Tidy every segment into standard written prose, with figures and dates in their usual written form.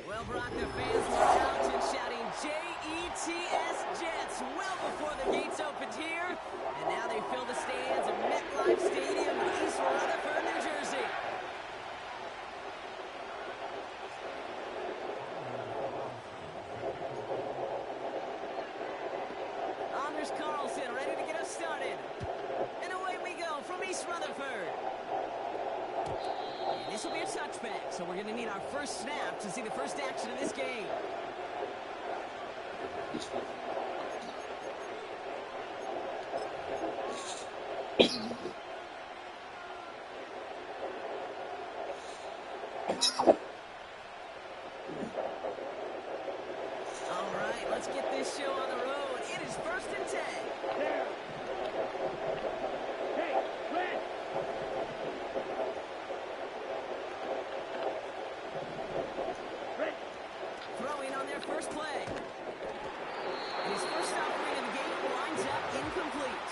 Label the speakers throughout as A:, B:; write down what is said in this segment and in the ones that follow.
A: Well, Brock, the fans were out and shouting J-E-T-S Jets well before the gates opened here. And now they fill the stands of MetLife Stadium in East Rutherford, New Jersey. Anders Carlson ready to get us started. And away we go from East Rutherford. And this will be a touchback, so we're going to need our first snap to see the first action of this game. All right, let's get this show on the road. It is 1st and 10. There. Hey, Red. Throwing on their first play. His first offering of the game winds up incomplete.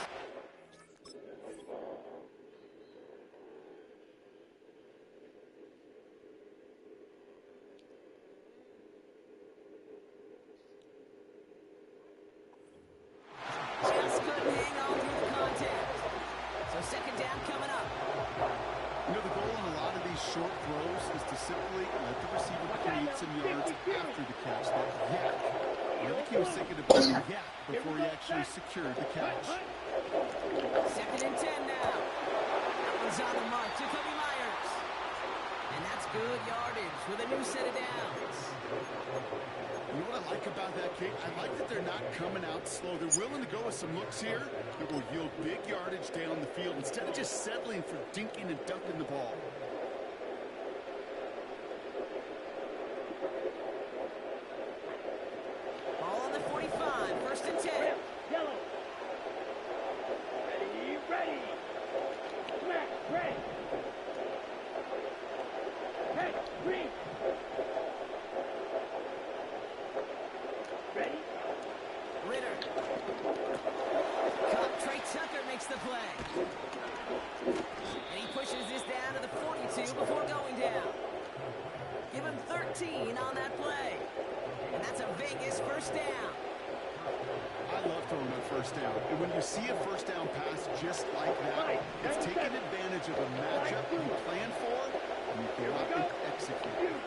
A: Just couldn't hang on through the contact. So 2nd down coming up.
B: You know, the goal in a lot of these short throws is to simply let the receiver create some yards after the catch. That yak. I think he was thinking about the yak before he actually secured the catch.
A: 2nd and 10 now. That one's on the mark. Jacoby Myers. And that's good yardage with a new set of downs.
B: You know what I like about that kick? I like that they're not coming out slow. They're willing to go with some looks here that will yield big yardage down the field instead of just settling for dinking and dunking the ball.
A: Ball on the 45, 1st and 10. 14 on that play. And that's a Vegas first down.
B: I love throwing on first down. And when you see a first down pass just like that, it's taking advantage of a matchup you plan for, and you go out and execute.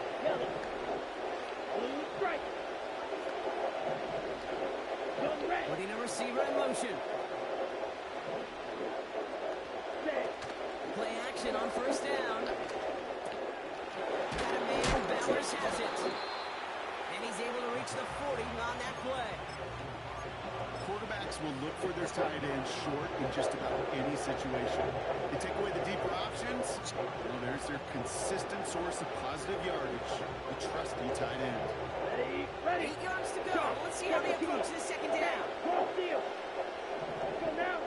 A: Putting a receiver in motion. Play action on first down. Got a man, Bowers has it. And he's able to reach the 40 on that play.
B: Quarterbacks will look for their tight end short in just about any situation. They take away the deeper options. Well, there's their consistent source of positive yardage, the trusty tight end.
A: Ready. 8 yards to go. Let's see how they approach this second down.
C: Go now.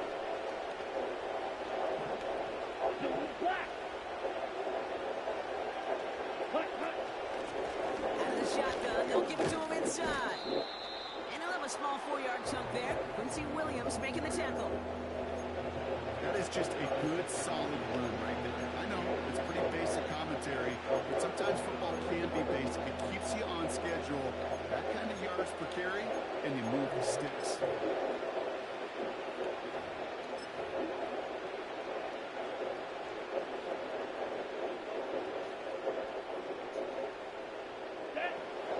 A: Out of the shotgun, they'll give it to him inside. And he'll have a small 4-yard chunk there. Quincy Williams making the tackle.
B: That is just a good, solid run right there. I know, it's pretty basic commentary, but sometimes football can be basic. It keeps you on schedule. That kind of yards per carry, and you move the sticks.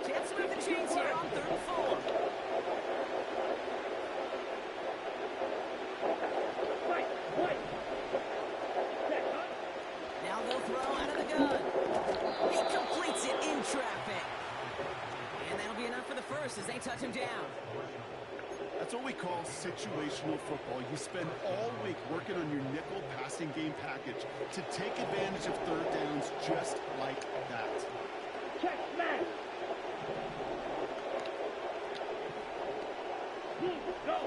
A: Chance to move the chains here on 3rd and 4. Now they'll throw out of the gun. He completes it in traffic. And that'll be enough for the first as they touch him down.
B: That's what we call situational football. You spend all week working on your nickel passing game package to take advantage of third downs just like that.
C: Check man. Go.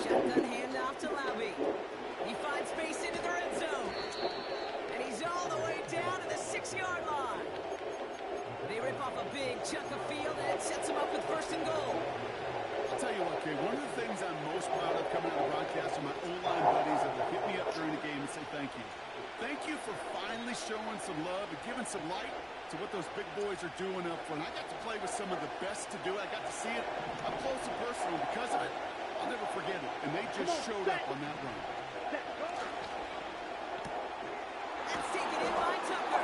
A: Shotgun handoff to Laube. He finds space into the red zone. And he's all the way down to the 6-yard line. They rip off a big chunk of field, and it sets him up with 1st and goal.
B: I'll tell you what, Kay, one of the things I'm most proud of coming out of the broadcast are my O-line buddies that will hit me up during the game and say thank you. Thank you for finally showing some love and giving some light to what those big boys are doing up front. I got to play with some of the best to do it. I got to see it up close and personal. Because of it, I'll never forget it. And they just showed up on that run.
A: That's taken in by Tucker.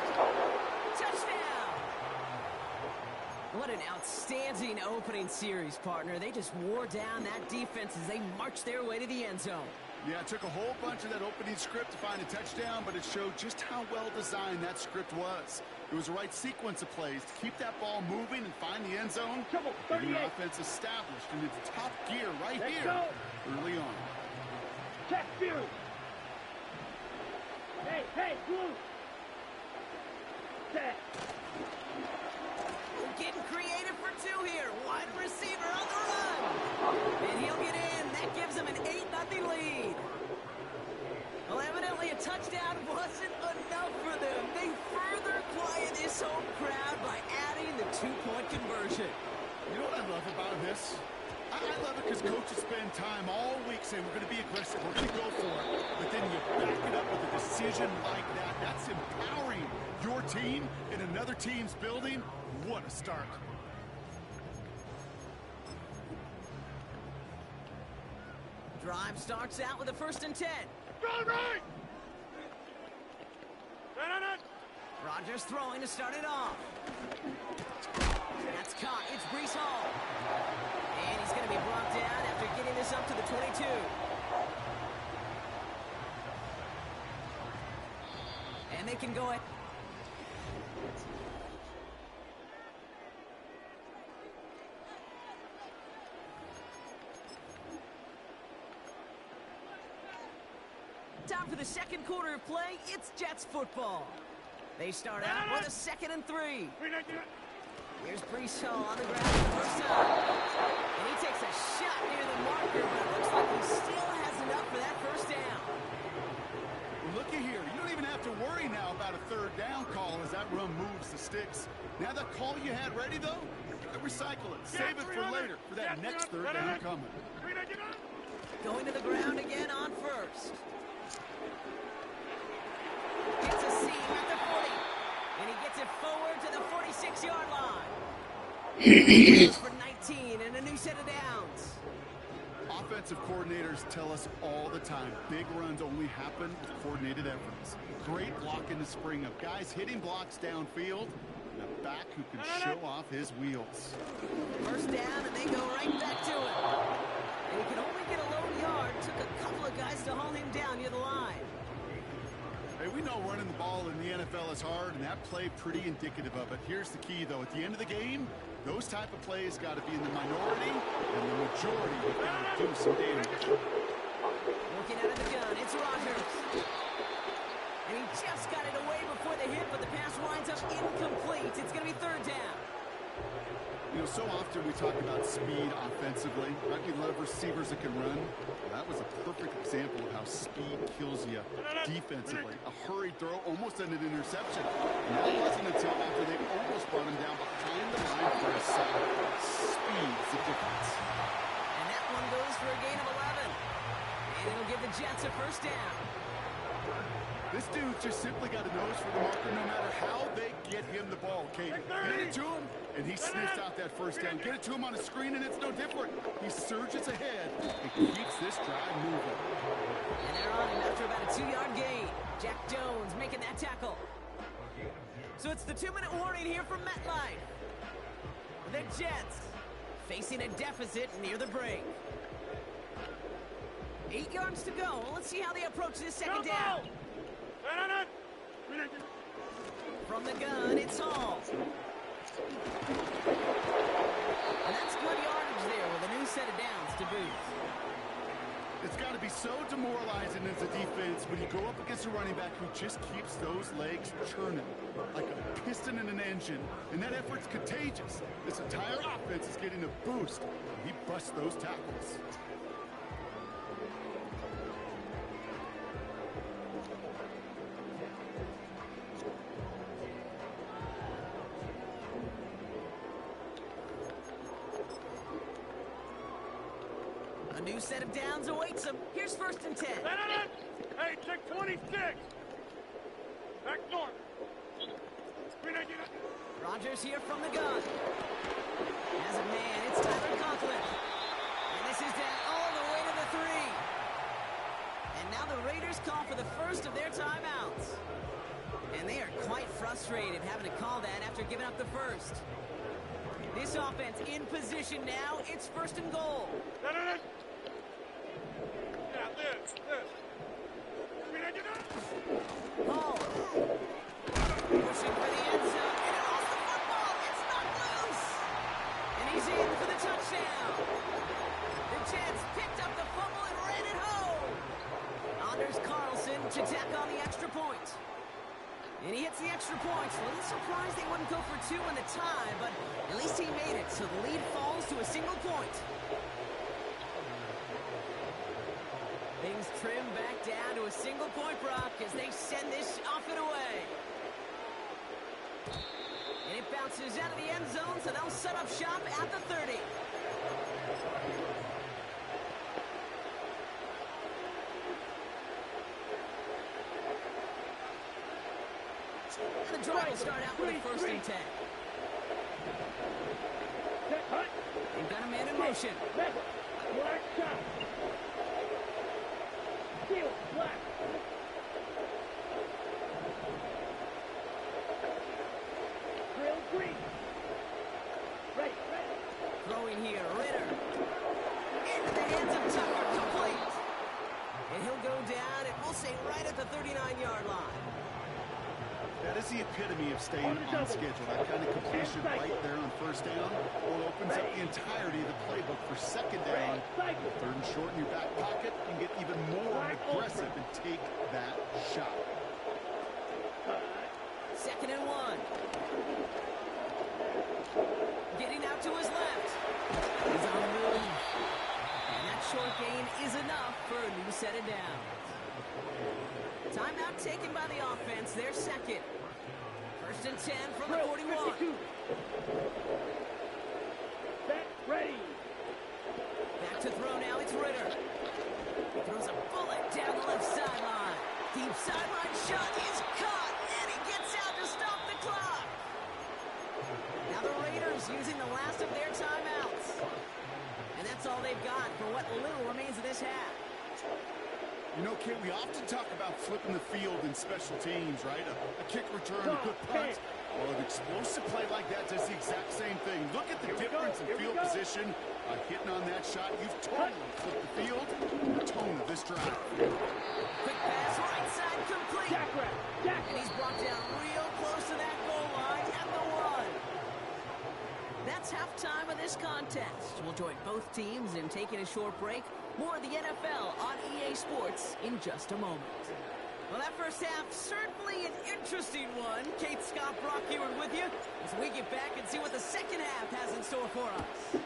A: Touchdown! What an outstanding opening series, partner. They just wore down that defense as they marched their way to the end zone.
B: Yeah, it took a whole bunch of that opening script to find a touchdown, but it showed just how well designed that script was. It was the right sequence of plays to keep that ball moving and find the end zone. Getting the offense established in its top gear right here early on.
C: Check Fury. Hey, blue. Set.
A: Getting creative for 2 here. Wide receiver on the run. And he'll get in. That gives them an 8-0 lead. Well, evidently a touchdown wasn't enough for them. They further quiet this home crowd by adding the 2-point conversion.
B: You know what I love about this? I love it because coaches spend time all week saying we're going to be aggressive, we're going to go for it. But then you back it up with a decision like that. That's empowering your team in another team's building. What a start.
A: Drive starts out with a 1st and 10.
C: Right.
A: Rodgers throwing to start it off. That's caught. It's Breece Hall. And he's going to be brought down after getting this up to the 22. And they can go ahead. Time for the second quarter of play. It's Jets football. They start out with a 2nd and 3. Here's Breece Hall on the ground for the first time. And he takes a shot near the marker, but it looks like he still has enough for that first down.
B: Well, looky here. You don't even have to worry now about a 3rd down call as that run moves the sticks. Now that call you had ready, though, recycle it. Save it for later for that next 3rd down coming.
A: Going to the ground again on 1st. Gets a seam at the 40. And he gets it forward to the 46-yard line. He goes for 19 and a new set of downs.
B: Offensive coordinators tell us all the time, big runs only happen with coordinated efforts. Great block in the spring of guys hitting blocks downfield, and a back who can show off his wheels.
A: First down, and they go right back to it. And he can only get a low yard. Took a couple of guys to haul him down near the line.
B: Hey, we know running the ball in the NFL is hard, and that play pretty indicative of it. Here's the key, though. At the end of the game, those type of plays got to be in the minority, and the majority have got to do some damage.
A: Looking out of the gun, it's Rodgers. And he just got it away before the hit, but the pass winds up incomplete. It's going to be third down.
B: You know, so often we talk about speed offensively, right? We love receivers that can run. That was a perfect example of how speed kills you defensively. A hurried throw, almost ended an interception. And that wasn't until after they almost brought him down behind the line for a sack. Speed's the difference.
A: And that one goes for a gain of 11. And it'll give the Jets a first down.
B: This dude just simply got a nose for the marker no matter how they get him the ball. Okay, get it to him, and he sniffs out that first down. Get it to him on a screen, and it's no different. He surges ahead and keeps this drive moving.
A: And they're on him after about a 2-yard gain. Jack Jones making that tackle. So it's the 2-minute warning here from MetLife. The Jets facing a deficit near the break. 8 yards to go. Let's see how they approach this second down. From the gun, it's Hall. And that's good yardage there with a new set of downs to boot.
B: It's got to be so demoralizing as a defense when you go up against a running back who just keeps those legs churning like a piston in an engine, and that effort's contagious. This entire offense is getting a boost, and he busts those tackles.
A: A new set of downs awaits him. Here's first and 10.
C: Hey, check 26. Back north.
A: Rodgers here from the gun. As a man, it's Tyler Conklin. And this is down all the way to the 3. And now the Raiders call for the first of their timeouts. And they are quite frustrated having to call that after giving up the first. This offense in position now. It's first and goal. Hall. Pushing for the end zone. And off the football. It's not loose. And he's in for the touchdown. The Jets picked up the fumble and ran it home. Anders Carlson to tack on the extra point. And he hits the extra point. A little surprised they wouldn't go for 2 in the tie, but at least he made it, so the lead falls to a single point. Things trim back down to a single point, Brock, as they send this off and away. And it bounces out of the end zone, so they'll set up shop at the 30. And the drive will start out with a first and 10. They've got a man in motion.
C: Black shot. Steel, black. Drill green. Right.
A: Throwing here, Ritter. Into the hands of Tucker, complete. And he'll go down, and we'll say right at the 39-yard line.
B: That is the epitome of staying on schedule. That kind of completion right there on first down opens up the entirety of the playbook for second down. Third and short in your back pocket, you can get even more aggressive and take that shot.
A: Second and 1. Getting out to his left. He's on the move. And that short gain is enough for a new set of downs. Timeout taken by the offense. Their second. First and 10 from the 41.
C: Set, ready.
A: Back to throw now. It's Ritter. He throws a bullet down the left sideline. Deep sideline shot is caught, and he gets out to stop the clock. Now the Raiders using the last of their timeouts. And that's all they've got for what little remains of this half.
B: You know, Kate, we often talk about flipping the field in special teams, right? A kick return, a good punt. Well, an explosive play like that does the exact same thing. Look at the difference in field position. By hitting on that shot, you've totally flipped the field. The tone of this drive.
A: Quick pass, right side, complete. And he's brought down real close to that goal line at the 1. That's halftime of this contest. We'll join both teams in taking a short break. More of the NFL on EA Sports in just a moment. Well, that first half, certainly an interesting one. Kate, Scott, Brock Ewart with you as we get back and see what the second half has in store for us.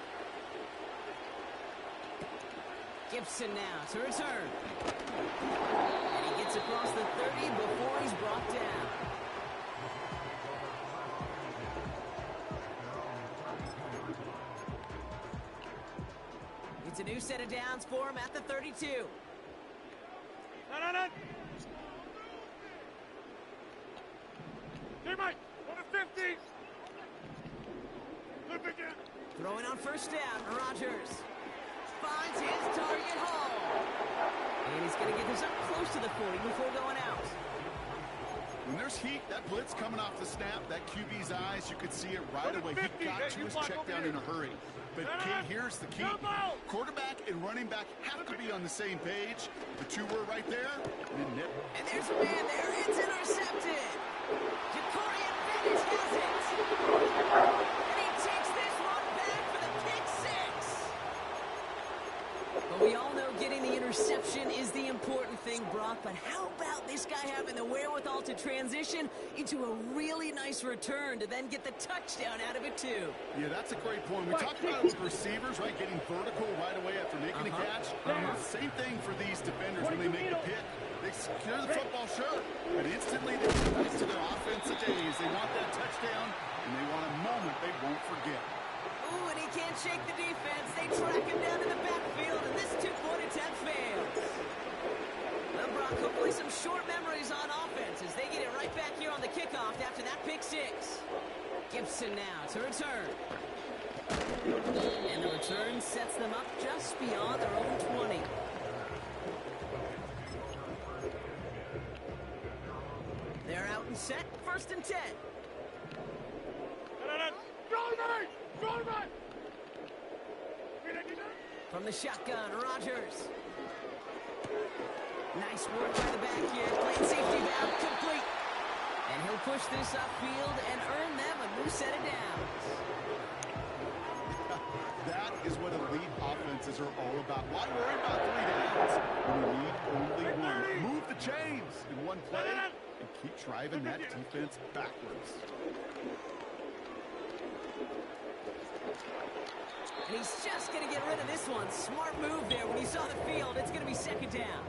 A: Gibson now to return. And he gets across the 30 before he's brought down. It's a new set of downs for him at the 32.
C: No. Teammate, on the 50. Flip again.
A: Throwing on first down, Rodgers finds his target hole. And he's going to get this up close to the 40 before going out.
B: When there's heat, that blitz coming off the snap, that QB's eyes, you could see it right away. He got to his check down in a hurry. But Kate, here's the key. Quarterback and running back have to be on the same page. The two were right there.
A: And there's a man there. It's intercepted. Jacorian Bennett has it. And he takes this one back for the pick 6. But we all know getting the interception is the important thing, Brock. But how about this guy having the wherewithal to transition into a really nice return to then get the touchdown out of it, too?
B: Yeah, that's a great point. We talked about it with receivers, right? Getting vertical right away after making a catch. Same thing for these defenders when they make the pick. They secure the football, sure, but instantly they get back to their offensive days. They want that touchdown, and they want a moment they won't forget.
A: Ooh, and he can't shake the defense. They track him down in the backfield, and this two-point attempt fails. Well, Brock, hopefully some short memories on offense as they get it right back here on the kickoff after that pick 6. Gibson now to return. And the return sets them up just beyond their own 20. They're out and set, 1st and 10. From the shotgun, Rodgers. Nice work by the back here. Playing safety down, complete. And he'll push this upfield and earn them a new set of downs.
B: That is what elite offenses are all about. Why worry about 3 downs when you need only one? Move the chains in one play and keep driving that defense backwards.
A: And he's just going to get rid of this one. Smart move there. When he saw the field, it's going to be 2nd down.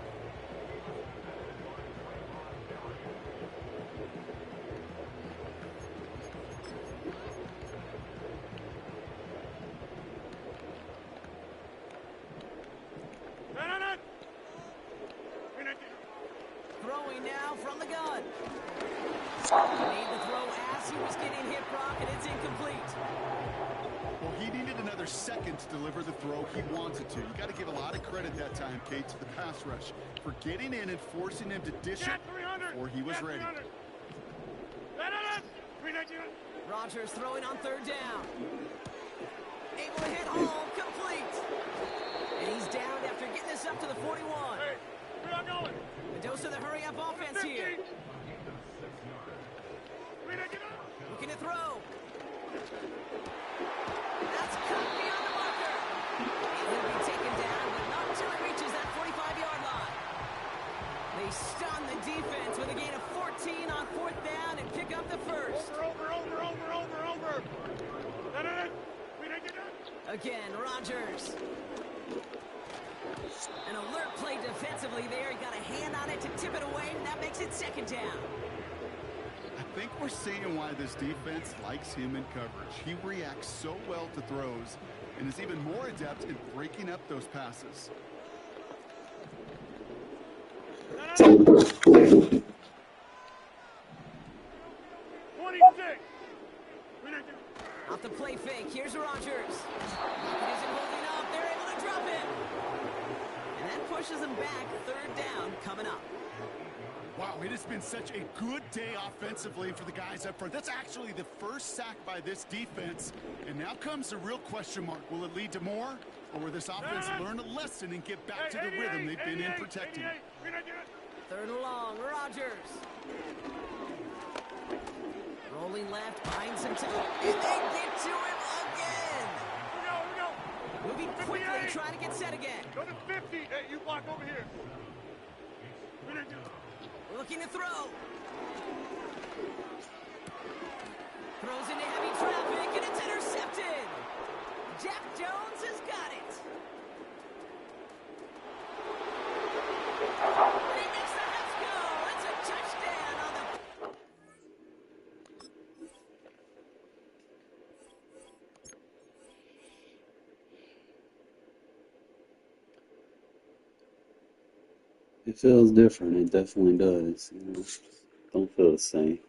A: Throwing now from the gun. He made the throw as he was getting hit, Brock, and it's incomplete.
B: Well, he needed another second to deliver the throw he wanted to. You got to give a lot of credit that time, Kate, to the pass rush for getting in and forcing him to dish it before he was ready.
A: Rodgers throwing on 3rd down. Able to hit home, complete. And he's down after getting this up to the 41.
C: Hey, where am I going?
A: A dose of the hurry-up offense here. Looking to throw. That's cut beyond the marker. And he'll be taken down, but not until he reaches that 45-yard line. They stun the defense with a gain of 14 on 4th down and pick up the first.
C: Over.
A: Again, Rodgers. An alert play defensively there. He got a hand on it to tip it away, and that makes it 2nd down.
B: I think we're seeing why this defense likes him in coverage. He reacts so well to throws and is even more adept in breaking up those passes.
C: 26.
A: Off the play fake, here's Rogers. It isn't holding up, they're able to drop it. And that pushes them back, third down coming up.
B: Wow, it has been such a good day offensively for the guys up front. That's actually the first sack by this defense. And now comes the real question mark. Will it lead to more? Or will this offense learn a lesson and get back to the rhythm they've been in protecting?
A: Third and long, Rogers. Rolling left, finds him, and they get to him again. Moving quickly, trying to get set again.
C: Go to 50. Hey, you block over here.
A: Looking to throw. Throws into heavy traffic, and it's intercepted. Jack Jones has got it. And he makes the Mets go. It's a touchdown on the...
D: It feels different. It definitely does. You know, don't feel the same.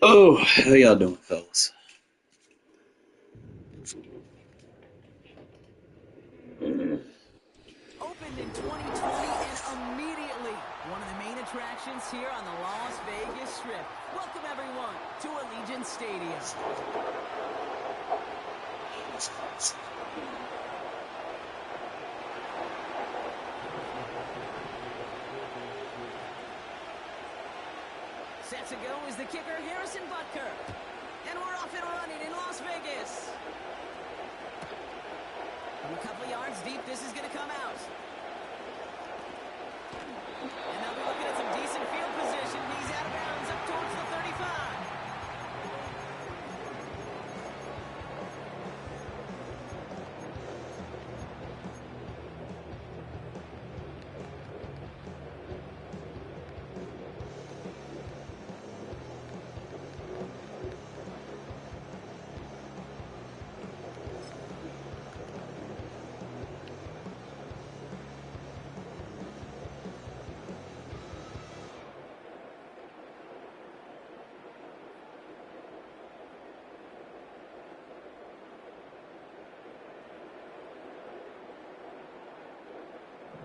D: Oh, how y'all doing, fellas?
A: Opened in 2020 and immediately one of the main attractions here on the Las Vegas Strip. Welcome everyone to Allegiant Stadium. Set to go is the kicker, Harrison Butker. And we're off and running in Las Vegas. From a couple of yards deep, this is going to come out. And they'll be looking at some decent field position. He's out of bounds up towards the 35.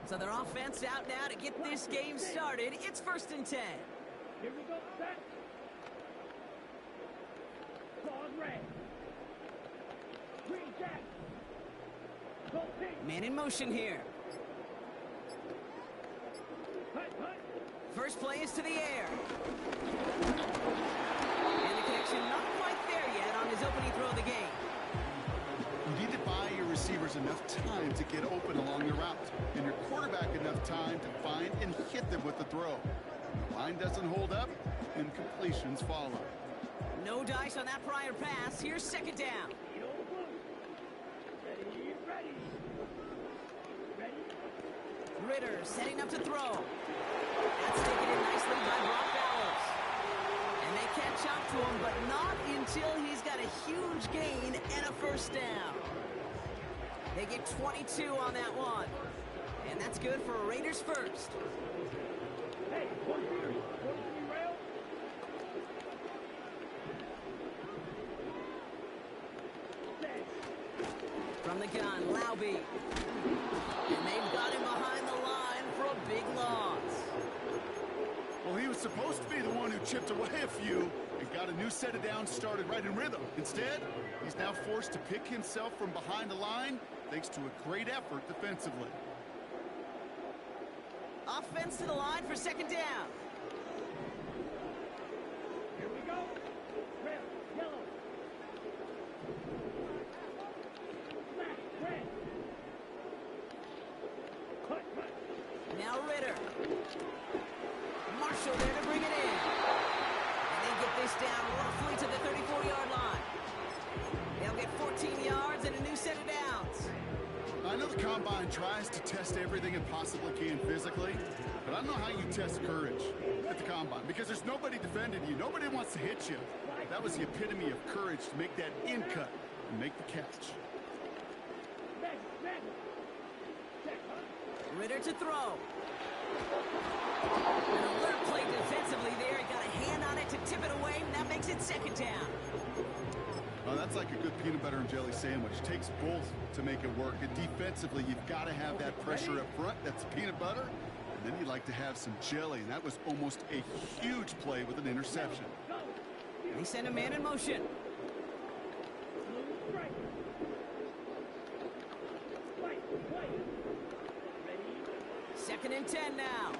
A: So their offense out now to get this game started. It's 1st and 10.
C: Here we go, set. Ball red. Green jack. Go pink.
A: Man in motion here.
C: Hut, hut.
A: First play is to the air. And the connection not quite there yet on his opening throw of the game.
B: You need to buy your receivers enough time to get open along the route, and your quarterback enough time to find and hit them with the throw. The line doesn't hold up, and completions follow.
A: No dice on that prior pass. Here's 2nd down. Ritter setting up to throw. That's taken in nicely by Brock Bowers. And they catch up to him, but not until he's got a huge gain and a 1st down. They get 22 on that one. And that's good for a Raiders first.
C: Hey, 1-3 rail.
A: From the gun, Laube. And they've got him behind the line for a big loss.
B: Well, he was supposed to be the one who chipped away a few and got a new set of downs started right in rhythm. Instead, he's now forced to pick himself from behind the line thanks to a great effort defensively.
A: Offense to the line for 2nd down.
C: Here we go. Red, yellow. Black, red. Hut, hut.
A: Now Ritter. Marshall there to bring it in. And they get this down roughly to the 34-yard
B: combine tries to test everything it possibly can physically, but I don't know how you test courage at the combine because there's nobody defending you. Nobody wants to hit you. That was the epitome of courage to make that in cut and make the catch.
A: Ritter to throw. An alert play defensively there. He got a hand on it to tip it away, and that makes it second down.
B: Well, that's like a good peanut butter and jelly sandwich. Takes both to make it work. And defensively, you've got to have that pressure up front. That's peanut butter. And then you like to have some jelly. And that was almost a huge play with an interception.
A: They send a man in motion. Second and 10 now.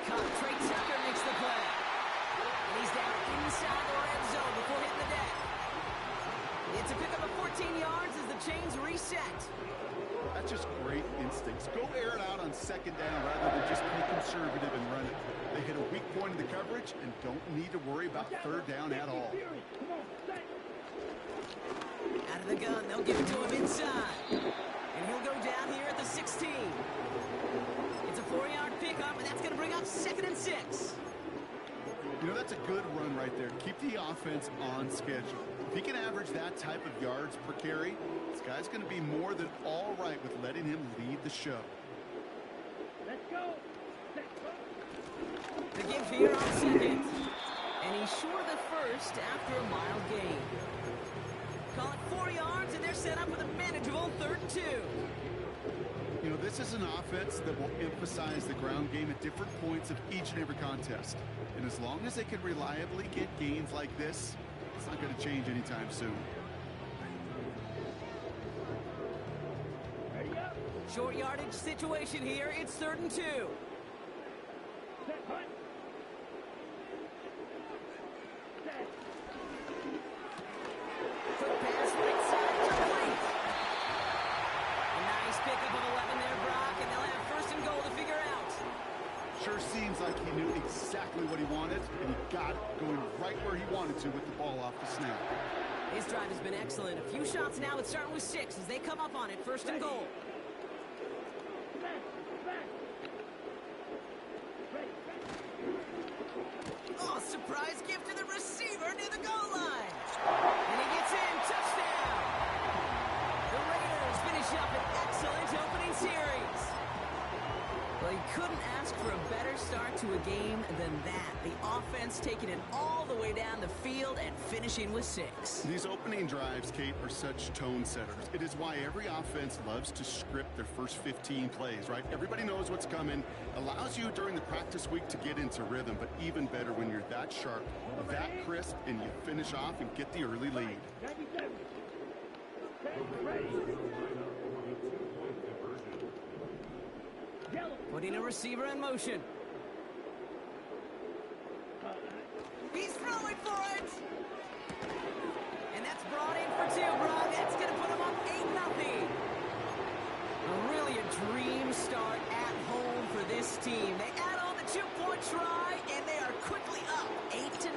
A: Trey Tucker makes the play. And he's down inside the red zone before hitting the deck. It's a pickup of 14 yards as the chains reset.
B: That's just great instincts. Go air it out on second down rather than just be conservative and run it. They hit a weak point in the coverage and don't need to worry about third down at all.
A: Out of the gun, they'll give it to him inside. And he'll go down here at the 16. It's a 4-yard pickup, and that's going to bring up 2nd and 6.
B: You know, that's a good run right there. Keep the offense on schedule. If he can average that type of yards per carry, this guy's going to be more than all right with letting him lead the show.
C: Let's go.
A: The give here on second. And he's short of the first after a mile gain. Call it 4 yards, and they're set up with a manageable 3rd and 2.
B: You know, this is an offense that will emphasize the ground game at different points of each and every contest. And as long as they can reliably get gains like this, it's not going to change anytime soon.
A: Short yardage situation here. It's 3rd and 2. Quick pass right side, complete. A nice pickup of 11 there, Brock, and they'll have 1st and goal to figure out.
B: Sure seems like he knew exactly what he wanted, and he got it going right where he wanted to with the ball off the snap.
A: His drive has been excellent. A few shots now, it's starting with 6 as they come up on it. 1st and goal. Oh, surprise gift to the receiver near the goal line. And he gets in. Touchdown. The Raiders finish up an excellent opening series. Well, you couldn't ask for a better start to a game than that. The offense taking it all the way down the field and finishing with 6.
B: These opening drives, Kate, are such tone setters. It is why every offense loves to script their first 15 plays, right? Everybody knows what's coming. Allows you during the practice week to get into rhythm, but even better when you're that sharp, that crisp, and you finish off and get the early lead.
C: 97.
A: Putting a receiver in motion. He's throwing for it. And that's brought in for 2, Brock. That's going to put him up 8-0. Really a dream start at home for this team. They add on the 2-point try, and they are quickly up 8-0.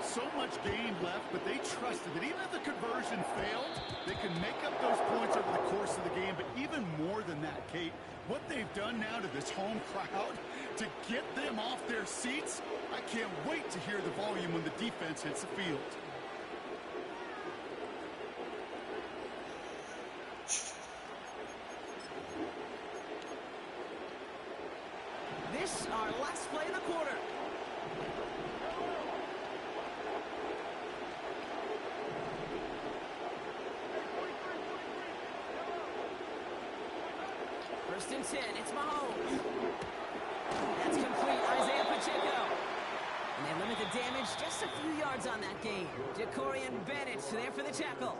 B: So much game left, but they trusted that even if the conversion failed, they can make up those points over the course of the game. But even more than that, Kate, what they've done now to this home crowd to get them off their seats, I can't wait to hear the volume when the defense hits the field.
A: This our last play of the quarter. First and 10, it's Mahomes. That's complete, Isaiah Pacheco. And they limit the damage just a few yards on that game. Jacorian Bennett there for the tackle.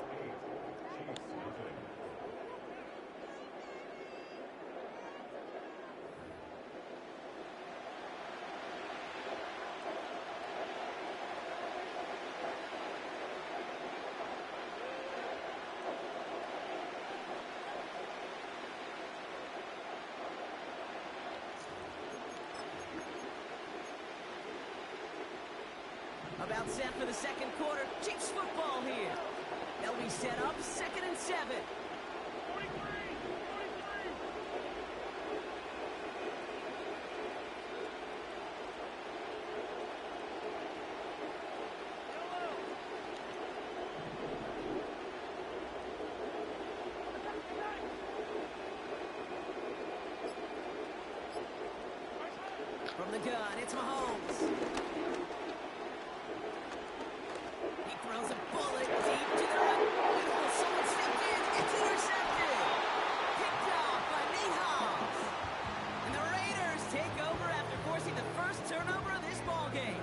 A: About set for the second quarter. Chiefs football here. They'll be set up 2nd and 7. It's Mahomes. He throws a bullet deep to the right. Oh, someone stepped in. It's intercepted. Picked off by Nate Hobbs. And the Raiders take over after forcing the first turnover of this ball game.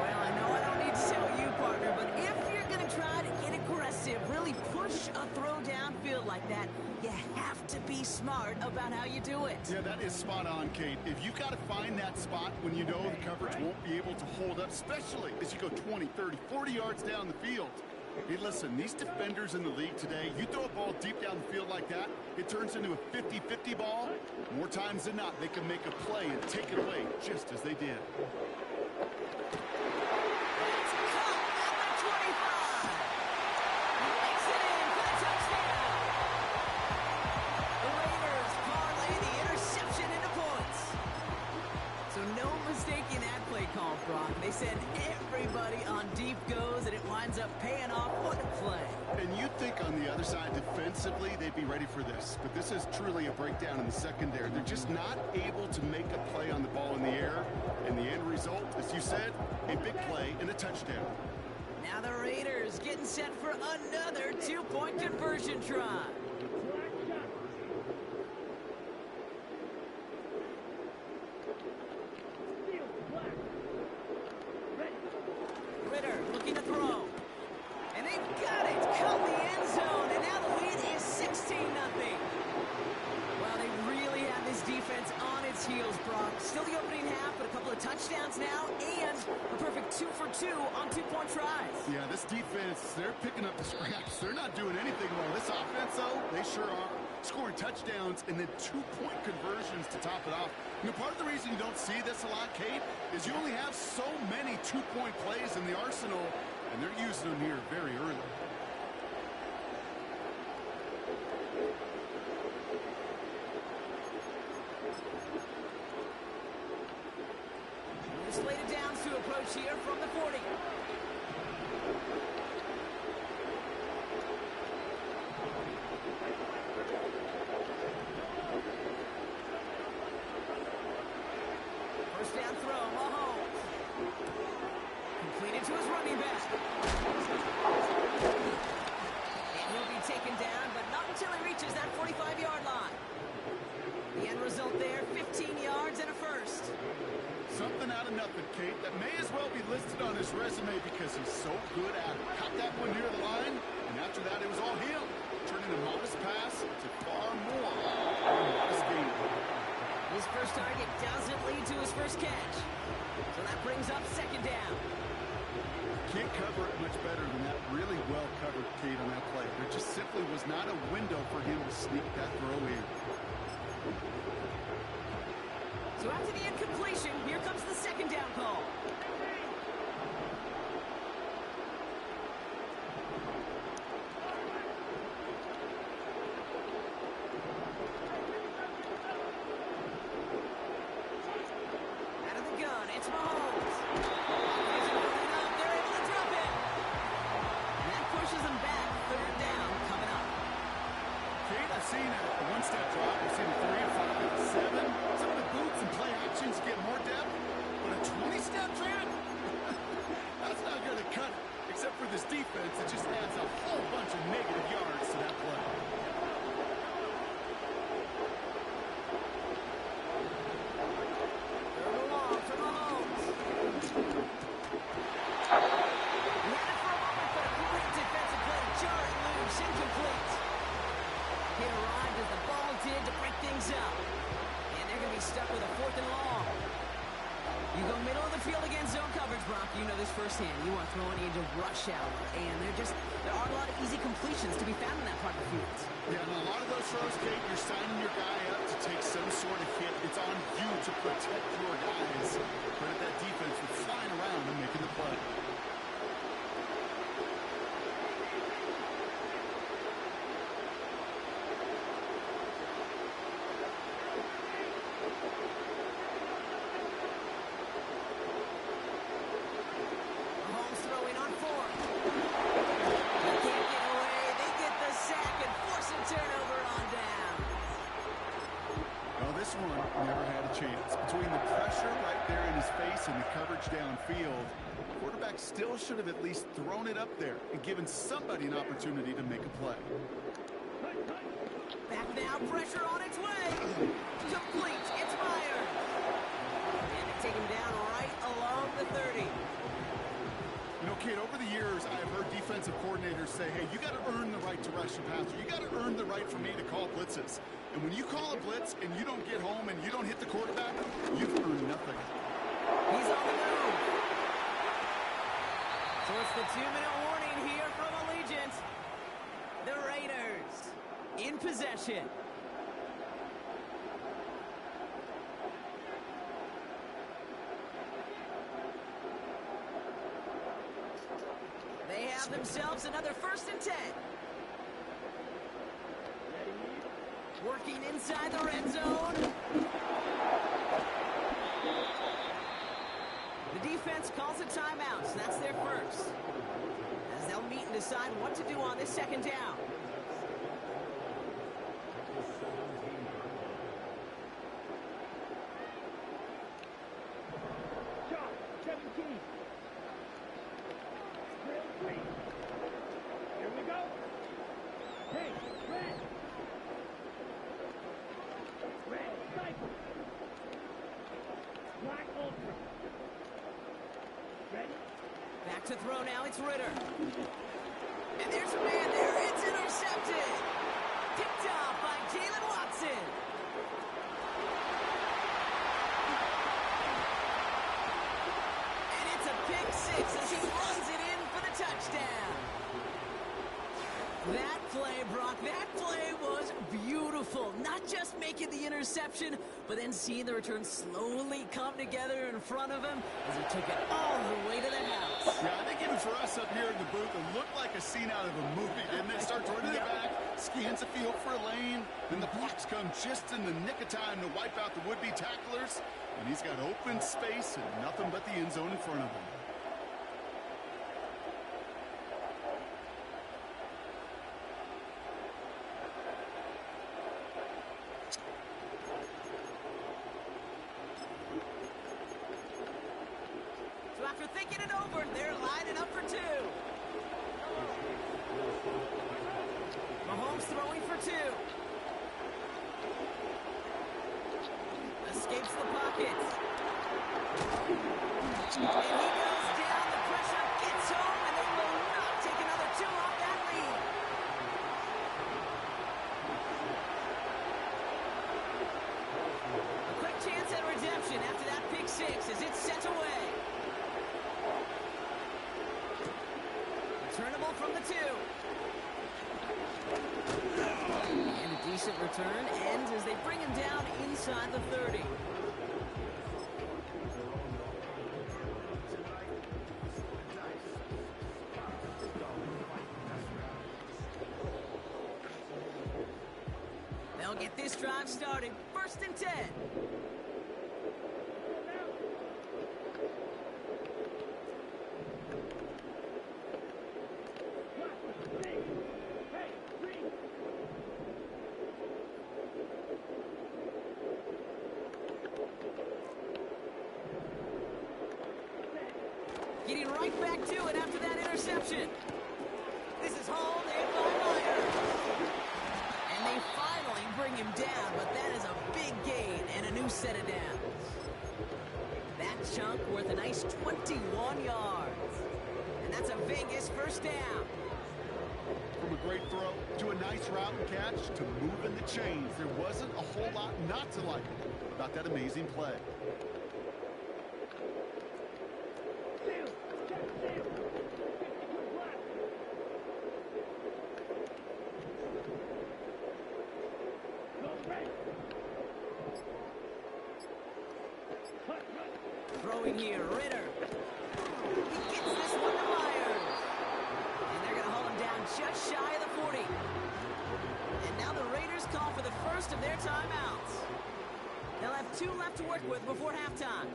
A: Well, I know I don't need to tell you, partner, but if you're going to try to get aggressive, really push a throw downfield like that, you have to be smart about how you do it.
B: Yeah, that is spot on, Kate. If you got to find that spot when you know the coverage won't be able to hold up, especially as you go 20, 30, 40 yards down the field. Hey, listen, these defenders in the league today, you throw a ball deep down the field like that, it turns into a 50-50 ball. More times than not, they can make a play and take it away just as they did.
A: They said everybody on deep goes, and it winds up paying off. What a play.
B: And you'd think on the other side defensively they'd be ready for this. But this is truly a breakdown in the secondary. They're just not able to make a play on the ball in the air. And the end result, as you said, a big play and a touchdown.
A: Now the Raiders getting set for another two-point conversion try. Looking to throw. And they've got it. Caught the end zone. And now the lead is 16-0. Well, they really have this defense on its heels, Brock. Still the opening half, but a couple of touchdowns now. And a perfect 2 for 2 on two-point tries.
B: Yeah, this defense, they're picking up the scraps. They're not doing anything wrong. This offense, though, they sure are. Scoring touchdowns and then two-point conversions to top it off. You know, part of the reason you don't see this a lot, Kate, is you only have so many two-point plays in the arsenal, and they're using them here very early.
A: Slated downs to approach here from the 40. First down throw, Mahomes. Completed to his running back. And he'll be taken down, but not until he reaches that 45-yard line. The end result there, 15 yards and a first.
B: Something out of nothing, Kate. That may as well be listed on his resume because he's so good at it. Caught that one near the line, and after that, it was all him. Turning a modest pass to far more than a modest gain.
A: His first target doesn't lead to his first catch. So that brings up second down.
B: Can't cover it much better than that. Really well covered, Kate, on that play. There just simply was not a window for him to sneak that throw in.
A: So after the incompletion, here comes the second down call. Out of the gun, it's Mahomes. He's rolling up, they're able to drop it. And that pushes them back, third down coming up.
B: Kate, I've seen a one-step drop. I've seen a 3, a 5, a 7. Some of the boots and play actions get more depth, but a 20-step drop? That's not going to cut it. Except for this defense, it just adds a whole bunch of negative yards to that play.
A: Third and long for Mahomes. He had it for a moment, but a great defensive play. Jarring loose, incomplete. He arrived as the ball did to break things up. And they're going to be stuck with a fourth and long. You go middle of the field against zone coverage, Brock. You know this firsthand. You want throwing into rush hour. And there are a lot of easy completions to be found in that part of the field.
B: Yeah, and a lot of those throws, Kate, you're signing your guy up to take some sort of hit. It's on you to protect your guys. Credit that defense for flying around and making the play.
A: Mahomes throwing on 4. They can't get away. They get the sack and force a turnover on down.
B: Well, this one never had a chance. Between the pressure right field. Quarterback still should have at least thrown it up there and given somebody an opportunity to make a play.
A: Back now, pressure on its way. Complete. It's Myers. And they take him down right along the 30.
B: You know, kid, over the years, I have heard defensive coordinators say, hey, you got to earn the right to rush your passer. You got to earn the right for me to call blitzes. And when you call a blitz and you don't get home and you don't hit the quarterback, you've earned nothing.
A: He's on the move. So it's the 2-minute warning here from Allegiant. The Raiders in possession. They have themselves another 1st and 10. Working inside the red zone. The defense calls a timeout, so that's their first. As they'll meet and decide what to do on this 2nd down.
C: Shot, 17. Drill 3. Here we go. Hey, red. Red, cycle. Black ultra. Ready?
A: Back to throw now, it's Ritter. And there's a man there, it's intercepted. Picked off by Jalen Watson. And it's a pick 6 as he runs it in for the touchdown. That play, Brock, that play was beautiful. Not just making the interception, but then seeing the return slowly come together in front of him as he took it all the way to the house.
B: Yeah, I think even for us up here in the booth, it looked like a scene out of a movie, didn't it? Starts running it back, scans the field for a lane, then the blocks come just in the nick of time to wipe out the would-be tacklers, and he's got open space and nothing but the end zone in front of him.
A: So after thinking it over, they're lining up for 2. Mahomes throwing for 2. Escapes the pocket. And he goes down. The pressure gets home, and they will not take another 2 off that lead. A quick chance at redemption after that pick 6 as it's sent away. Returnable from the 2. And a decent return ends as they bring him down inside the 30. They'll get this drive started. 1st and 10. Getting right back to it after that interception. This is hauled in by Myers. And they finally bring him down, but that is a big gain and a new set of downs. That chunk worth a nice 21 yards. And that's a Vegas 1st down.
B: From a great throw to a nice route and catch to moving the chains, there wasn't a whole lot not to like about that amazing play.
A: Throwing here, Ritter. He gets this one to Myers. And they're going to haul him down just shy of the 40. And now the Raiders call for the first of their timeouts. They'll have 2 left to work with before halftime.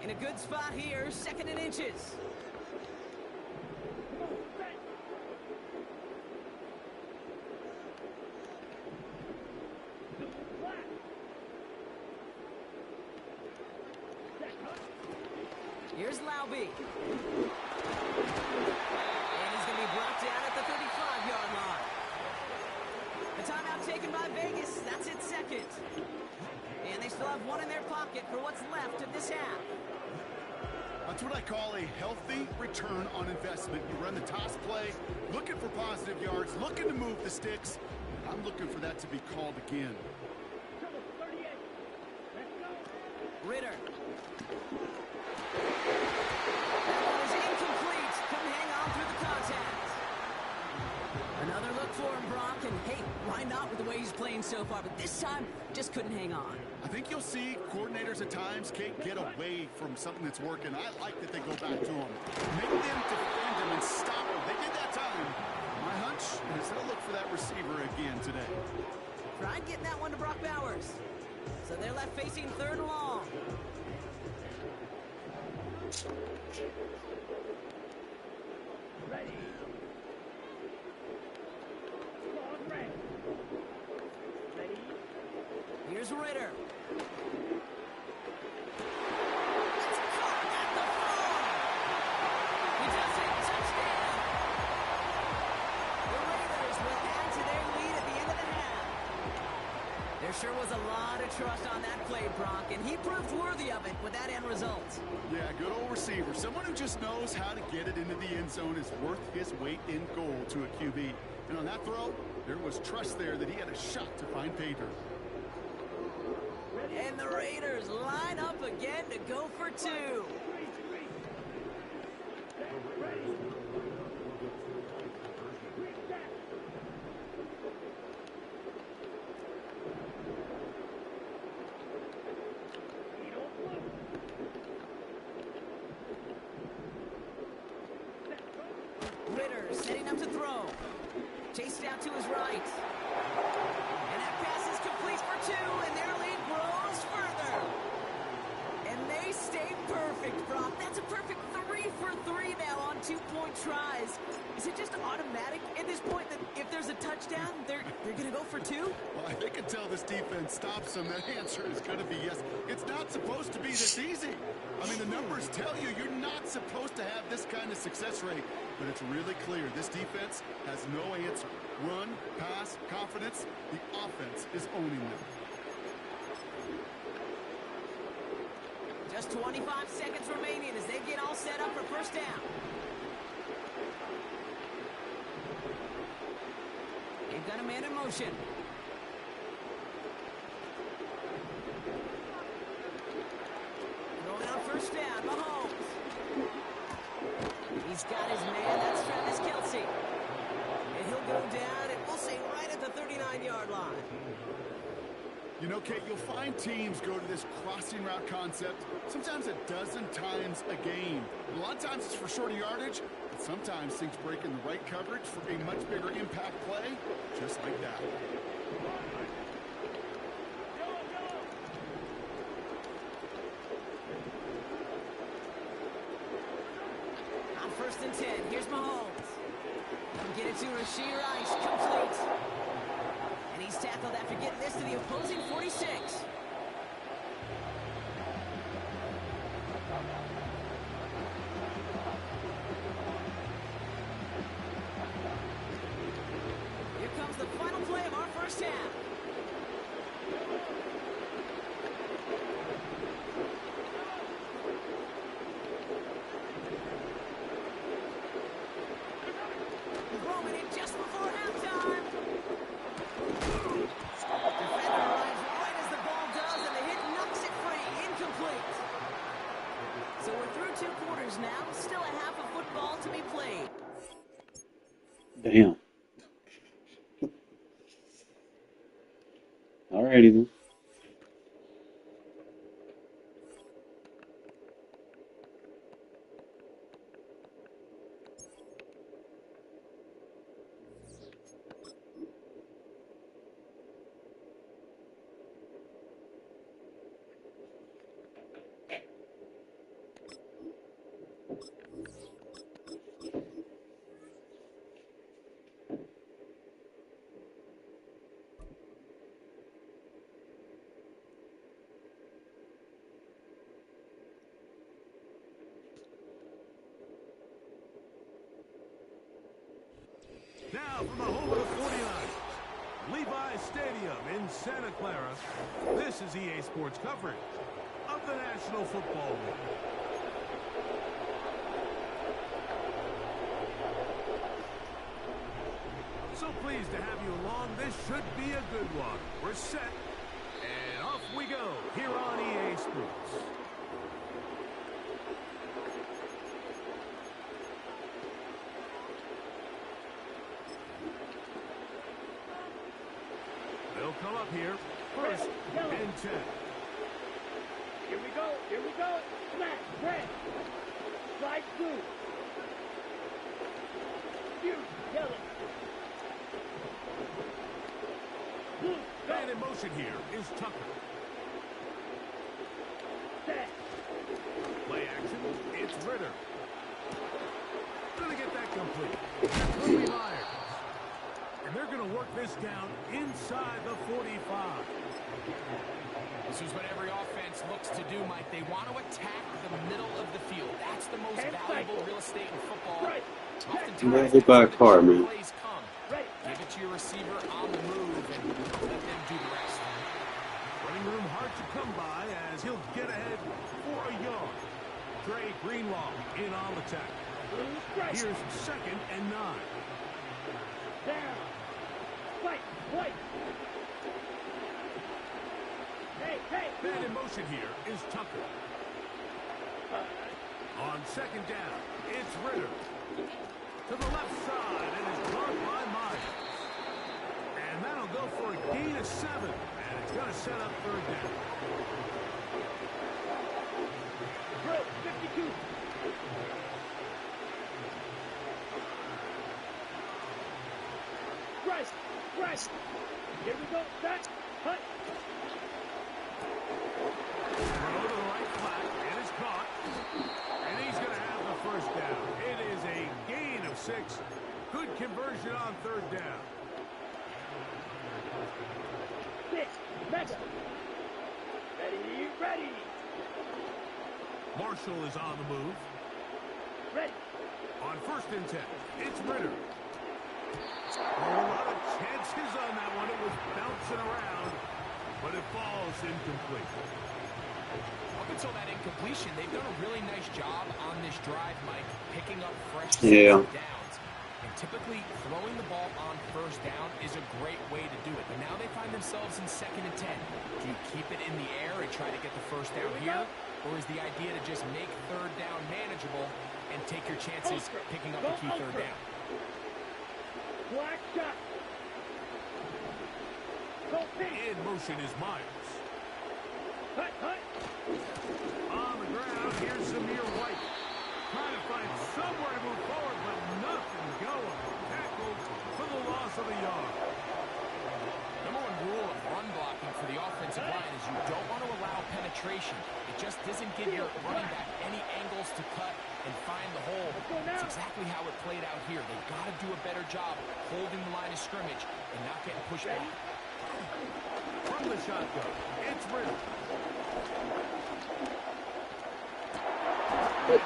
A: In a good spot here, 2nd and inches. Here's Laube. And he's going to be brought down at the 35-yard line. The timeout taken by Vegas. That's its second. And they still have one in their pocket for what's left of this half.
B: That's what I call a healthy return on investment. You run the toss play, looking for positive yards, looking to move the sticks. I'm looking for that to be called again.
C: Trouble 38. Let's go.
A: Ritter. That one is incomplete. Couldn't hang on through the contact. Another look for him, Brock. And hey, why not with the way he's playing so far? But this time, just couldn't hang on.
B: I think you'll see coordinators at times, Kate, get away from something that's working. I like that they go back to them. Make them defend them and stop them. They did that time. My hunch is they'll look for that receiver again today.
A: Tried getting that one to Brock Bowers. So they're left facing third and long.
C: Ready. Squad ready. Ready.
A: Here's Ritter. It's caught at the 4. He does it. Touchdown. The Raiders will add to their lead at the end of the half. There sure was a lot of trust on that play, Brock, and he proved worthy of it with that end result.
B: Yeah, good old receiver. Someone who just knows how to get it into the end zone is worth his weight in gold to a QB. And on that throw, there was trust there that he had a shot to find pay dirt.
A: And the Raiders line up again to go for 2. Ritter setting up to throw. Chased out to his right. And that pass is complete for 2, and their lead grows further. And they stay perfect, Brock. That's a perfect 3 for 3 now on 2-point tries. Is it just automatic at this point that if there's a touchdown, they're going to go for 2?
B: Well, I think until this defense stops them, that answer is going to be yes. It's not supposed to be this easy. I mean, the numbers tell you you're not supposed to have this kind of success rate. But it's really clear this defense has no answer. Run, pass, confidence. The offense is owning them.
A: Just 25 seconds remaining as they get all set up for first down. They've got a man in motion. Throwing on first down, Mahomes. He's got his man, that's Travis Kelce. And he'll go down, and we'll say right at the 39-yard line.
B: You know, Kate, you'll find teams go to this crossing route concept sometimes a dozen times a game. A lot of times it's for shorter yardage, but sometimes things break in the right coverage for a much bigger impact play, just like that.
A: On 1st and 10, here's Mahomes. He'll get it to Rashee Rice, complete. And he's tackled after getting this to the opposing 46. Here comes the final play of our first half. Roman in just before halftime. Defender arrives right as the ball does, and the hit knocks it free. Incomplete. So we're through 2 quarters now. Still a half of football to be played.
D: Damn. Alrighty then.
E: now from the home of the 49ers, Levi's Stadium in Santa Clara. This is EA Sports coverage of the National Football League. So pleased to have you along. This should be a good one. We're set, and off we go here on EA Sports. They'll come up here. First and 10.
C: Here we go. Here we go. Smash. Red. Slide blue. Huge. Yellow. Blue.
E: Man in motion here is Tucker.
C: Set.
E: Play action. It's Ritter. Gonna get that complete. Kobe Myers. And they're going to work this down inside the 45.
F: This is what every offense looks to do, Mike. They want to attack the middle of the field. That's the most valuable real estate in football. Oftentimes,
D: Go back far, man.
F: plays come. Give it to your receiver on the move and let them do the rest.
E: Running room hard to come by as he'll get ahead for a yard. Dre Greenlaw in on the tackle. Here's 2nd and 9.
C: Down. Fight. Fight. Hey, hey.
E: Man in motion here is Tucker. On 2nd down, it's Ritter. To the left side, and it's caught by Myers. And that'll go for a gain of 7. And it's going to set up 3rd down.
C: Bro, 52. Christ. Here we go. Set. Hut.
E: Throw to the right flat. It is caught. And he's going to have the 1st down. It is a gain of 6. Good conversion on 3rd down.
C: 6. Mega. Ready.
E: Marshall is on the move.
C: Ready.
E: On 1st and 10, it's Ritter. A lot of chances on that one. It was bouncing around, but it falls incomplete.
F: Up until that incompletion, they've done a really nice job on this drive, Mike, picking up fresh downs. And typically, throwing the ball on 1st down is a great way to do it. But now they find themselves in 2nd and 10. Do you keep it in the air and try to get the 1st down here? Or is the idea to just make 3rd down manageable and take your chances picking up a key 3rd down?
C: Black shot.
E: In motion is Myers.
C: Hut.
E: On the ground, here's Zamir White. Trying to find somewhere to move forward, but nothing going. Tackled for the loss of a yard.
F: Number 1 rule of run blocking for the offensive line is you don't want to allow penetration. It just doesn't give your running back any angles to cut and find the hole. That's exactly how it played out here. They've got to do a better job holding the line of scrimmage and not getting pushed back.
E: From the shotgun, it's Ritter.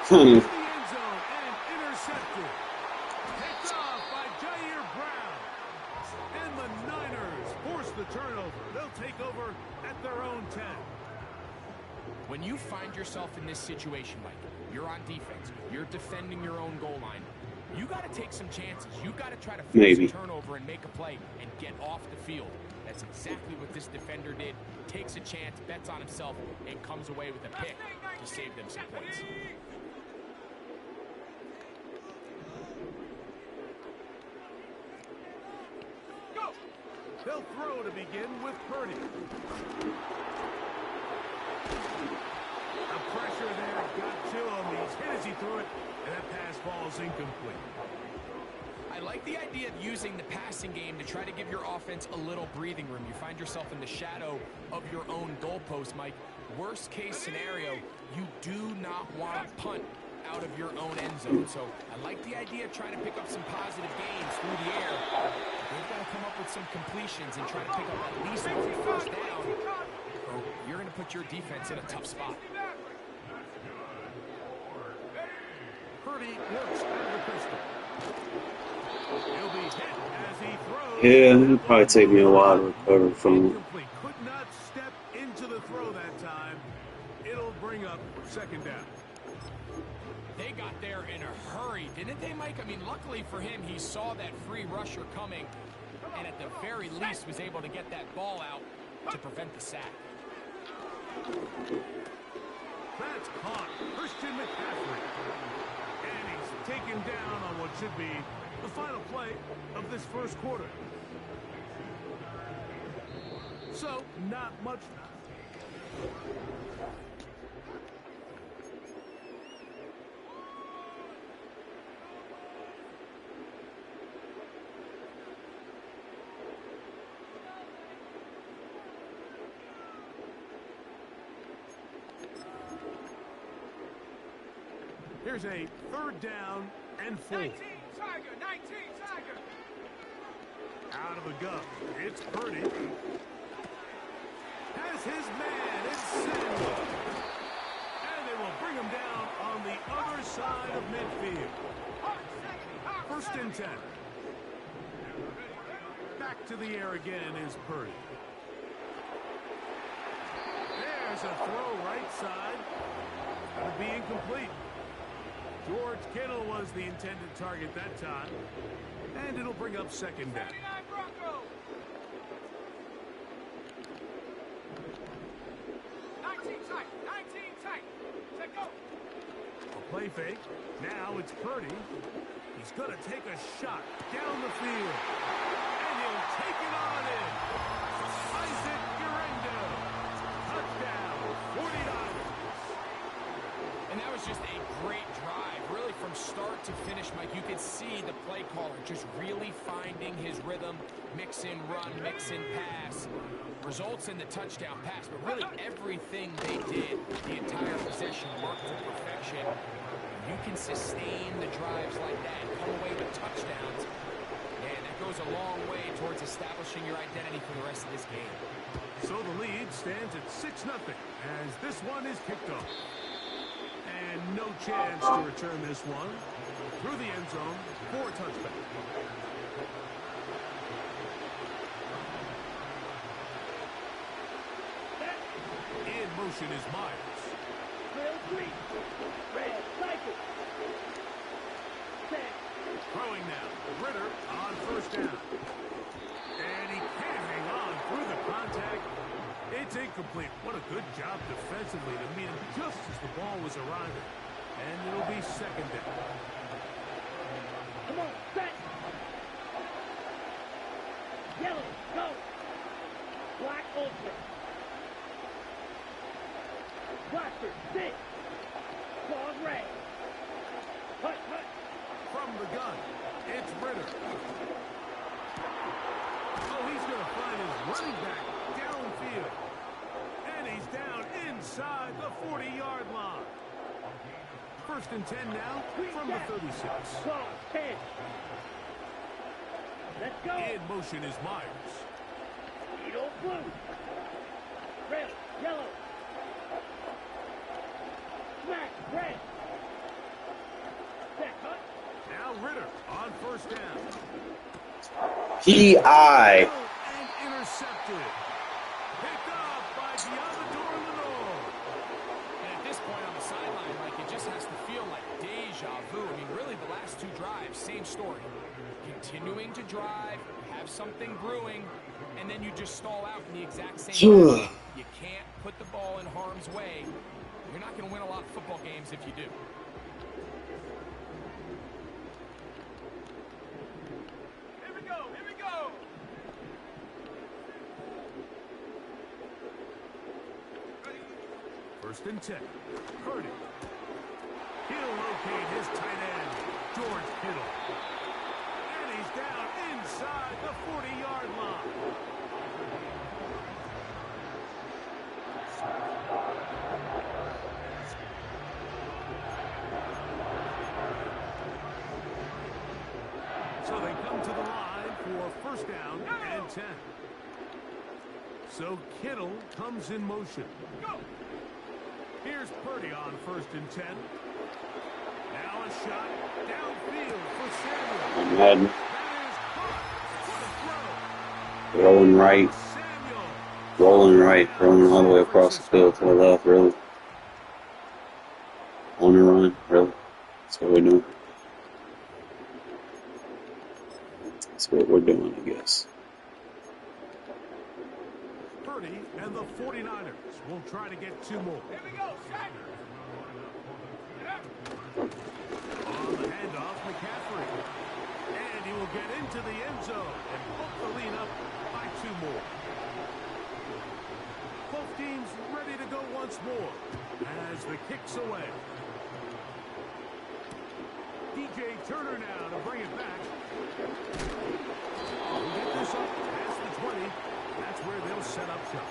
D: Kind
E: The
D: of.
E: end zone and intercepted. Picked off by Jair Brown. And the Niners force the turnover. They'll take over at their own 10.
F: When you find yourself in this situation, Mike, you're on defense, you're defending your own goal line, you got to take some chances. You got to try to force a turnover and make a play and get off the field. That's exactly what this defender did. Takes a chance, bets on himself, and comes away with a pick to save them some points.
E: Go! They'll throw to begin with Purdy. The pressure there got to him. He's hit as he threw it, and that pass falls incomplete.
F: I like the idea of using the passing game to try to give your offense a little breathing room. You find yourself in the shadow of your own goalpost, Mike. Worst case scenario, you do not want to punt out of your own end zone. So I like the idea of trying to pick up some positive gains through the air. They've got to come up with some completions and try to pick up at least 1 first down, or you're going to put your defense in a tough spot.
E: Purdy works out of the pistol. He'll be hit as he throws.
D: Yeah, it'll probably take me a while to recover from it.
E: Incomplete. Could not step into the throw that time. It'll bring up second down.
F: They got there in a hurry, didn't they, Mike? I mean, luckily for him, he saw that free rusher coming, and at the very least was able to get that ball out to prevent the sack.
E: That's caught. Christian McCaffrey. And he's taken down on what should be the final play of this first quarter. So, not much. Here's a third down and 4.
C: 19 Tiger, 19 Tiger.
E: Out of the gun. It's Purdy. Has his man in Samuel. And they will bring him down on the other side of midfield. First and 10. Back to the air again is Purdy. There's a throw right side. Going to be incomplete. George Kittle was the intended target that time. And it'll bring up second down.
C: 79 Broncos. 19 tight, 19 tight. Let go.
E: A play fake. Now it's Purdy. He's going to take a shot down the field. And he'll take it on in. Isaac Guerrero. Touchdown. 49ers.
F: And that was just a great drive, really from start to finish, Mike. You could see the play caller just really finding his rhythm, mix in run, mix in pass, results in the touchdown pass. But really everything they did, the entire possession, worked to perfection. You can sustain the drives like that, come away with touchdowns, and that goes a long way towards establishing your identity for the rest of this game.
E: So the lead stands at 6-0 as this one is kicked off. And no chance to return this one through the end zone for a touchback. In motion is Myers.
C: Drill 3. Red cycle. Set.
E: Throwing now. Ritter on first down. And he can't hang on through the contact. It's incomplete. What a good job defensively to meet him just as the ball was arriving. And it'll be second down.
C: Come on, set. Yellow, go. Black ultra. Blaster, sit. Claws red. Hut, hut.
E: From the gun, it's Ritter. Oh, he's going to find his running back downfield. And he's down inside the 40-yard line. First and 10 now from the 36.
C: Go, 10. Let's go.
E: In motion is Myers.
C: Needle blue. Red, yellow. Smack, red. Set, hut.
E: Now Ritter on first down.
D: P.I.
E: And intercepted. Picked off by Diamador Lenore.
F: And at this point on the sideline, like, it just has to feel like deja vu. I mean, really, the last two drives, same story. Continuing to drive, have something brewing, and then you just stall out in the exact same way. You can't put the ball in harm's way. You're not going to win a lot of football games if you do.
C: Here we go, here we go.
E: First and 10. Purdy. He'll locate his tight end, George Kittle. And he's down inside the 40-yard line. So they come to the line for first down and 10. So Kittle comes in motion.
C: Go.
E: Here's Purdy on first and 10. Now a shot downfield for Samuel.
D: Madden.
E: That
D: rolling right, rolling all the way across the field to the left, really. On the run, really. That's what we're doing. That's what we're doing, I guess.
E: Purdy and the 49ers will try to get 2 more.
C: Here we go, set.
E: On the handoff, McCaffrey. And he will get into the end zone and put the lead up by 2 more. Both teams ready to go once more as the kick's away. DJ Turner now to bring it back. We'll get this up past the 20. That's where they'll set up shop.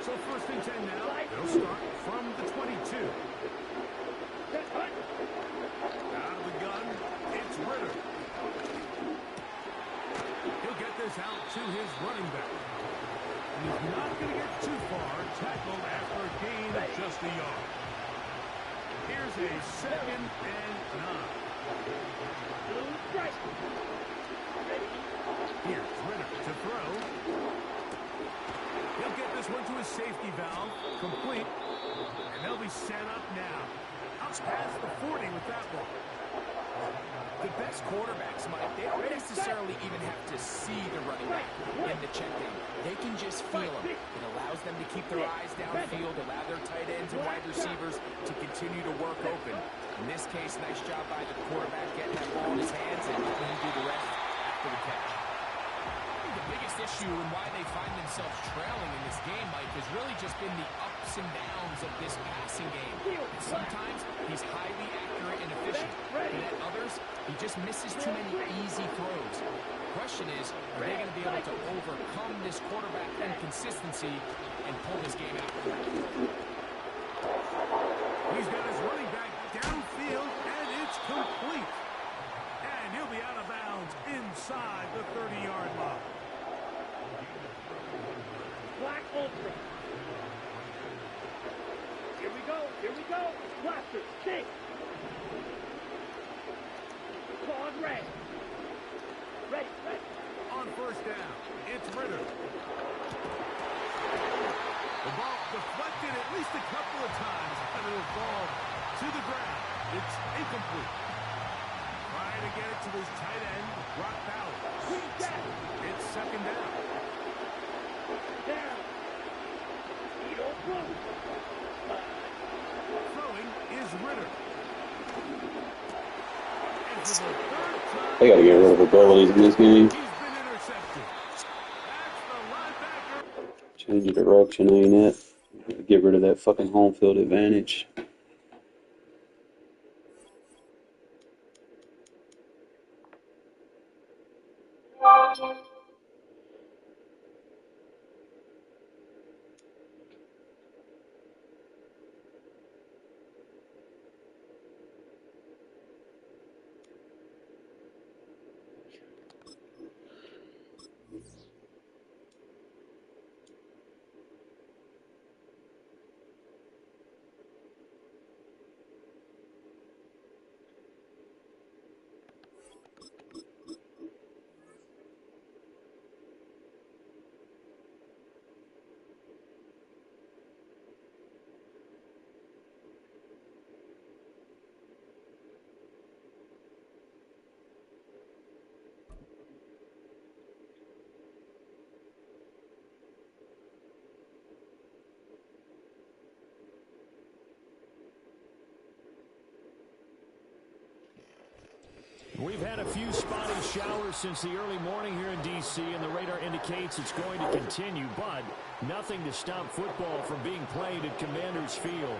E: So 1st and 10 now. They'll start from the 22. Out of the gun, it's Ritter. He'll get this out to his running back. And he's not going to get too far. Tackled after a gain of just a yard. Here's a 2nd and 9. Here's Ritter to throw. He'll get this one to his safety valve. Complete. And they'll be set up now. Up past the 40 with that one.
F: The best quarterbacks, Mike, they don't necessarily even have to see the running back in the check down. They can just feel him. It allows them to keep their eyes downfield, allow their tight ends and wide receivers to continue to work open. In this case, nice job by the quarterback getting that ball in his hands and letting him do the rest after the catch. The biggest issue and why they find themselves trailing in this game, Mike, has really just been the ups and downs of this passing game. And sometimes he's highly accurate and efficient, but at others, he just misses too many easy throws. The question is, are they going to be able to overcome this quarterback inconsistency and pull this game out?
E: He's got his running back downfield, and it's complete. And he'll be out of bounds inside the 30-yard line.
C: Black Ultra. Here we go. Here we go. Blaster. Kick. Claws red. Ready. Ready.
E: On 1st down, it's Ritter. The ball deflected at least a couple of times, and it'll fall to the ground. It's incomplete. Trying to get it to his tight end, Brock Bowers. It's 2nd down.
C: Down. You don't throw.
E: Throwing is Ritter. And for the 3rd time,
D: They gotta get rid of abilities in this game.
E: he's been intercepted. That's the linebacker.
D: Change of direction, ain't it? Get rid of that fucking home field advantage.
G: We've had a few spotty showers since the early morning here in D.C., and the radar indicates it's going to continue, but nothing to stop football from being played at Commanders Field.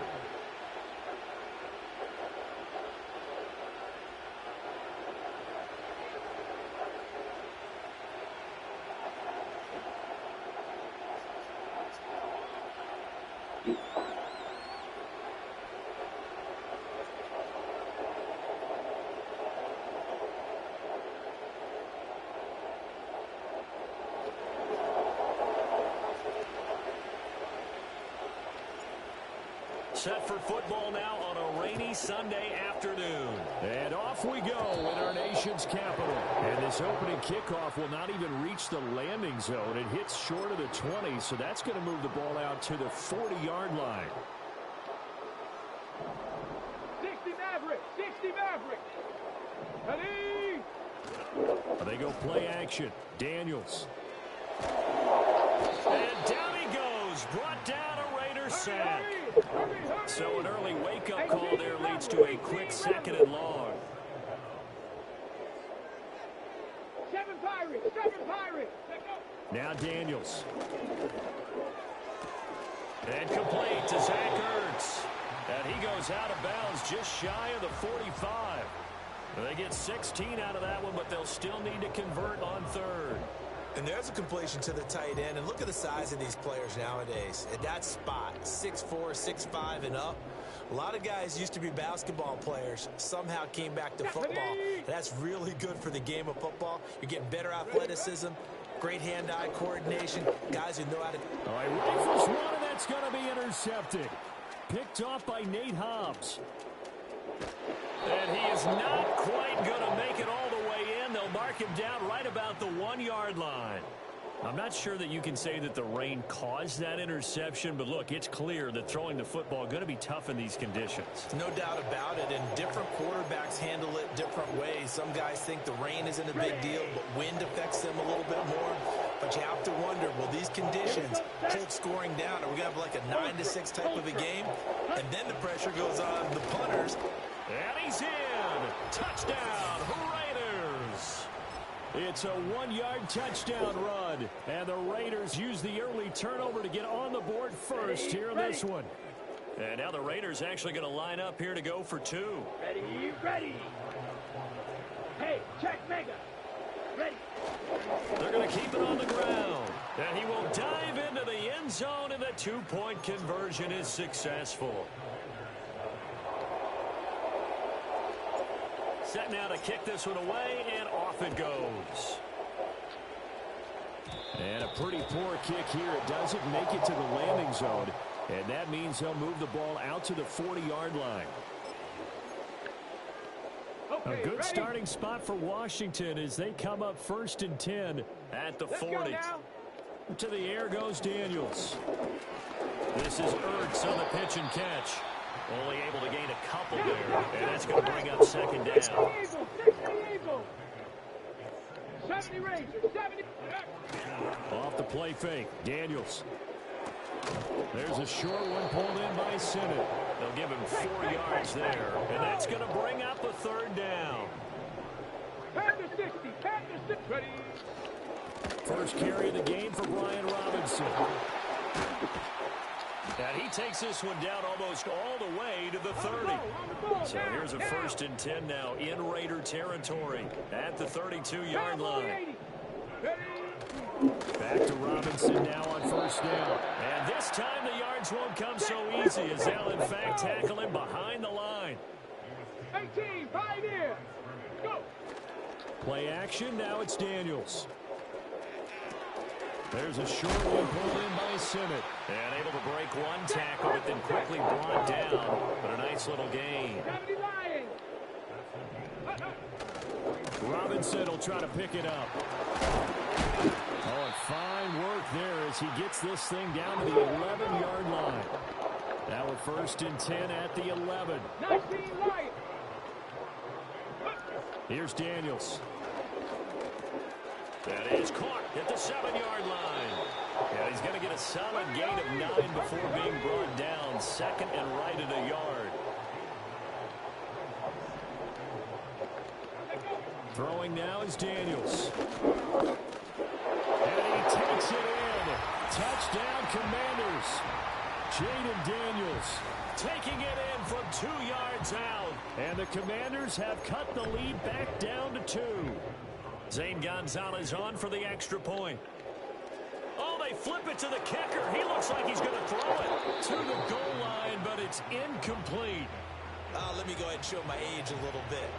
G: Set for football now on a rainy Sunday afternoon. And off we go in our nation's capital. And this opening kickoff will not even reach the landing zone. It hits short of the 20, so that's going to move the ball out to the 40-yard line.
C: 60 Maverick, 60 Maverick. Ready?
G: They go play action. Daniels. And down he goes. Brought down a Raider sack. So an early wake-up call there leads to a quick 2nd and long.
C: 7 Pirates, 7 Pirates.
G: Now Daniels. And complete to Zach Ertz. And he goes out of bounds just shy of the 45. They get 16 out of that one, but they'll still need to convert on 3rd.
H: And there's a completion to the tight end. And look at the size of these players nowadays. At that spot, 6'4", 6'5", and up. A lot of guys used to be basketball players, somehow came back to football. And that's really good for the game of football. You're getting better athleticism, great hand-eye coordination, guys who know how to...
G: All right, rifles one, and that's going to be intercepted. Picked off by Nate Hobbs. And he is not quite going to make it all the way in. They'll mark him down right about the 1-yard line. I'm not sure that you can say that the rain caused that interception, but look, it's clear that throwing the football is going to be tough in these conditions.
H: No doubt about it, and different quarterbacks handle it different ways. Some guys think the rain isn't a big deal, but wind affects them a little bit more. But you have to wonder, will these conditions hold scoring down? Are we going to have like a 9-6 type of a game? And then the pressure goes on the punters.
G: And he's in. Touchdown, Raiders. It's a 1-yard touchdown run. And the Raiders use the early turnover to get on the board first here in this one. And now the Raiders actually going to line up here to go for 2.
C: Ready, ready. Hey, check Mega. Ready.
G: They're going to keep it on the ground. And he will dive into the end zone, and the 2-point conversion is successful. Set now to kick this one away, and off it goes. And a pretty poor kick here. It doesn't make it to the landing zone, and that means they'll move the ball out to the 40-yard line.
C: Okay,
G: A good
C: ready?
G: starting spot for Washington as they come up 1st and 10 at the 40. To the air goes Daniels. This is Ertz on the pitch and catch. Only able to gain a couple there, and that's going to bring up 2nd down.
C: 60 Eagles. 70 Rangers. 70.
G: Off the play fake, Daniels. There's a short one pulled in by Sinnott. They'll give him 4 yards there, and that's going to bring up a 3rd down.
C: Panther 60. Panther 60. Ready.
G: First carry of the game for Brian Robinson. And he takes this one down almost all the way to the 30. So here's a 1st and 10 now in Raider territory at the 32-yard line. Back to Robinson now on 1st down. And this time the yards won't come so easy as they'll in fact tackle him behind the line.
C: 18, Pioneer. Go.
G: Play action, now it's Daniels. There's a short one pulled in by Sinnott. And able to break one tackle, but then quickly brought down. But a nice little gain. Robinson will try to pick it up. Oh, and fine work there as he gets this thing down to the 11-yard line. Now we're 1st and 10 at the 11. Here's Daniels. That is caught at the 7-yard line. And he's going to get a solid gain of 9 before being brought down. 2nd and right at a yard. Throwing now is Daniels. And he takes it in. Touchdown, Commanders. Jaden Daniels taking it in from 2 yards out. And the Commanders have cut the lead back down to 2. Zane Gonzalez on for the extra point. Oh, they flip it to the kicker. He looks like he's going to throw it to the goal line, but it's incomplete.
H: Let me go ahead and show my age a little bit.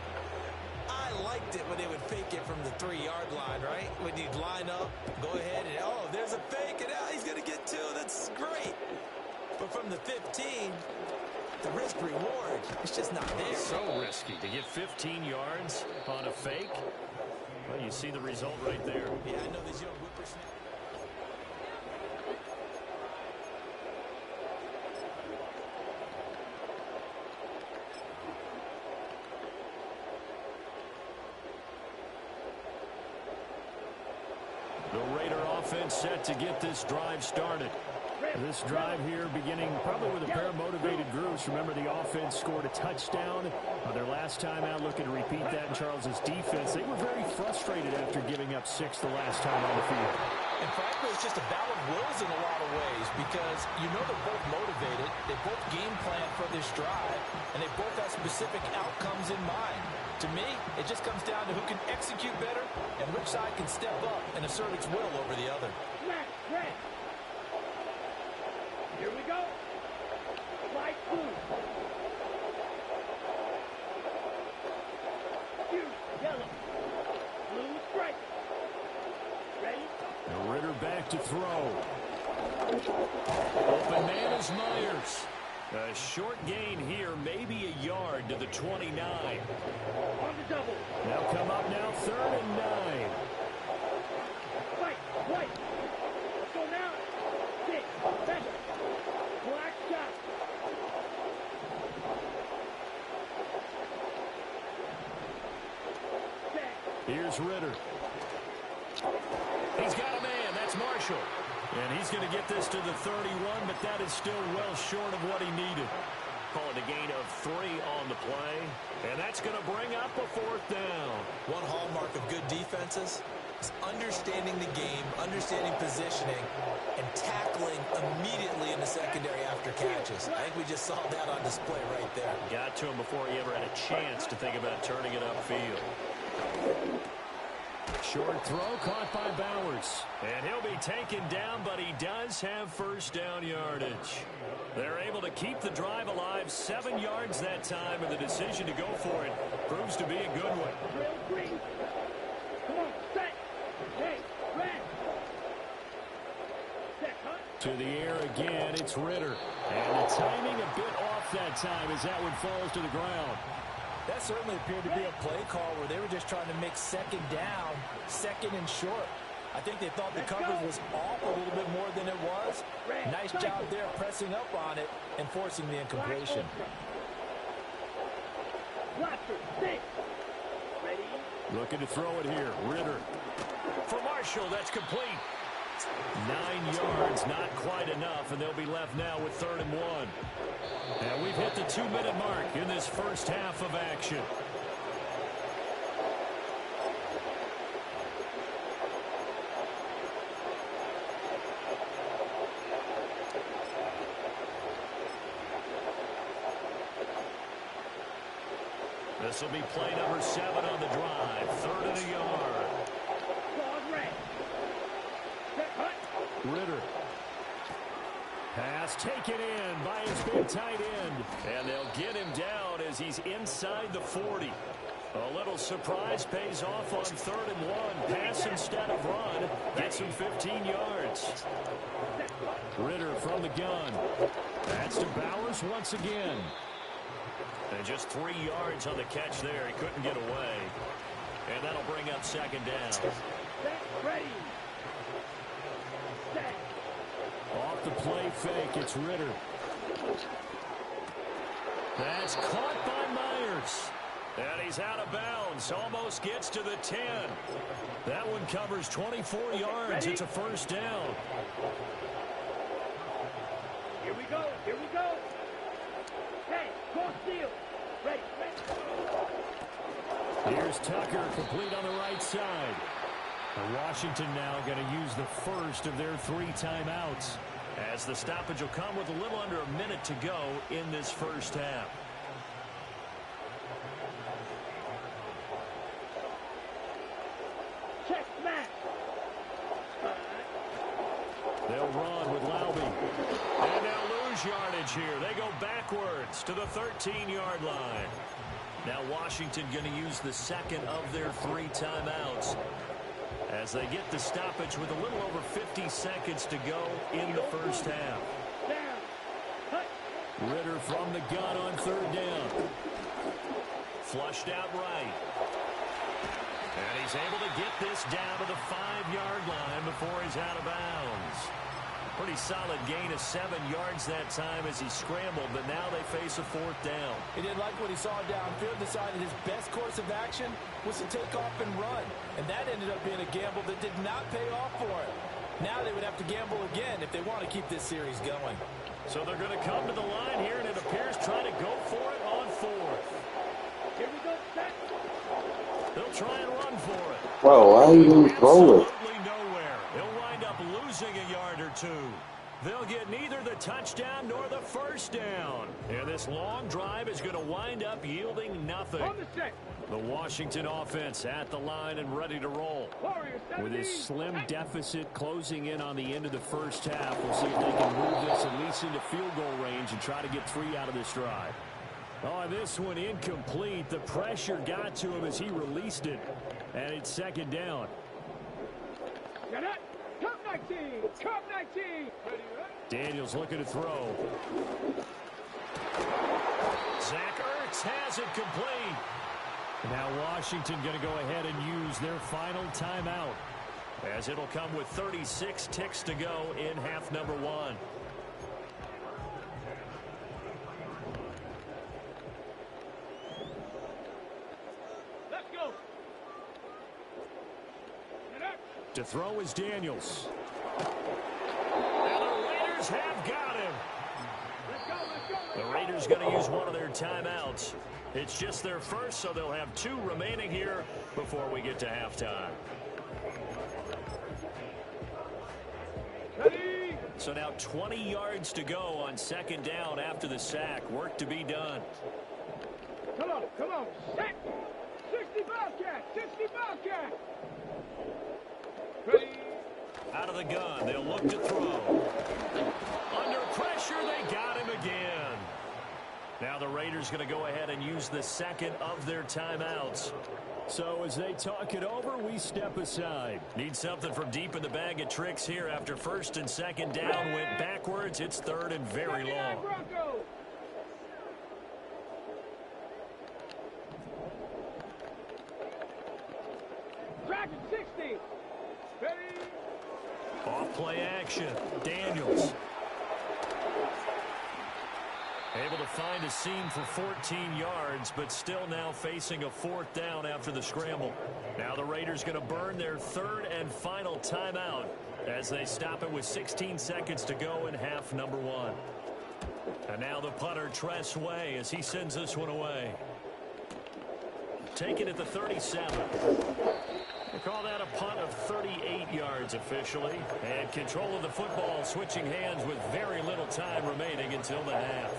H: I liked it when they would fake it from the 3-yard line, right? When you'd line up, go ahead and, oh, there's a fake, and now he's going to get 2. That's great. But from the 15, the risk reward, it's just not there.
G: So risky to get 15 yards on a fake. Well, you see the result right there.
H: Yeah, I know these young whippersnappers.
G: The Raider offense set to get this drive started. This drive here beginning probably with a pair of motivated groups. Remember, the offense scored a touchdown on their last time out, looking to repeat that in Charles's defense. They were very frustrated after giving up 6 the last time on the field.
H: And frankly, it's just a battle of wills in a lot of ways because you know they're both motivated, they both game plan for this drive, and they both have specific outcomes in mind. To me, it just comes down to who can execute better and which side can step up and assert its will over the other.
C: Here we go. Light blue. Yellow. Blue stripe. Ready?
G: The Ritter back to throw. Open man is Myers. A short gain here, maybe a yard to the 29.
C: On the double.
G: Now come up now, 3rd and 9.
C: White. Let's go now. 6. 7. Black shot.
G: Here's Ritter. He's got a man. That's Marshall. And he's going to get this to the 31, but that is still well short of what he needed. Call it a gain of 3 on the play. And that's going to bring up a 4th down.
H: One hallmark of good defenses is understanding the game, understanding positioning, and tackling immediately in the secondary after catches. I think we just saw that on display right there.
G: Got to him before he ever had a chance to think about turning it upfield. Short throw caught by Bowers. And he'll be taken down, but he does have first down yardage. They're able to keep the drive alive, 7 yards that time, and the decision to go for it proves to be a good one.
C: Drill 3. Come on, set. Hey, red. Set, cut.
G: To the air again, it's Ritter. And the timing a bit off that time as that one falls to the ground.
H: That certainly appeared to be a play call where they were just trying to make second down, second and short. I think they thought the coverage was off a little bit more than it was. Nice job there pressing up on it and forcing the incompletion.
G: Looking to throw it here. Ritter. For Marshall, that's complete. 9 yards, not quite enough, and they'll be left now with 3rd and 1. And we've hit the 2-minute mark in this first half of action. This will be play number 7 on the drive. 3rd and a yard. Ritter. Pass taken in by his big tight end. And they'll get him down as he's inside the 40. A little surprise pays off on 3rd and 1. Pass instead of run. Gets him 15 yards. Ritter from the gun. That's to Bowers once again. And just 3 yards on the catch there. He couldn't get away. And that'll bring up 2nd down.
C: Ready.
G: Off the play fake, it's Ritter. That's caught by Myers. And he's out of bounds. Almost gets to the 10. That one covers 24 yards. It's a first down.
C: Here we go. Hey, go steal. Ready.
G: Here's Tucker, complete on the right side. And Washington now going to use the first of their 3 timeouts, as the stoppage will come with a little under a minute to go in this first half.
C: Check smash.
G: They'll run with Laube. And they'll lose yardage here. They go backwards to the 13-yard line. Now Washington going to use the 2nd of their 3 timeouts, as they get the stoppage with a little over 50 seconds to go in the first half. Ritter from the gun on third down. Flushed out right. And he's able to get this down to the 5-yard line before he's out of bounds. Pretty solid gain of 7 yards that time as he scrambled, but now they face a 4th down.
H: He didn't like what he saw downfield, decided his best course of action was to take off and run. And that ended up being a gamble that did not pay off for him. Now they would have to gamble again if they want to keep this series going.
G: So they're going to come to the line here, and it appears trying to go for it on 4th.
C: Here we go, set.
G: They'll try and run for it.
D: Bro, why are you going to throw it?
G: Absolutely nowhere. He'll wind up losing a yard or 2. They'll get neither the touchdown nor the first down. And this long drive is going to wind up yielding nothing.
C: On the set.
G: The Washington offense at the line and ready to roll.
C: Warriors,
G: With
C: 17.
G: his slim deficit closing in on the end of the first half, we'll see if they can move this at least into field goal range and try to get 3 out of this drive. Oh, this one incomplete. The pressure got to him as he released it. And it's 2nd down.
C: Get it. Come 19. Come 19. Ready,
G: Daniels looking to throw. Zach Ertz has it complete. Now Washington going to go ahead and use their final timeout, as it'll come with 36 ticks to go in half number 1.
C: let's go. Get up.
G: To throw is Daniels. And the Raiders have got him.
C: Let's go, let's go.
G: The Raiders going to use one of their timeouts. It's just their first, so they'll have 2 remaining here before we get to halftime.
C: Ready.
G: So now 20 yards to go on 2nd down after the sack. Work to be done.
C: Come on, come on. Set. 60 Bobcat. 60 Bobcat. Ready.
G: Out of the gun, they'll look to throw. Under pressure, they got him again. Now the Raiders going to go ahead and use the 2nd of their timeouts. So as they talk it over, we step aside. Need something from deep in the bag of tricks here after 1st and 2nd down went backwards. It's 3rd and very long.
C: Broncos. Dragon 60. Ready.
G: Off play action. Daniels. Able to find a seam for 14 yards, but still now facing a 4th down after the scramble. Now the Raiders going to burn their 3rd and final timeout as they stop it with 16 seconds to go in half number 1. And now the punter, Tress Way, as he sends this one away. Taken at the 37. They call that a punt of 38 yards officially. And control of the football switching hands with very little time remaining until the half.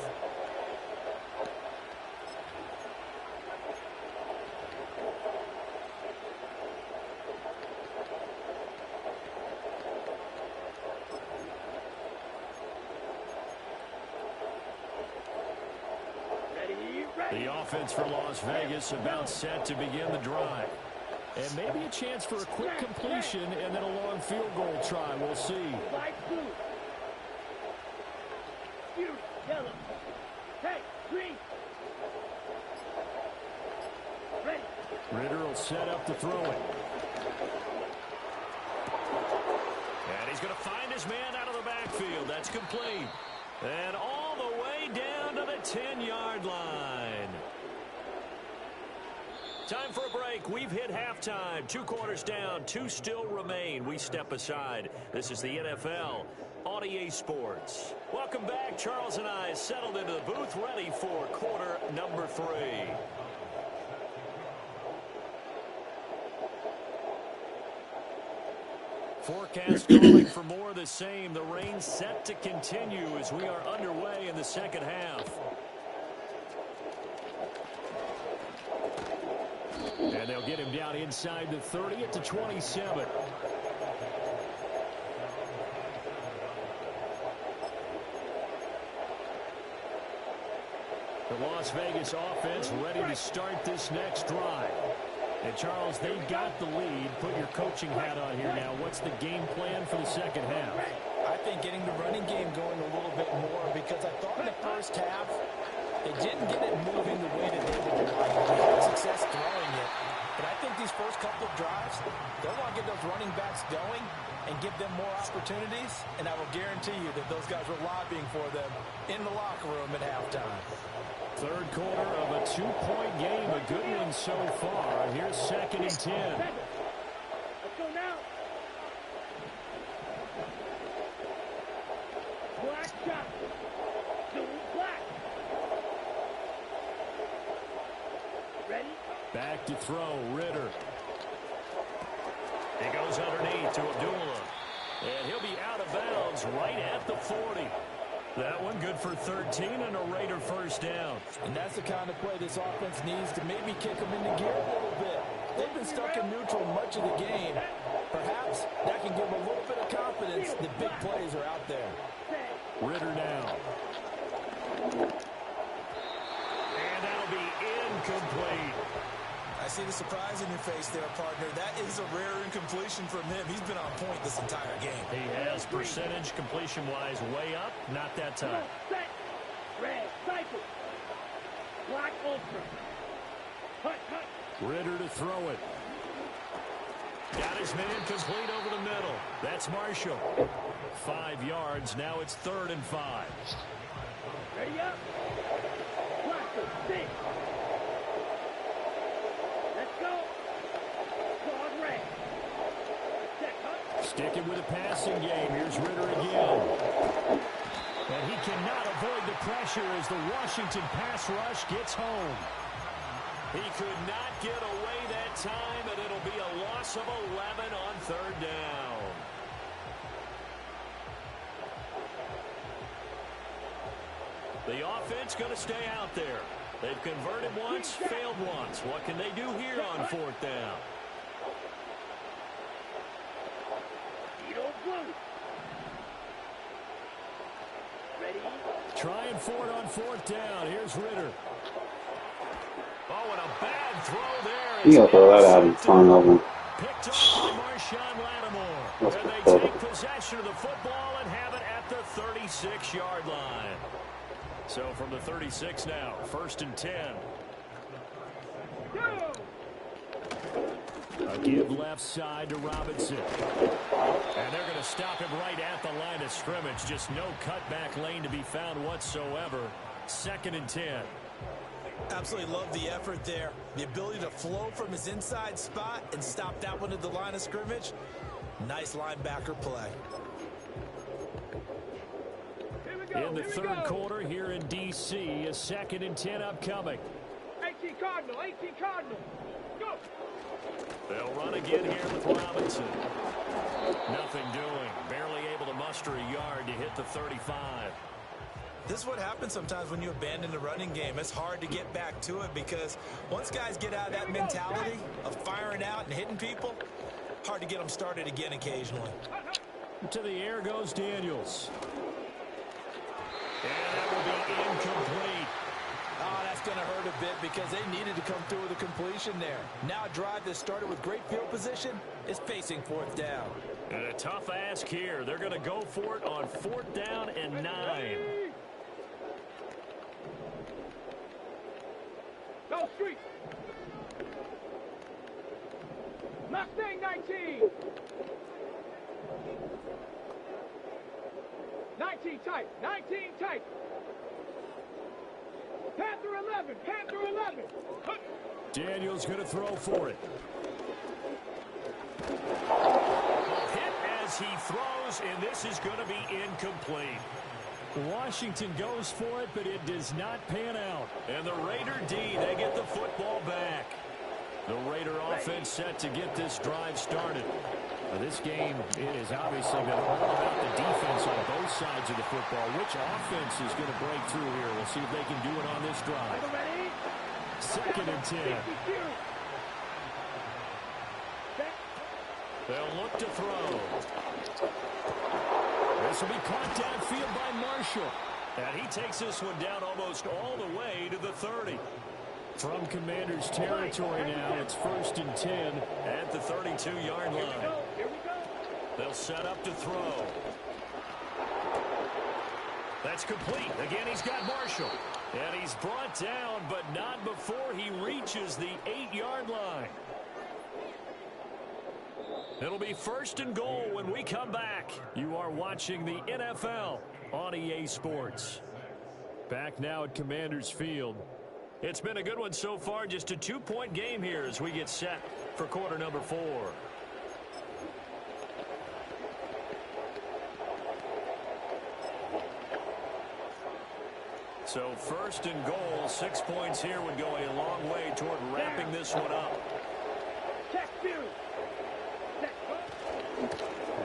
G: The offense for Las Vegas about set to begin the drive. And maybe a chance for a quick completion and then a long field goal try. We'll see.
C: Light blue. Blue. Yellow. Hey, green. Ready.
G: Ritter will set up to throw it. And he's going to find his man out of the backfield. That's complete. And all the way down to the 10-yard line. Time for a break. We've hit halftime. 2 quarters down. 2 still remain. We step aside. This is the NFL on EA Sports. Welcome back. Charles and I settled into the booth, ready for quarter number 3. Forecast calling for more of the same. The rain set to continue as we are underway in the second half. And they'll get him down inside the 30 at the 27. The Las Vegas offense ready to start this next drive. And, Charles, they got the lead. Put your coaching hat on here now. What's the game plan for the second half?
H: I think getting the running game going a little bit more, because I thought in the first first half, they didn't get it moving the way that they would like. They had success throwing it. But I think these first couple of drives, they'll want to get those running backs going and give them more opportunities. And I will guarantee you that those guys were lobbying for them in the locker room at halftime.
G: Third quarter of a 2-point game. A good one so far. Here's 2nd and 10.
C: Let's go now. Black shot. Black. Ready?
G: Back to throw, Ritter. He goes underneath to Abdullah. And he'll be out of bounds right at the 40. That one good for 13 and a Raider first down.
H: And that's the kind of play this offense needs to maybe kick them into gear a little bit. They've been stuck in neutral much of the game. Perhaps that can give them a little bit of confidence that big plays are out there.
G: Ritter now. And that'll be incomplete.
H: I see the surprise in your face there, partner. That is a rare incompletion from him. He's been on point this entire game.
G: He has percentage completion-wise way up. Not that time.
C: Set. Red. Cycle. Black ultra. Cut.
G: Ritter to throw it. Got his man complete over the middle. That's Marshall. 5 yards. Now it's 3rd and 5.
C: Ready up. Black. 6. Let's go. Dog red. Set. Cut.
G: Sticking with a passing game. Here's Ritter again. And he cannot avoid the pressure as the Washington pass rush gets home. He could not get away that time, and it'll be a loss of 11 on 3rd down. The offense going to stay out there. They've converted once, failed once. What can they do here on 4th down?
C: Ready?
G: Trying for it on 4th down. Here's Ritter. Oh, and a bad throw there.
D: You gotta throw that out and turnover.
G: Picked up by Marshawn Lattimore.
D: That's
G: And they
D: pathetic.
G: take possession of the football and have it at the 36-yard line. So from the 36 now, 1st and 10. A give left side to Robinson. And they're going to stop him right at the line of scrimmage. Just no cutback lane to be found whatsoever. 2nd and 10.
H: Absolutely love the effort there. The ability to flow from his inside spot and stop that one at the line of scrimmage. Nice linebacker play.
G: In the 3rd quarter here in D.C., a 2nd and 10 upcoming.
C: 18 Cardinal. Go.
G: They'll run again here with Robinson. Nothing doing. Barely able to muster a yard to hit the 35.
H: This is what happens sometimes when you abandon the running game. It's hard to get back to it because once guys get out of that mentality of firing out and hitting people, hard to get them started again occasionally.
G: To the air goes Daniels. And that will be incomplete.
H: Oh, that's going to hurt a bit because they needed to come through with a completion there. Now a drive that started with great field position is facing 4th down.
G: And a tough ask here. They're going to go for it on 4th down and 9.
C: Go street. Mustang 19. 19 tight. 19 tight. Panther 11. Panther 11.
G: Daniels going to throw for it. Hit as he throws, and this is going to be incomplete. Washington goes for it, but it does not pan out. And the Raider D, they get the football back. The Raider offense set to get this drive started. This game is obviously been all about the defense on both sides of the football. Which offense is going to break through here? We'll see if they can do it on this drive. 2nd and 10. They'll look to throw. This will be caught downfield by Marshall. And he takes this one down almost all the way to the 30. From Commanders territory now, it's 1st and 10 at the 32-yard line. They'll set up to throw. That's complete. Again, he's got Marshall. Mitchell. And he's brought down, but not before he reaches the 8-yard line. It'll be 1st and goal when we come back. You are watching the NFL on EA Sports. Back now at Commanders Field. It's been a good one so far. Just a 2-point game here as we get set for quarter number 4. So 1st and goal, 6 points here would go a long way toward wrapping this one up.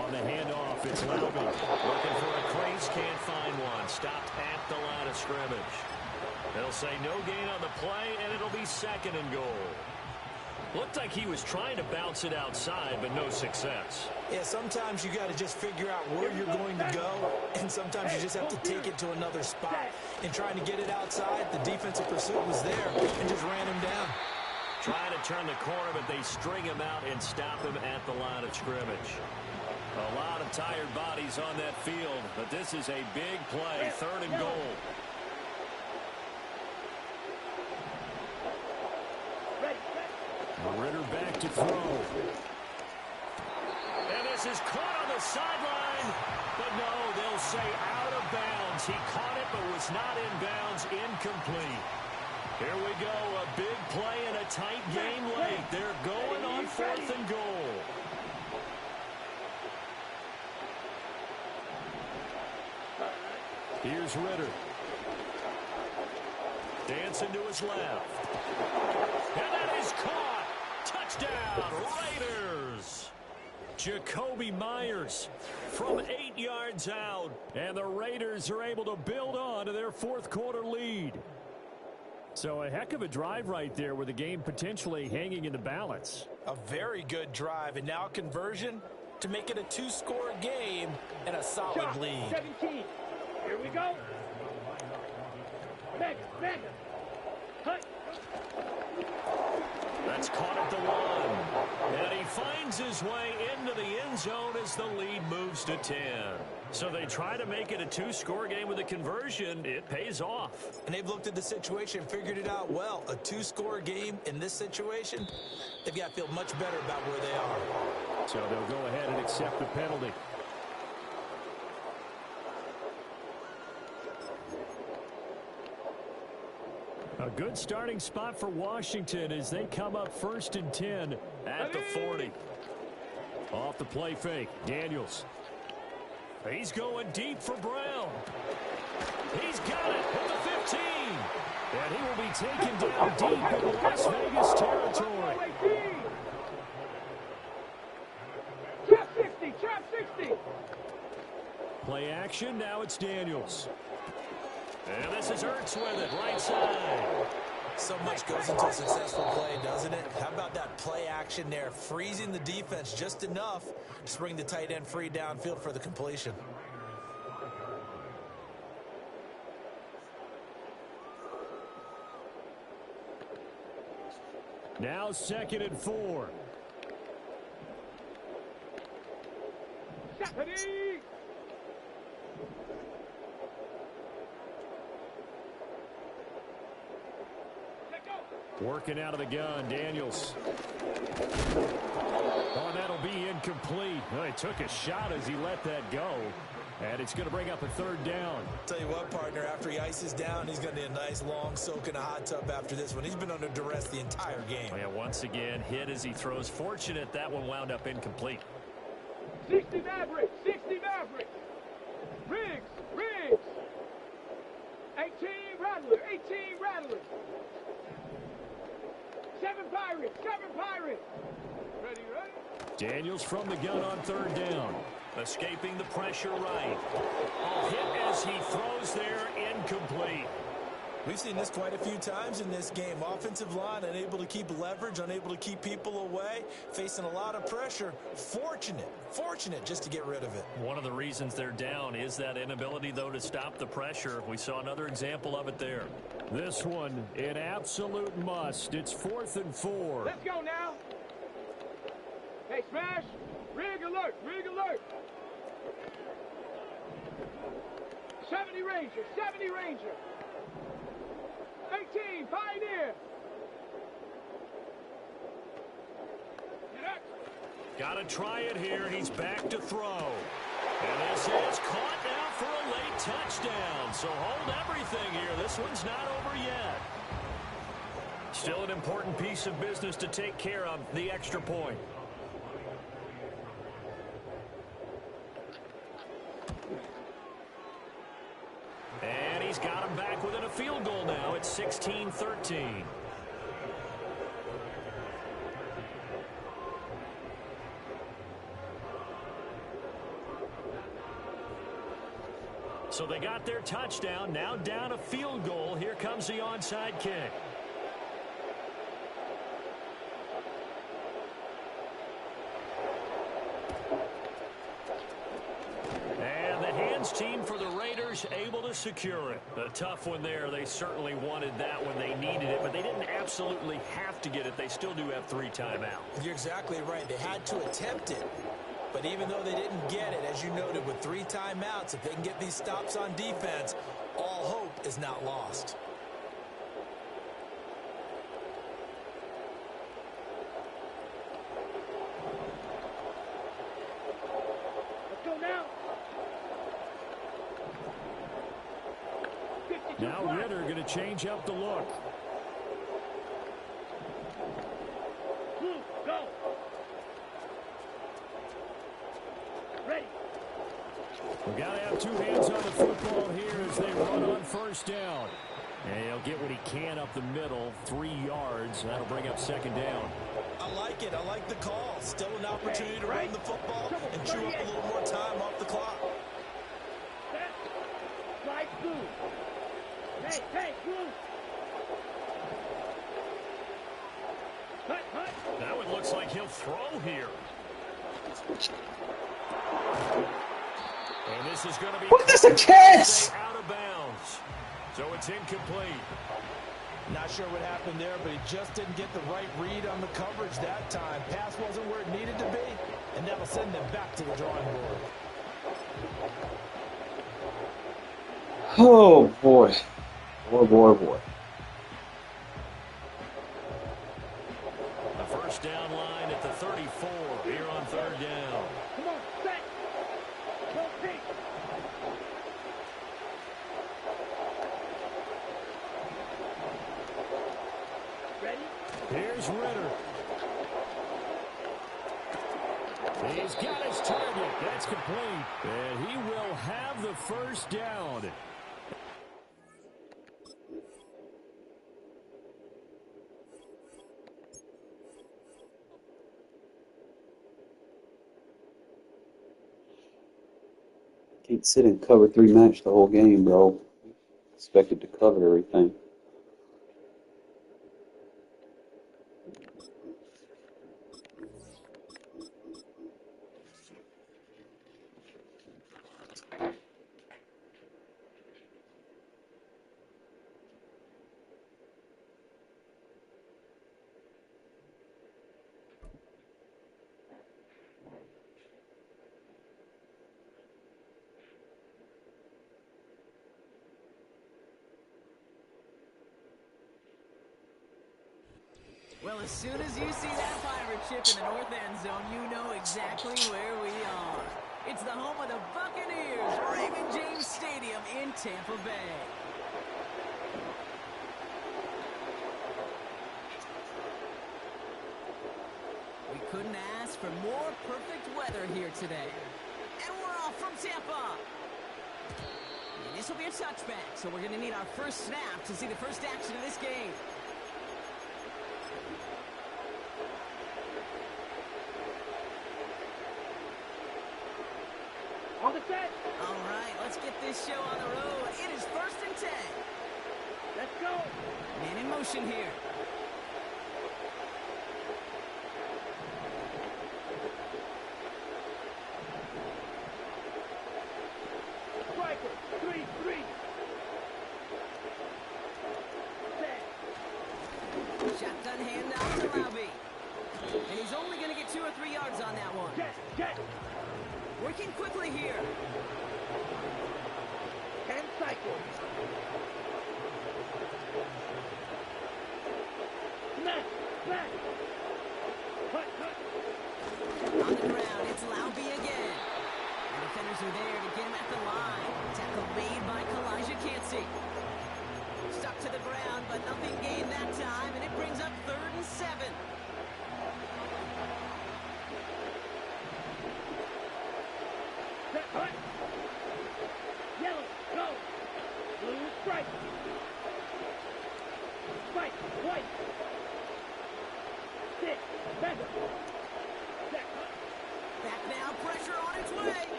G: On the handoff, it's Loudon. Looking for a crease, can't find one. Stopped at the line of scrimmage. They'll say no gain on the play, and it'll be 2nd and goal. Looked like he was trying to bounce it outside, but no success.
H: Yeah, sometimes you got to just figure out where you're going to go, and sometimes you just have to take it to another spot. And trying to get it outside, the defensive pursuit was there and just ran him down.
G: Trying to turn the corner, but they string him out and stop him at the line of scrimmage. A lot of tired bodies on that field, but this is a big play, 3rd and goal. Ritter back to throw. And this is caught on the sideline. But no, they'll say out of bounds. He caught it but was not in bounds. Incomplete. Here we go. A big play and a tight game late. They're going on 4th and goal. Here's Ritter. Dancing to his left. And that is caught. Touchdown, Raiders. Jacoby Myers from 8 yards out. And the Raiders are able to build on to their 4th quarter lead. So a heck of a drive right there with the game potentially hanging in the balance.
H: A very good drive, and now conversion to make it a 2-score game and a solid lead.
C: 17. Here we go. Back. Cut.
G: That's caught at the 1. And he finds his way into the end zone as the lead moves to 10. So they try to make it a 2-score game with a conversion. It pays off.
H: And they've looked at the situation, figured it out well. A 2-score game in this situation, they've got to feel much better about where they are.
G: So they'll go ahead and accept the penalty. A good starting spot for Washington as they come up 1st and 10 at the 40. Off the play fake, Daniels. He's going deep for Brown. He's got it at the 15. And he will be taken down deep in Las Vegas territory.
C: Trap 60.
G: Play action, now it's Daniels. And this is Ertz with it, right side.
H: So much goes into a successful play, doesn't it? How about that play action there, freezing the defense just enough to bring the tight end free downfield for the completion.
G: Now 2nd and 4. Working out of the gun, Daniels. Oh, that'll be incomplete. Well, he took a shot as he let that go. And it's going to bring up a 3rd down.
H: Tell you what, partner, after he ices down, he's going to need a nice long soak in a hot tub after this one. He's been under duress the entire game.
G: Yeah, once again, hit as he throws. Fortunate that one wound up incomplete.
C: 60 Mavericks. Riggs. 18 Rattler. 7 Pirates. Ready.
G: Daniels from the gun on 3rd down. Escaping the pressure right. A hit as he throws there, incomplete.
H: We've seen this quite a few times in this game. Offensive line unable to keep leverage, unable to keep people away, facing a lot of pressure. Fortunate just to get rid of it.
G: One of the reasons they're down is that inability, though, to stop the pressure. We saw another example of it there. This one, an absolute must. It's 4th and 4.
C: Let's go now. Hey, smash. Rig alert. 70 Ranger.
G: to try it here, and he's back to throw. And this is caught now for a late touchdown. So hold everything here. This one's not over yet. Still an important piece of business to take care of, the extra point. And he's got him back within a field goal now. It's 16-13. So they got their touchdown, now down a field goal. Here comes the onside kick. And the hands team for the Raiders able to secure it. A tough one there. They certainly wanted that when they needed it, but they didn't absolutely have to get it. They still do have 3 timeouts.
H: You're exactly right. They had to attempt it. But even though they didn't get it, as you noted, with 3 timeouts, if they can get these stops on defense, all hope is not lost.
C: Let's go now.
G: Now Ritter going to change up the look.
C: Blue, go. Ready.
G: We've got to have 2 hands on the football here as they run on first down. And he'll get what he can up the middle, 3 yards. That'll bring up second down.
H: I like it. I like the call. Still an opportunity to run the football and chew up a little more time off the clock.
C: Set. Slide blue. Hey, blue. Hut.
G: Now it looks like he'll throw here. And this is going to be...
I: What is a catch?
G: Out of bounds. So it's incomplete.
H: Not sure what happened there, but he just didn't get the right read on the coverage that time. Pass wasn't where it needed to be, and that'll send them back to the drawing board.
I: Oh, boy. Boy.
G: The first down line at the 34 here on third down.
C: Come on, set. Go pick. Ready?
G: Here's Ritter. He's got his target. That's complete. And he will have the first down.
D: Can't sit and cover 3 match the whole game, bro. Expected to cover everything.
A: Well, as soon as you see that pirate ship in the north end zone, you know exactly where we are. It's the home of the Buccaneers, Raymond James Stadium in Tampa Bay. We couldn't ask for more perfect weather here today. And we're off from Tampa. And this will be a touchback, so we're going to need our first snap to see the first action of this game.
C: On the set.
A: All right, let's get this show on the road. It is 1st and 10.
C: Let's go.
A: Man in motion here.
C: Striker. 3-3. Set.
A: Shotgun handoff to Laube. And he's only going to get 2 or 3 yards on that one.
C: Jet.
A: Working quickly here.
C: 10 cycles. Smash. Hut.
A: On the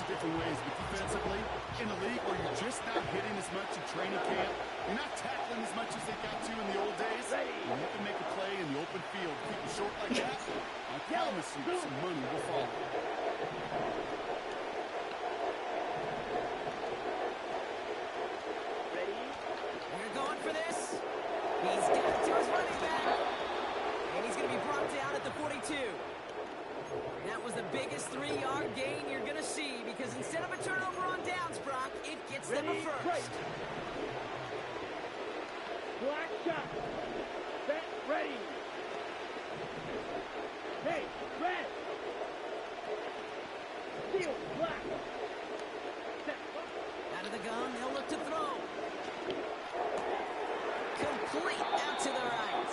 B: of different ways, but defensively, in a league where you're just not hitting as much in training camp, you're not tackling as much as they got to in the old days, when you can make a play in the open field, keep it short like that, I promise you some money will follow.
A: They're going for this. He's got it to his running back. And he's going to be brought down at the 42. That was the biggest 3-yard gain you're going to see because instead of a turnover on downs, Brock, it gets them a first.
C: Black shot. Set, ready. Hey, red. Steel, black. Set.
A: Out of the gun, they'll look to throw. Complete out to the right.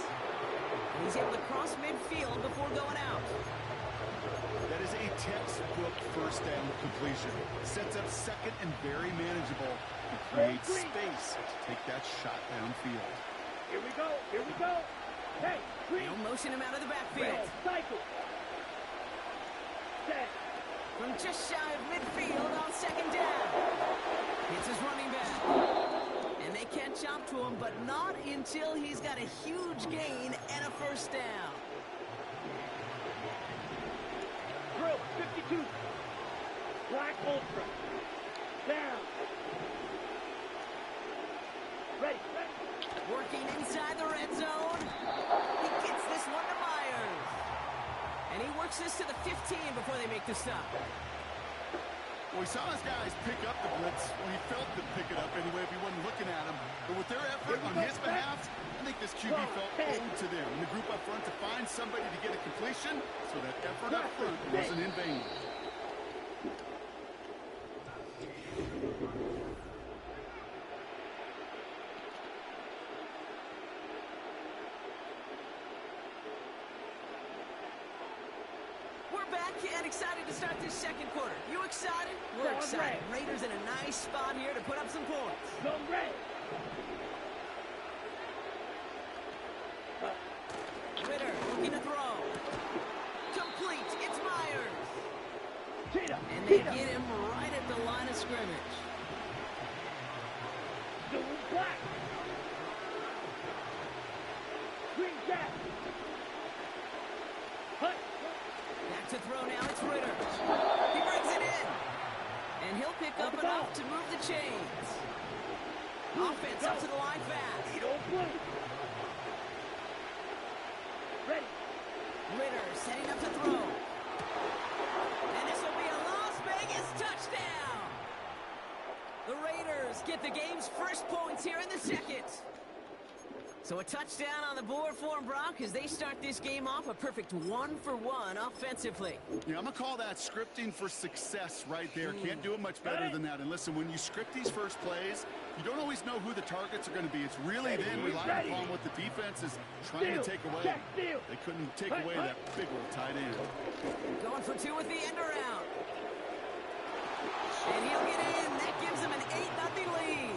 A: And he's able to cross midfield before going out.
B: That is a textbook first down completion. Sets up second and very manageable. It creates space to take that shot downfield.
C: Here we go. Here we go. Hey, green.
A: They'll motion him out of the backfield.
C: Red, cycle. Set.
A: From just shy of midfield on second down. It's his running back. And they can't jump to him, but not until he's got a huge gain and a first down.
C: Drill, 52. Black Ultra. Down. Ready, ready.
A: Working inside the red zone. He gets this one to Myers. And he works this to the 15 before they make the stop.
B: Well, we saw his guys pick up the blitz. Well, he felt them pick it up anyway if he wasn't looking at him. But with their effort on his behalf, I think this QB felt owed to them. And the group up front to find somebody to get a completion, so that effort up front wasn't in vain.
A: We're back and excited to start this second quarter. You excited? We're excited. Raiders in a nice spot here to put up some points.
C: Zone red.
A: Ritter looking to throw. Complete. It's Myers. And they get him right at the line of scrimmage.
C: Zone black. Green jack. Hut.
A: Back to throw now. It's Ritter. He brings it in. And he'll pick up enough to move the chains. Offense up to the line fast.
C: Ready.
A: Ritter setting up to throw. And this will be a Las Vegas touchdown. The Raiders get the game's first points here in the second. So a touchdown on the board for them, Brock, as they start this game off a perfect 1-for-1 offensively.
B: Yeah, I'm going to call that scripting for success right there. Can't do it much better than that. And listen, when you script these first plays, you don't always know who the targets are going to be. It's really then relying upon what the defense is trying to take away. They couldn't take away that big old tight end.
A: Going for two with the end around. And he'll get in. That gives him an 8-0 lead.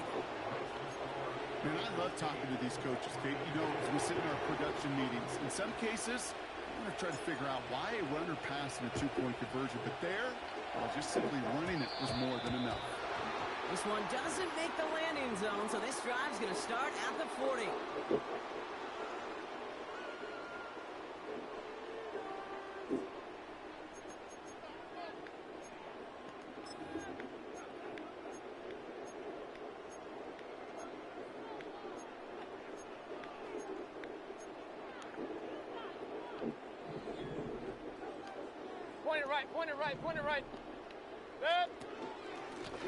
B: Man, I love talking to these coaches, Kate. You know, as we sit in our production meetings, in some cases, I'm going to try to figure out why a run or pass in a two-point conversion. But there, well, just simply running it was more than enough.
A: This one doesn't make the landing zone, so this drive's going to start at the 40.
C: Point it right.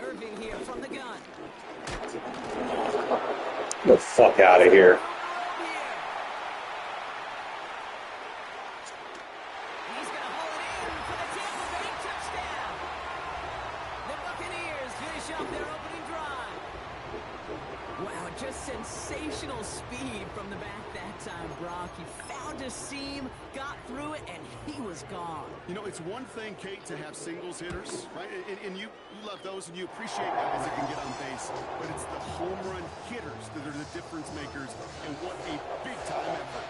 A: Irving here from the gun.
I: Get the fuck out of here.
A: He's going to hold it in for the Tampa Bay touchdown. The Buccaneers finish off their opening drive. Wow, just sensational speed from the back that time, Brock. He found a seam, got through it, and he was gone.
B: You know, it's one thing, Kate, to have singles hitters, right? And you love those and you appreciate guys that can get on base. But it's the home run hitters that are the difference makers. And what a big-time effort.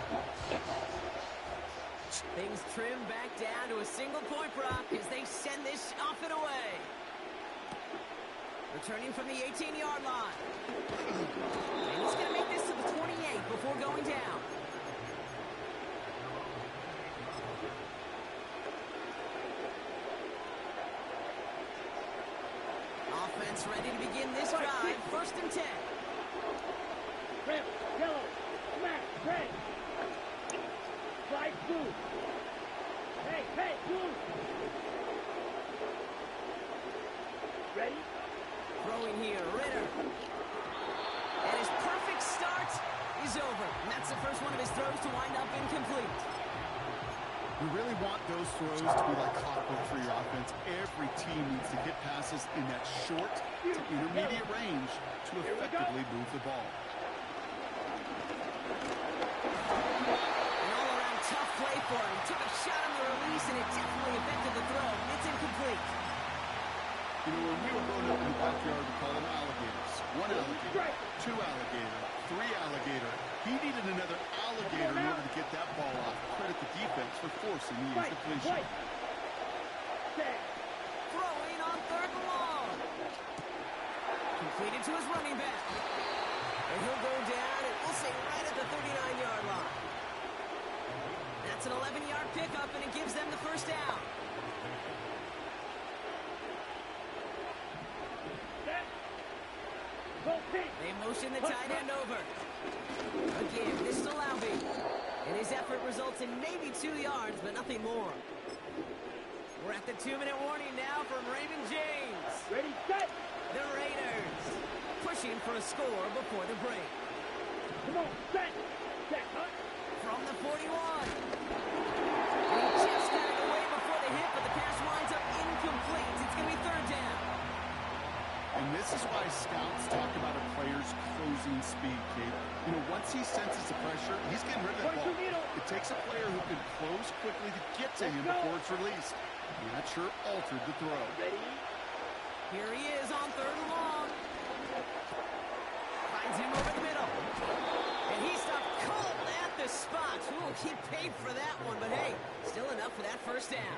A: Things trim back down to a single point, Brock, as they send this off and away. Returning from the 18-yard line. And he's going to make this to the 28 before going down. Offense ready to begin this drive. 1st and 10.
C: Red, yellow, smash, red. Slide blue. Hey, blue. Ready?
A: Throwing here, Ritter. And his perfect start is over. And that's the first one of his throws to wind up incomplete.
B: You really want those throws to be like clockwork for your offense. Every team needs to hit passes in that short to intermediate range to effectively move the ball.
A: An all-around tough play for him. Took a shot on the release, and it definitely affected the throw. It's incomplete.
B: You know, when we were growing up in the backyard, we called them alligators. 1 alligator, 2 alligator, 3 alligator. He needed another alligator in order to get that ball off. Credit the defense for forcing the incompletion.
A: Throwing on 3rd and long. Completed to his running back. And he'll go down, and we'll say right at the 39-yard line. That's an 11-yard pickup, and it gives them the first down. They motion the tight end over. Again, this is Alavi. And his effort results in maybe 2 yards, but nothing more. We're at the 2-minute warning now from Raymond James.
C: Ready, set.
A: The Raiders pushing for a score before the break.
C: Come on, set. Set, huh?
A: From the 41. And he just got it away before the hit, but the pass winds up incomplete. It's going to be 3rd down.
B: And this is why scouts talk about a player's closing speed, Kate. You know, once he senses the pressure, he's getting rid of that ball. It takes a player who can close quickly to get to him before it's released. And that sure altered the throw.
C: Ready?
A: Here he is on 3rd and long. Finds him over the middle. And he stopped cold at the spot. Ooh, he paid for that one, but hey, still enough for that first down.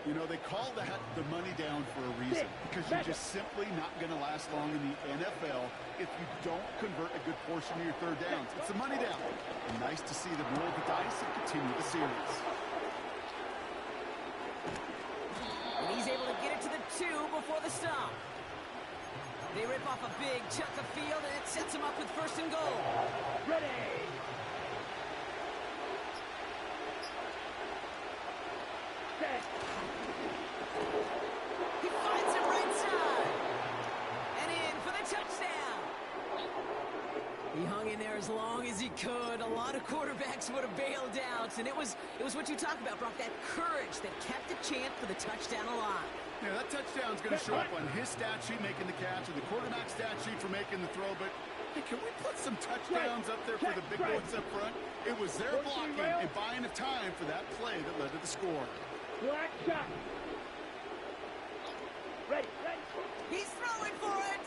B: You know, they call that the money down for a reason, because you're just simply not going to last long in the NFL if you don't convert a good portion of your 3rd downs. It's the money down. And nice to see them roll the dice and continue the series.
A: And he's able to get it to the 2 before the stop. They rip off a big chunk of field, and it sets him up with 1st and goal.
C: Ready. Set.
A: He finds him right side. And in for the touchdown. He hung in there as long as he could. A lot of quarterbacks would have bailed out. And it was what you talk about, Brock, that courage that kept the chance for the touchdown alive.
B: Yeah, that touchdown's going to show up on his stat sheet making the catch and the quarterback stat sheet for making the throw. But, hey, can we put some touchdowns up there for the big boys up front? It was their blocking and buying of time for that play that led to the score.
C: Black shot. Ready.
A: He's throwing for it.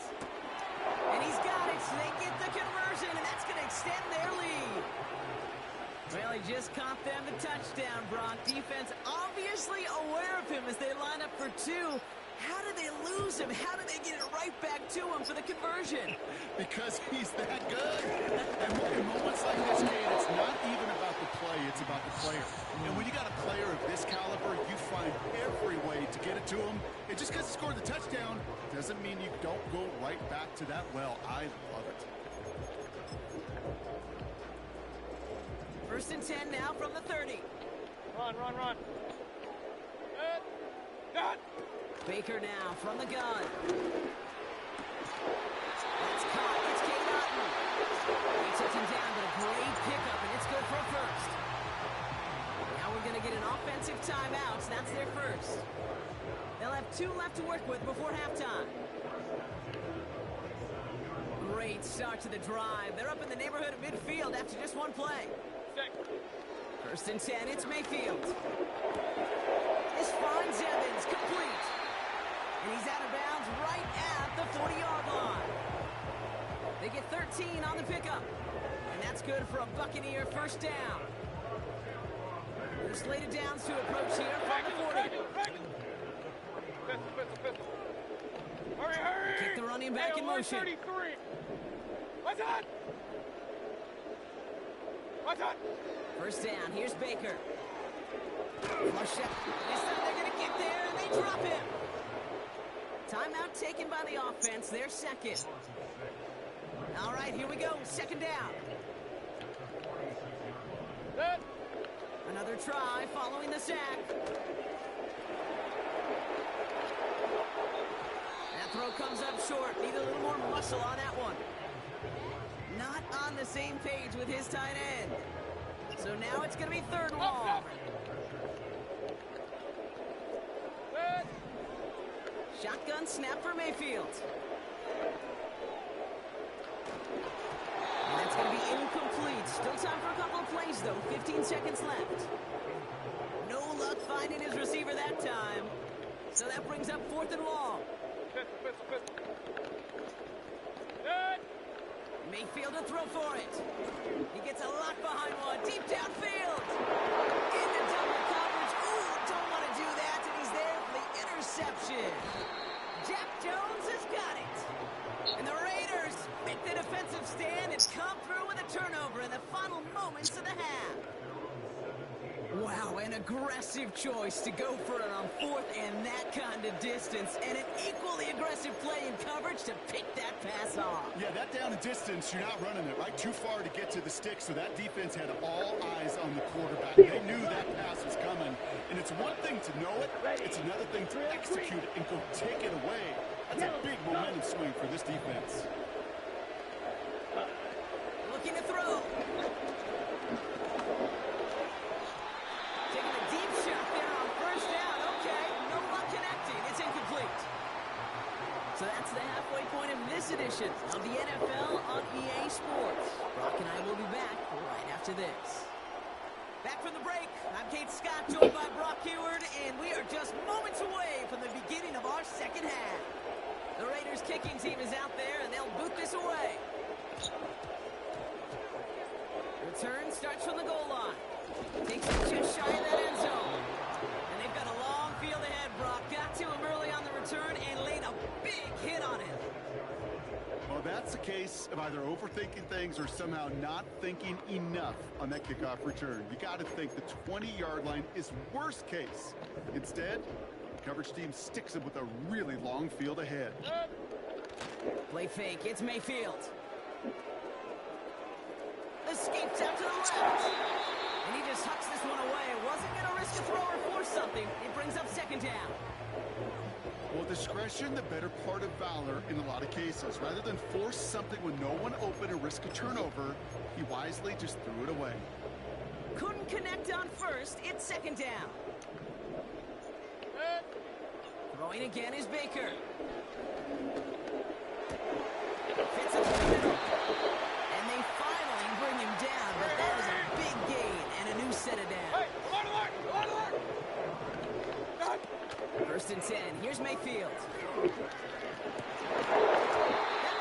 A: And he's got it. So they get the conversion, and that's going to extend their lead. Well, he just caught them the touchdown, Brock. Defense obviously aware of him as they line up for 2. How did they lose him? How did they get it right back to him for the conversion?
B: Because he's that good. And in moments like this, Kate, it's not even about the play, it's about the player. And when you got a player of this caliber, you find every way to get it to him. And just because he scored the touchdown doesn't mean you don't go right back to that well. I love it.
A: 1st and 10 now from the 30.
C: Run. Good.
A: Baker now from the gun. That's caught. It's K. Naughton. He took him down, but a great pickup, and it's good for a 1st. Now we're going to get an offensive timeout. So that's their 1st. They'll have 2 left to work with before halftime. Great start to the drive. They're up in the neighborhood of midfield after just 1 play. 1st and 10, it's Mayfield. This finds Evans, complete. And he's out of bounds right at the 40-yard line. They get 13 on the pickup. And that's good for a Buccaneer 1st down. They're slated downs to approach here from the 40. Kick the running back in motion.
C: 33. What's on? What's on?
A: First down, here's Baker. Flush out. This time they're going to get there, and they drop him. Timeout taken by the offense, their second. All right, here we go, second down.
C: Set.
A: Another try following the sack. That throw comes up short. Need a little more muscle on that one. Not on the same page with his tight end. So now it's going to be third and long.
C: Set.
A: Shotgun snap for Mayfield. And that's going to be incomplete. Still time for a couple of plays, though. 15 seconds left. No luck finding his receiver that time. So that brings up fourth and long.
C: Set.
A: Mayfield to throw for it. He gets a lot behind one. Deep downfield. Into double coverage. Ooh, don't want to do that. And he's there for the interception. Jack Jones has got it. And the Raiders make the defensive stand and come through with a turnover in the final moments of the half. Wow, an aggressive choice to go for it on fourth and that kind of distance. And an equally aggressive play in coverage to pick that pass off.
B: Yeah, that down and distance, you're not running it, right? Too far to get to the stick, so that defense had all eyes on the quarterback. They knew that pass was coming. And it's one thing to know it, it's another thing to execute it and go take it away. That's a big momentum swing for this defense.
A: Looking to throw. Taking a deep shot there on first down. Okay, no luck connecting. It's incomplete. So that's the halfway point of this edition of the NFL on EA Sports. Brock and I will be back right after this. Back from the break, I'm Kate Scott, joined by Brock Heward, and we are just moments away from the beginning of our second half. The Raiders kicking team is out there, and they'll boot this away. Return starts from the goal line. Takes it just shy of that end zone. And they've got a long field ahead, Brock. Got to him early on the return and laid a big hit on him.
B: Well, that's a case of either overthinking things or somehow not thinking enough on that kickoff return. You got to think the 20-yard line is worst case. Instead, the coverage team sticks him with a really long field ahead.
A: Play fake. It's Mayfield. Escapes out to the left. And he just hucks this one away. Wasn't going to risk a throw or force something. It brings up second down.
B: Well, discretion, the better part of valor in a lot of cases. Rather than force something with no one open and risk a turnover, he wisely just threw it away.
A: Couldn't connect on first. It's second down. Throwing again is Baker. Fits up the middle. And they finally bring him down, but that was a big gain and a new set of downs.
C: Hey, come on, alert! Come on, alert!
A: First and 10. Here's Mayfield. That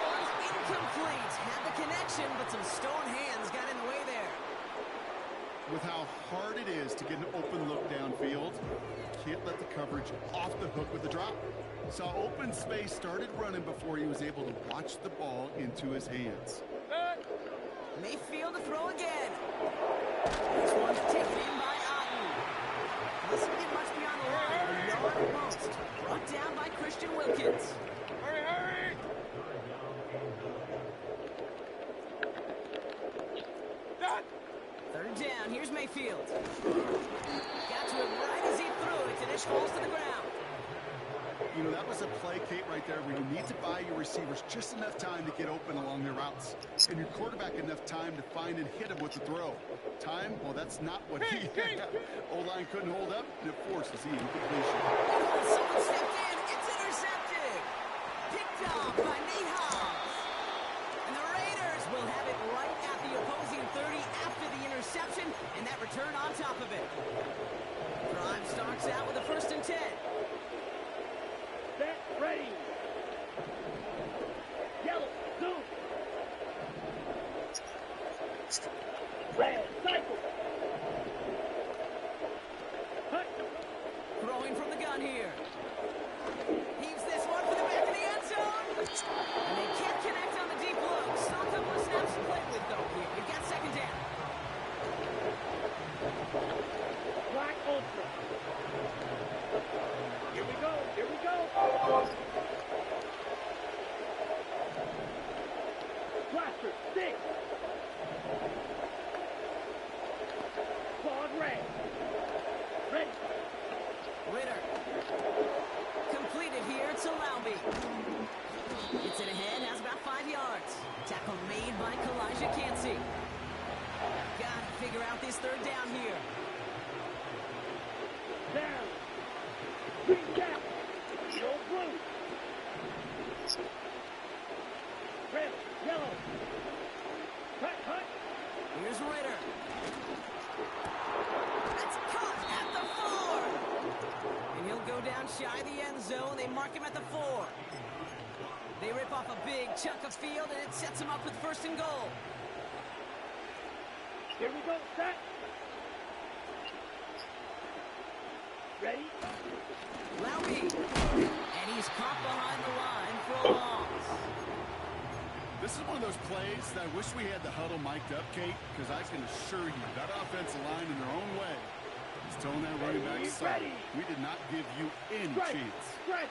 A: one's incomplete. Had the connection, but some stone hands got in the way there.
B: With how hard it is to get an open look downfield, can't let the coverage off the hook with the drop. Saw open space, started running before he was able to watch the ball into his hands.
A: Mayfield to throw again. This one's taken in by Otten. This will get much beyond the line. A yard at most. Brought down by Christian Wilkins.
C: Hurry, hurry! Done!
A: Third down. Here's Mayfield. Got to him right as he threw it, and it falls to the ground.
B: You know, that was a play, Kate, right there where you need to buy your receivers just enough time to get open along their routes. And your quarterback enough time to find and hit him with the throw. Time, well, that's not what he had. O-line couldn't hold up, and it forces the incompletion.
A: Oh, someone stepped in. It's intercepted. Picked off by Nate Hobbs. And the Raiders will have it right at the opposing 30 after the interception, and that return on top of it. Drive starts out with a first and 10.
C: Set, ready! Yellow, zoom! Red, cycle! Hut!
A: Throwing from the gun here. Heaves this one for the back of the end zone. tackle made by Kalijah Cansey. Got to figure out this third down here.
C: Down. Green down. No blue. Red, yellow. Cut.
A: Here's Ritter. That's caught at the 4. And he'll go down shy of the end zone. They mark him at the 4. They rip off a big chunk of field, and it sets him up with 1st and goal.
C: Here we go, set. Ready?
A: Lowry. And he's caught behind the line for a loss.
B: This is one of those plays that I wish we had the huddle mic'd up, Kate, because I can assure you that offensive line in their own way is telling that running back side, we did not give you any chance.
C: Stretch,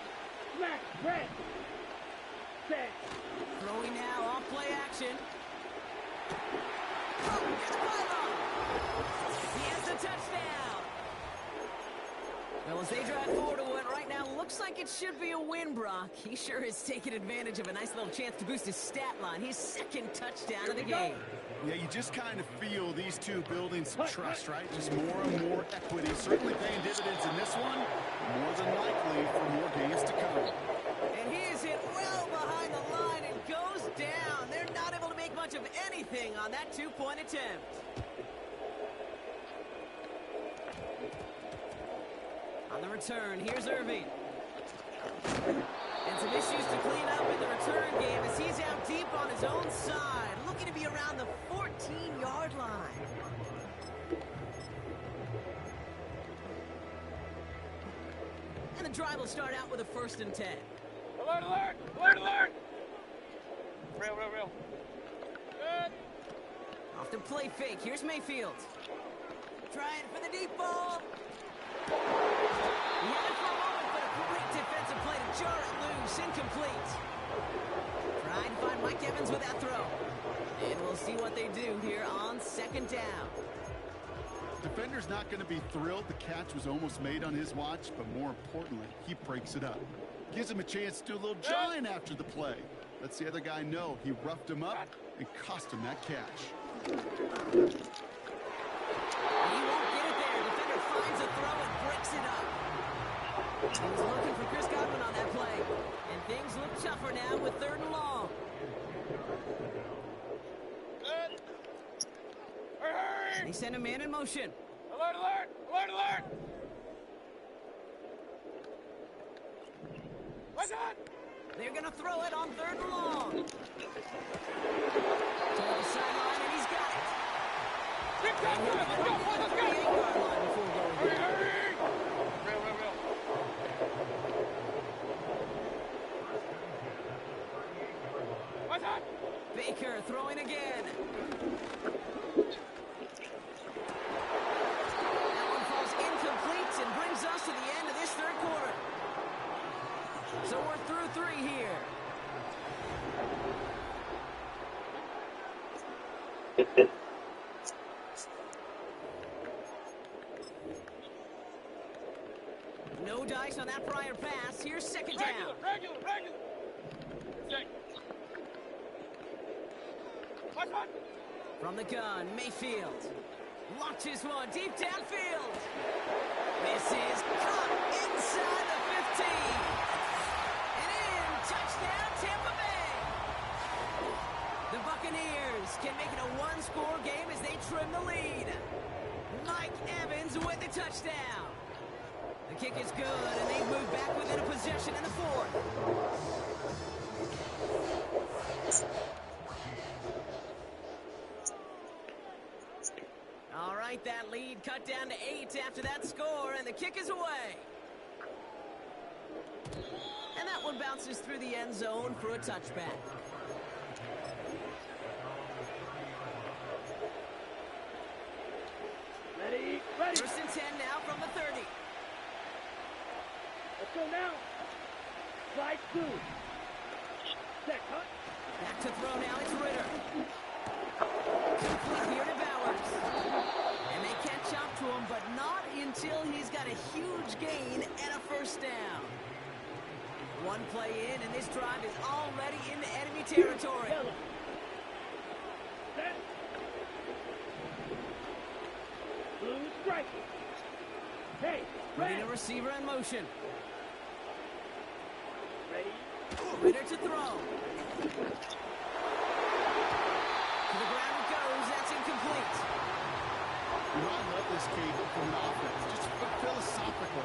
C: smack, press. Set.
A: Throwing now off play action. Oh, here's the pylon. He has the touchdown. Well, as they drive forward to what right now looks like it should be a win, Brock, he sure has taken advantage of a nice little chance to boost his stat line. His 2nd touchdown of the game.
B: Yeah, you just kind of feel these two building some trust, right? Just more and more equity. Certainly paying dividends in this one. More than likely for more games to come.
A: And he is hit well behind the line and goes down. They're not able to make much of anything on that 2-point attempt. On the return, here's Irving. And some issues to clean up in the return game as he's out deep on his own side, looking to be around the 14-yard line. And the drive will start out with a 1st and 10.
C: Alert, alert, alert, alert. Real. Good.
A: Off to play fake. Here's Mayfield. Trying for the deep ball. He had it for a moment, but a great defensive play to jar it loose. Incomplete. Trying to find Mike Evans with that throw. And we'll see what they do here on 2nd down.
B: Defender's not going to be thrilled the catch was almost made on his watch, but more importantly, he breaks it up. Gives him a chance to do a little jawing after the play. Lets the other guy know he roughed him up and cost him that catch.
A: He won't get it there. Defender finds a throw and breaks it up. He was looking for Chris Godwin on that play. And things look tougher now with 3rd and long.
C: Good. Hurry.
A: They send a man in motion.
C: Alert, alert, alert, alert. What's that?
A: They're going to throw it on 3rd and long. To the sideline, and he's got it.
C: Let's go.
A: 38-yard line before going down.
C: Real. What's that?
A: Baker throwing again. That one falls incomplete and brings us to the end of this 3rd quarter. So we're through 3 here. No dice on that prior pass. Here's 2nd down.
C: Regular. Check. What's that?
A: From the gun, Mayfield launches one deep downfield. This is caught inside the 15. And in, touchdown, Tampa Bay. The Buccaneers can make it a 1-score game as they trim the lead. Mike Evans with the touchdown. The kick is good, and they move back within a possession in the 4th. All right, that lead cut down to 8 after that score, and the kick is away. And that one bounces through the end zone for a touchback.
C: Ready.
A: 1st and 10 now from the 30.
C: Let's go now. Slide 2. Set, cut.
A: Back to throw now, it's Ritter. Complete here to Bowers. And they catch up to him, but not until he's got a huge gain and a 1st down. One play in, and this drive is already into enemy territory.
C: Hey,
A: Putting a receiver in motion.
C: ready.
A: Ritter to throw. To the ground it goes. That's incomplete.
B: You know, I love this, Kate, from an offense. Just philosophical.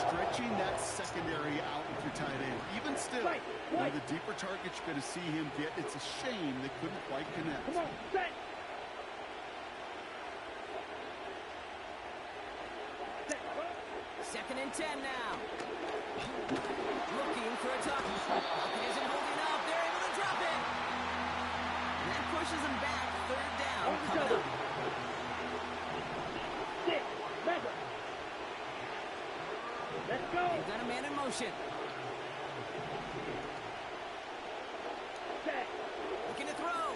B: Stretching that secondary out with your tight end. Even still, you know, the deeper targets you're going to see him get, it's a shame they couldn't quite connect.
C: Come on, set.
A: Second and 10 now. Looking for a touch. Pocket isn't holding up. They're able to drop it. And that pushes them back. Third down. Coming up.
C: 6, measure. Let's go.
A: They've got a man in motion.
C: Set.
A: Looking to throw.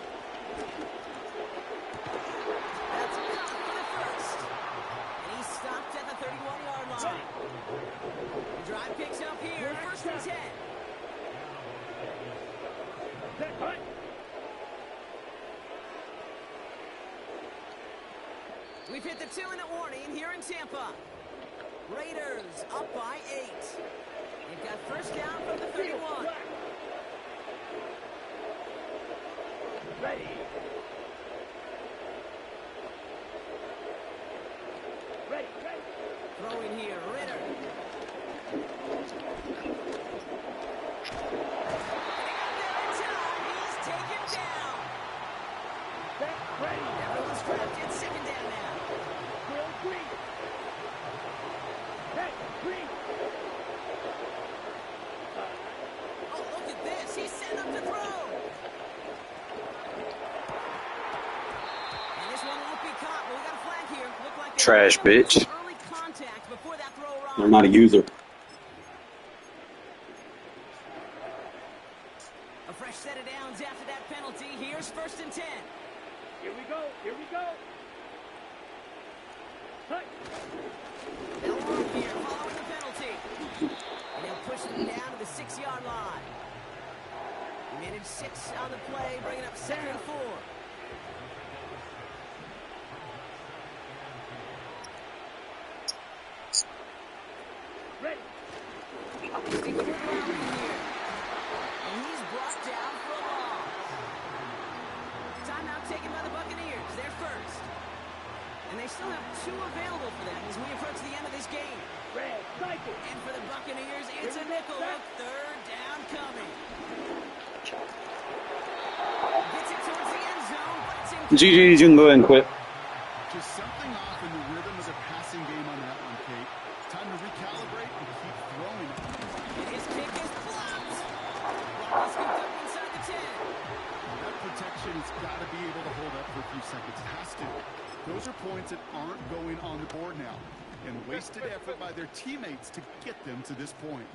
A: That's caught for the first. And he's stopped at the 31-yard line. The drive picks up here. First and 10.
C: Set, cut.
A: We've hit the 2-minute warning here in Tampa. Raiders up by 8. They've got first down from the 31.
C: Ready. Ready, ready.
A: Throwing here, Ritter. He's taken down.
C: Set, ready.
A: Everyone's trapped in second down now.
C: Drill green. Set, green.
A: Oh, look at this. He's set up to throw. And this one won't be caught, but we got a flag here. Look like
I: Trash, bitch.
A: early contact before that throw arrived.
D: I'm not a user.
A: A fresh set of downs after that penalty. Here's first and 10.
C: Here we go, here we go. Cut.
A: They'll run here following the penalty. And they'll push them down to the 6-yard line. We managed 6 on the play, bringing up 2nd and 4.
C: Ready.
A: Sticking with Lowry here. And he's brought down for a loss. Timeout taken by the Buccaneers. They're first. And they still have 2 available for them as we approach the end of this game.
C: Red, cycle.
A: And for the Buccaneers, it's a nickel look. Third down coming. Gets it towards the end zone, but it's in.
I: GG's, you can go ahead and quit.
B: Just something off in the rhythm of the passing game on that one, Kate. Time to recalibrate and keep throwing it.
A: And his kick is blocked. He's scooped up inside the 10.
B: That protection has got to be able to hold up for a few seconds. It has to. Those are points that aren't going on the board now. And wasted effort by their teammates to get them to this point.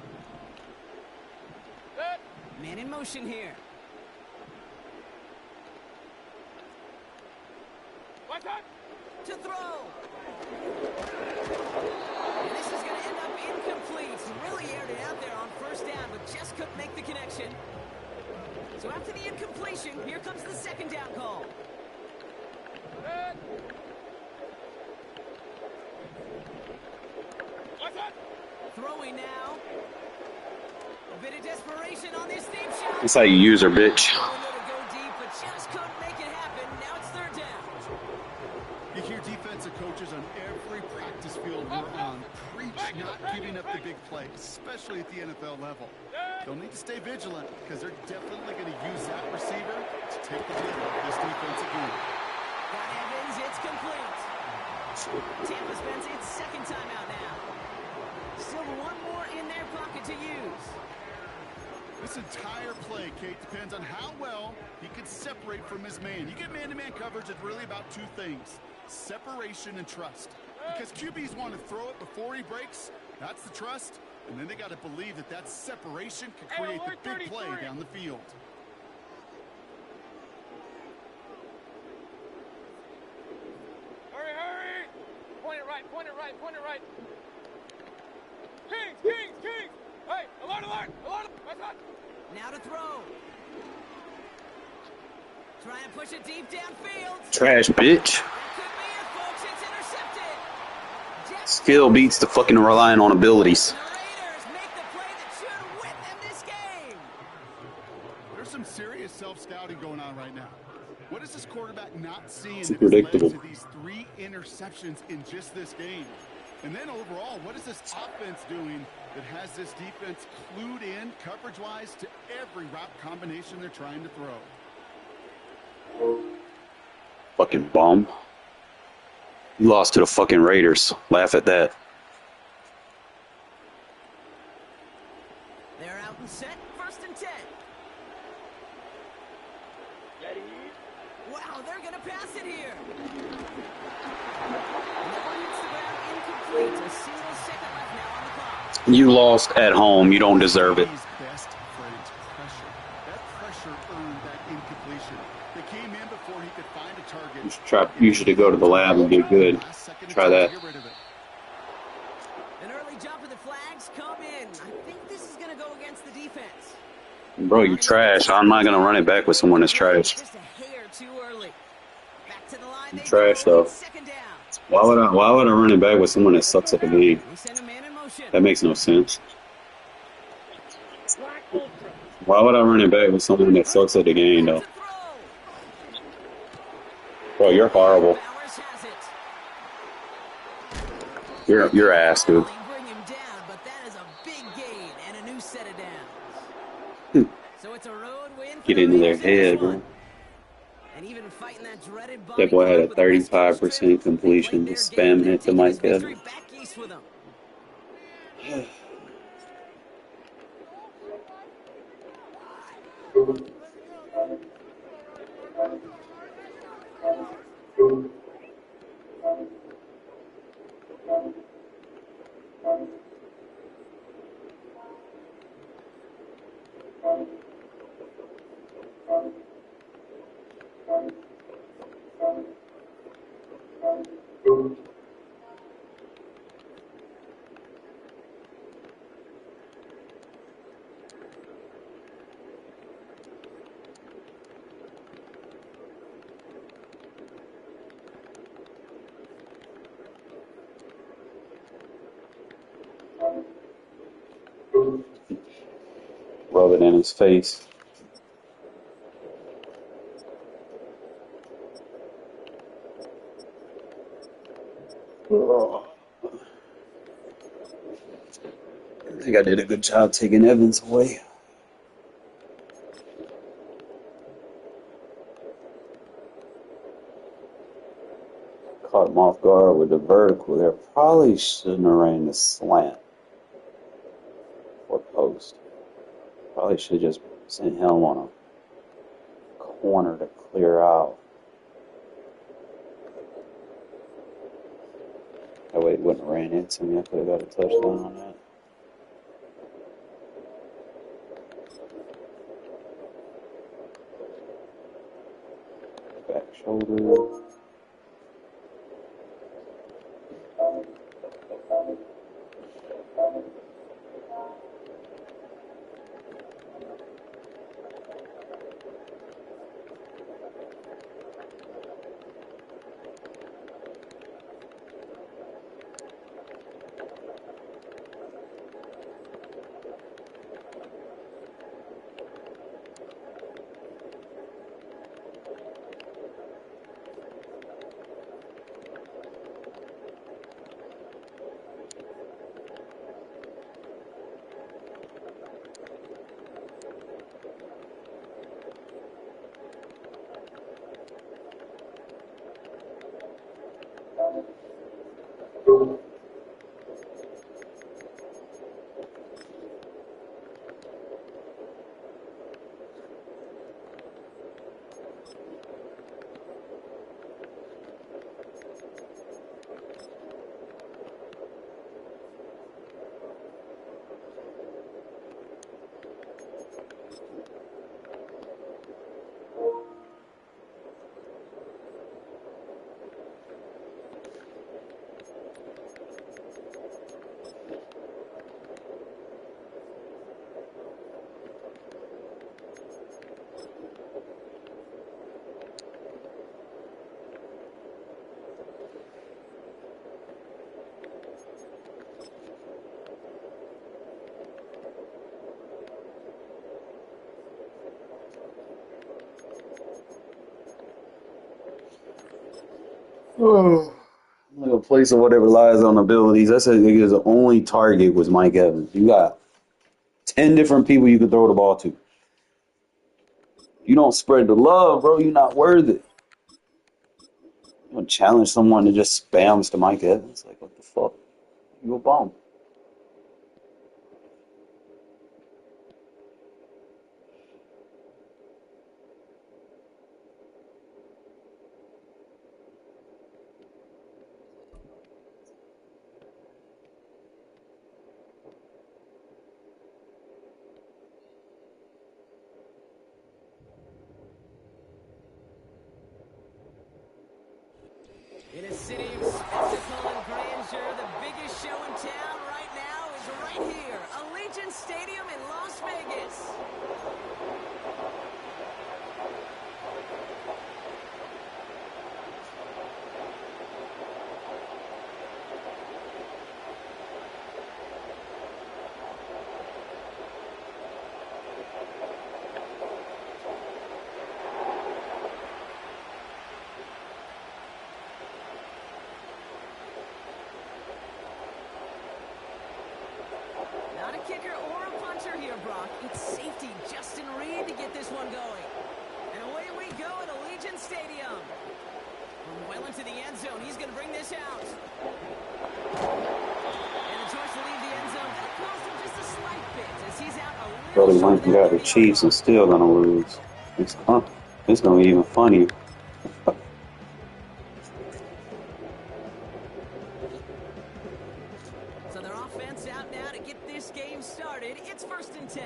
A: Man in motion here.
C: Watch out.
A: To throw. And this is going to end up incomplete. Really aired it out there on first down, but just couldn't make the connection. So after the incompletion, here comes the second down call.
C: Watch out.
A: Throwing now. A bit of desperation on this deep shot.
I: It's like user, bitch.
A: Oh, to go deep, but just couldn't make it happen. Now it's third down.
B: You hear defensive coaches on every practice field we're on preach not giving up the big plays, especially at the NFL level. They'll need to stay vigilant because they're definitely going to use that receiver to take the lead off this defensive game.
A: Got Evans, it's complete. Tampa spends its second timeout now. Still one more in their pocket to use.
B: This entire play, Kate, depends on how well he can separate from his man. You get man-to-man coverage, it's really about 2 things: separation and trust. Because QBs want to throw it before he breaks. That's the trust. And then they got to believe that that separation can create the big play down the field.
C: Hurry, hurry. Point it right, point it right, point it right. Kings, Kings, Kings. Hey, alert, alert, alert. Watch out.
A: Now to throw. Trying to push it deep downfield.
I: Trash, bitch.
A: That could be it, folks. It's intercepted.
I: Skill beats the fucking relying on abilities.
A: The Raiders make the play that should win them this game.
B: There's some serious self-scouting going on right now. What is this quarterback not seeing
D: It's
B: that has led
D: predictable.
B: to these 3 interceptions in just this game? And then overall, what is this offense doing that has this defense clued in coverage-wise to every route combination they're trying to throw?
I: Fucking bum. You lost to the fucking Raiders. Laugh at that.
A: They're out and set. 1st and 10. Wow, they're going to pass it here. Never hits the ground, incomplete. A single second left now on the clock.
I: You lost at home. You don't deserve it.
B: His best friend, pressure. That pressure earned that incompletion. They came in before he could find a target.
I: You should go to the lab and get good. Try that.
A: An early jump of the flags come in. I think this is going to go against the defense.
I: Bro, you trash. I'm not going to run it back with someone that's trash.
A: Just a hair too early. Back to the line
I: You
A: they
I: trash,
A: go.
I: though.
A: 2nd down.
I: Why would I run it back with someone that sucks at the game?
A: We send a man in motion.
I: That makes no sense. Why would I run it back with someone that sucks at the game, though?
A: To throw.
I: Bro, you're horrible.
A: Bowers has it.
I: You're ass, dude.
A: Bring him down, but that is a big gain and a new set of downs. So it's a road win for
I: Get
A: the
I: into their
A: Raiders in this
I: head,
A: one.
I: bro.
A: And even fighting that dreaded
I: That boy had a
A: Bobby Cook with the West Coast
I: 35%
A: trip,
I: completion,
A: they played
I: just
A: their game.
I: spamming
A: They're
I: it to
A: taking
I: Mike
A: this victory
I: Evans.
A: back east with them.
I: Rub it in his face. I think I did a good job taking Evans away. Caught him off guard with the vertical there. Probably shouldn't have ran the slant or post. Probably should just send him on a corner to clear out. That way it wouldn't have ran into me. I could have got a touchdown on that. Back shoulder.
D: Oh. Like a place of whatever lies on abilities. I said nigga, the only target was Mike Evans. You got 10 different people you can throw the ball to. You don't spread the love, bro. You're not worth it. You don't challenge someone to just spams to Mike Evans. Like, what the fuck? You a bum.
A: In a city of spectacle and grandeur, the biggest show in town right now is right here, Allegiant Stadium in Las Vegas. Not a kicker or a puncher here, Brock. It's safety Justin Reed to get this one going. And away we go at Allegiant Stadium. From well into the end zone, he's going to bring this out. And the choice to leave the end zone, that cost him just a slight bit as he's out a
D: Brother
A: little
D: went
A: short
D: and
A: of
D: got
A: that
D: the
A: 30-yard
D: Chiefs and
A: mark.
D: still gonna lose. It's gonna be even funnier.
A: So their offense out now to get this game started. It's 1st and 10.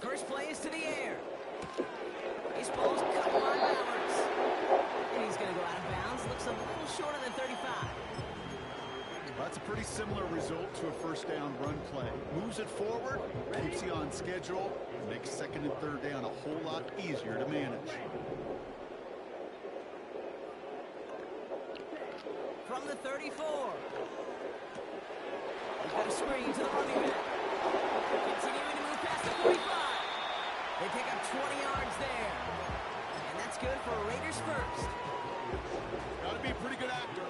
A: First play is to the air. This ball's cut by Bowers. And he's going to go out of bounds. Looks a little short of the 35.
B: That's a pretty similar result to a first down run play. Moves it forward, keeps you on schedule, and makes second and third down a whole lot easier to manage.
A: From the 34. He's got a screen to the running back. Continuing to move past the 45. They pick up 20 yards there. And that's good for Raiders first.
B: Got to be a pretty good actor.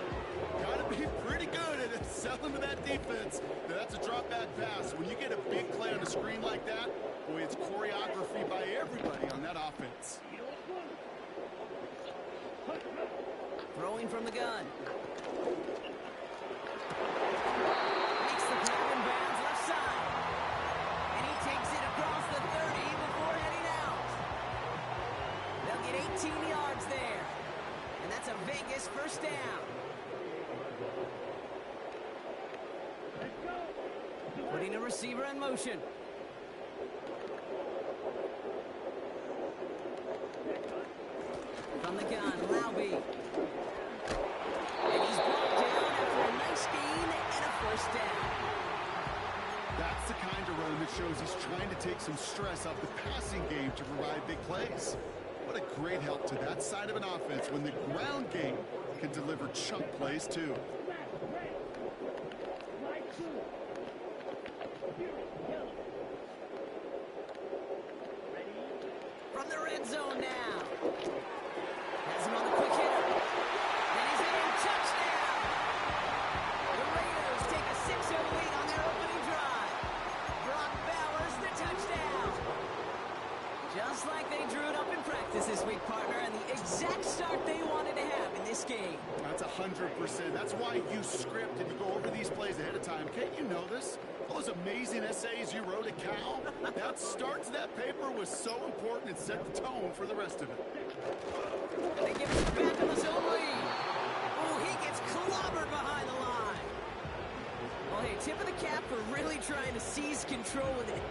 B: Got to be pretty good at selling to that defense. That's a drop back pass. When you get a big play on a screen like that, boy, it's choreography by everybody on that offense.
A: Throwing from the gun. Makes the grab and bounds left side. And he takes it across the 30 before heading out. They'll get 18 yards there. And that's a Vegas first down. Putting a receiver in motion. From the gun, Laube. And he's brought down after a nice gain and a first down.
B: That's the kind of run that shows he's trying to take some stress off the passing game to provide big plays. What a great help to that side of an offense when the ground game can deliver chunk plays too.
A: From the red zone now. Has him on the quick hitter. And he's in. Touchdown! The Raiders take a 6-0 lead on their opening drive. Brock Bowers, the touchdown. Just like they drew it up in practice this week, partner, and the exact start they wanted to have in this game.
B: That's 100%. That's why you script and you go over these plays ahead of time. Can't you know this? All those amazing essays you wrote at Cal, that start to that paper was so important and set the tone for the rest of it.
A: And they give us a back on the zone lead. Oh, he gets clobbered behind the line. Well, hey, tip of the cap for really trying to seize control with an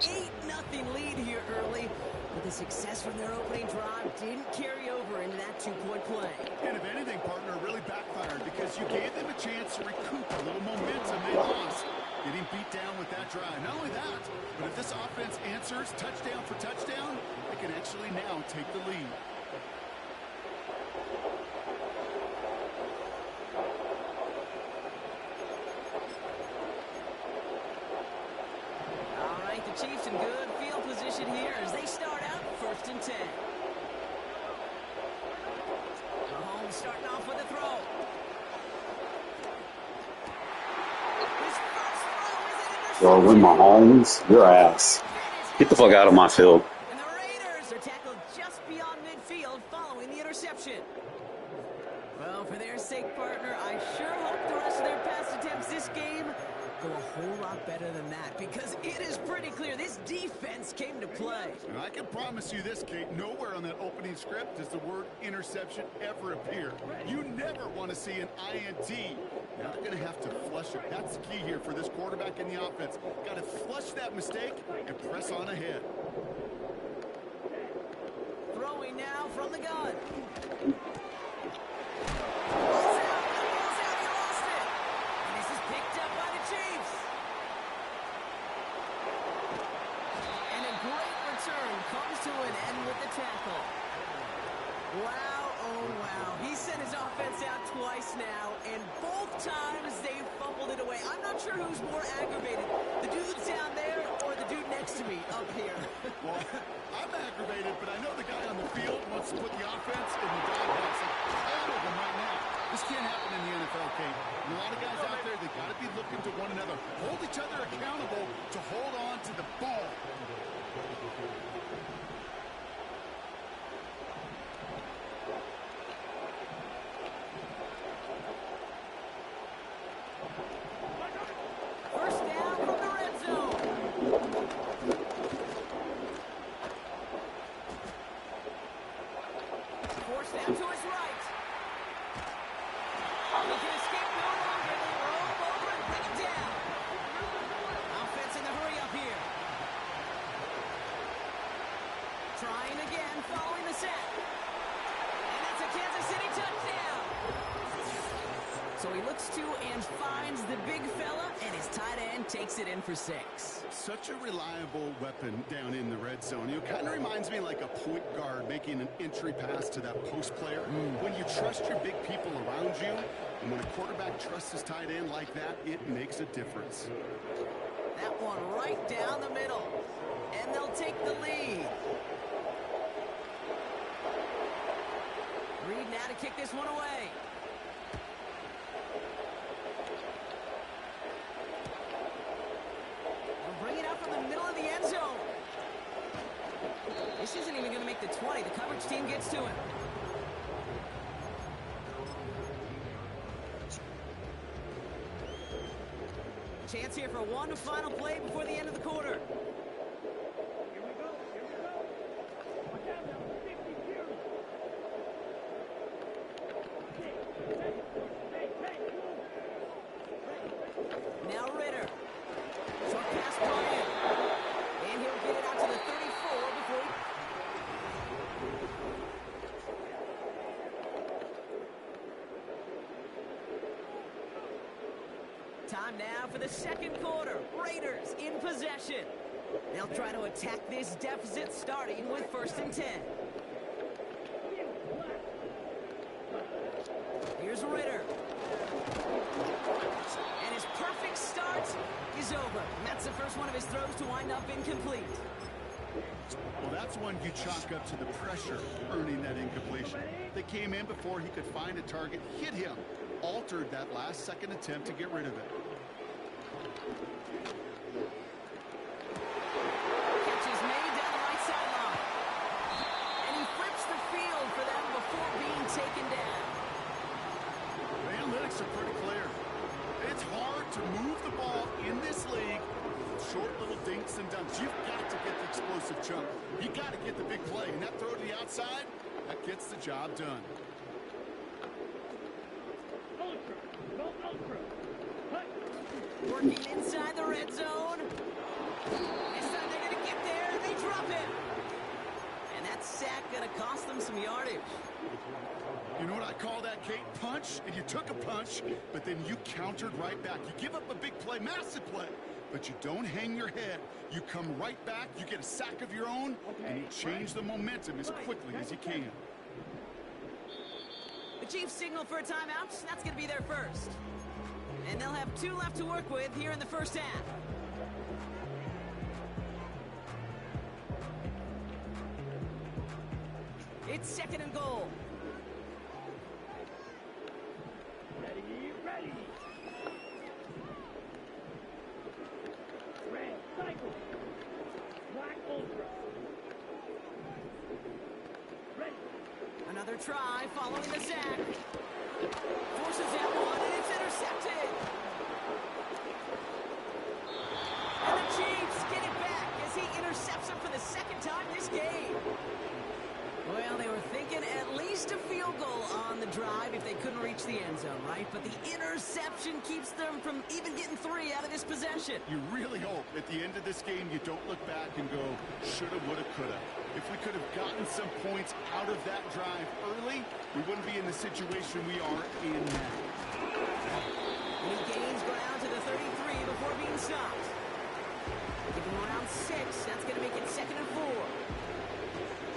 A: 8-0 lead here early. But the success from their opening drive didn't carry over into that two-point play.
B: And if anything, partner, really backfired because you gave them a chance to recoup a little momentum they lost. Getting beat down with that drive. Not only that, but if this offense answers touchdown for touchdown, they can actually now take the lead.
A: the Chiefs in good field position here as they start out 1st and 10. Mahomes starting off with a throw. His first throw is an interception.
D: Yo, when Mahomes, your ass. Get the fuck out of my field.
A: And the Raiders are tackled just beyond midfield following the interception. Well, for their sake, partner, I sure hope the rest of their pass attempts this game go a whole lot better than that, because it is pretty clear this defense came to play.
B: And I can promise you this, Kate, nowhere on that opening script does the word interception ever appear. You never want to see an INT. Now they're going to have to flush it. That's the key here for this quarterback in the offense. Got to flush that mistake and press on ahead.
A: Throwing now from the gun. Comes to an end with the tackle. Wow, oh wow. He sent his offense out twice now, and both times they fumbled it away. I'm not sure who's more aggravated, the dudes down there or the dude next to me up here.
B: Well, I'm aggravated, but I know the guy on the field wants to put the offense in the doghouse. All of them right now. This can't happen in the NFL, Kate. And a lot of guys out there, they got to be looking to one another. Hold each other accountable to hold on to the ball.
A: First down from the red zone. Forced down to his right. He can escape no longer. They roll over and bring it down. Offense in the hurry up here. Trying again, following the set. And that's a Kansas City touchdown. So he looks to and finds the big fella, and his tight end takes it in for 6.
B: Such a reliable weapon down in the red zone. You know, kind of reminds me like a point guard making an entry pass to that post player. When you trust your big people around you, and when a quarterback trusts his tight end like that, it makes a difference.
A: That one right down the middle, and they'll take the lead. Reed now to kick this one away. Bring it out from the middle of the end zone. This isn't even going to make the 20. The coverage team gets to him. Chance here for one final play before the end of the quarter.
C: Here we go. Here we go. Watch out now. 52.
A: Now Ritter. Short pass Bryant. And he'll get it out to the 34 before he... Time now for the second quarter. Raiders in possession. They'll try to attack this deficit starting with 1st and 10. Here's Ritter. And his perfect start is over. And that's the first one of his throws to wind up incomplete.
B: Well, that's one you chalk up to the pressure earning that incompletion. They came in before he could find a target, hit him, altered that last second attempt to get rid of it.
A: Catch is made down the right sideline. And he flips the field for them before being taken down.
B: The analytics are pretty clear. It's hard to move the ball in this league with short little dinks and dunks. You've got to get the explosive chunk. You got to get the big play. And that throw to the outside, that gets the job done.
A: Working inside the red zone. This time they're going to get there, and they drop him. And that sack going to cost them some yardage.
B: You know what I call that, Kate? Punch, and you took a punch, but then you countered right back. You give up a big play, massive play, but you don't hang your head. You come right back, you get a sack of your own, and you change the momentum as quickly as you can.
A: The Chiefs signal for a timeout. That's going to be their first. And they'll have 2 left to work with here in the first half. It's second and goal.
C: Ready, ready. Red, cycle. Black ultra. Ready.
A: Another try following the sack. Forces that one, and it's intercepted. And the Chiefs get it back as he intercepts him for the second time this game. Well, they were thinking at least a field goal on the drive if they couldn't reach the end zone, right? But the interception keeps them from even getting 3 out of this possession.
B: You really hope at the end of this game you don't look back and go, shoulda, woulda, coulda. If we could have gotten some points out of that drive early, we wouldn't be in the situation we are in now.
A: And he gains ground to the 33 before being stopped. Give him around 6. That's going to make it second and 4.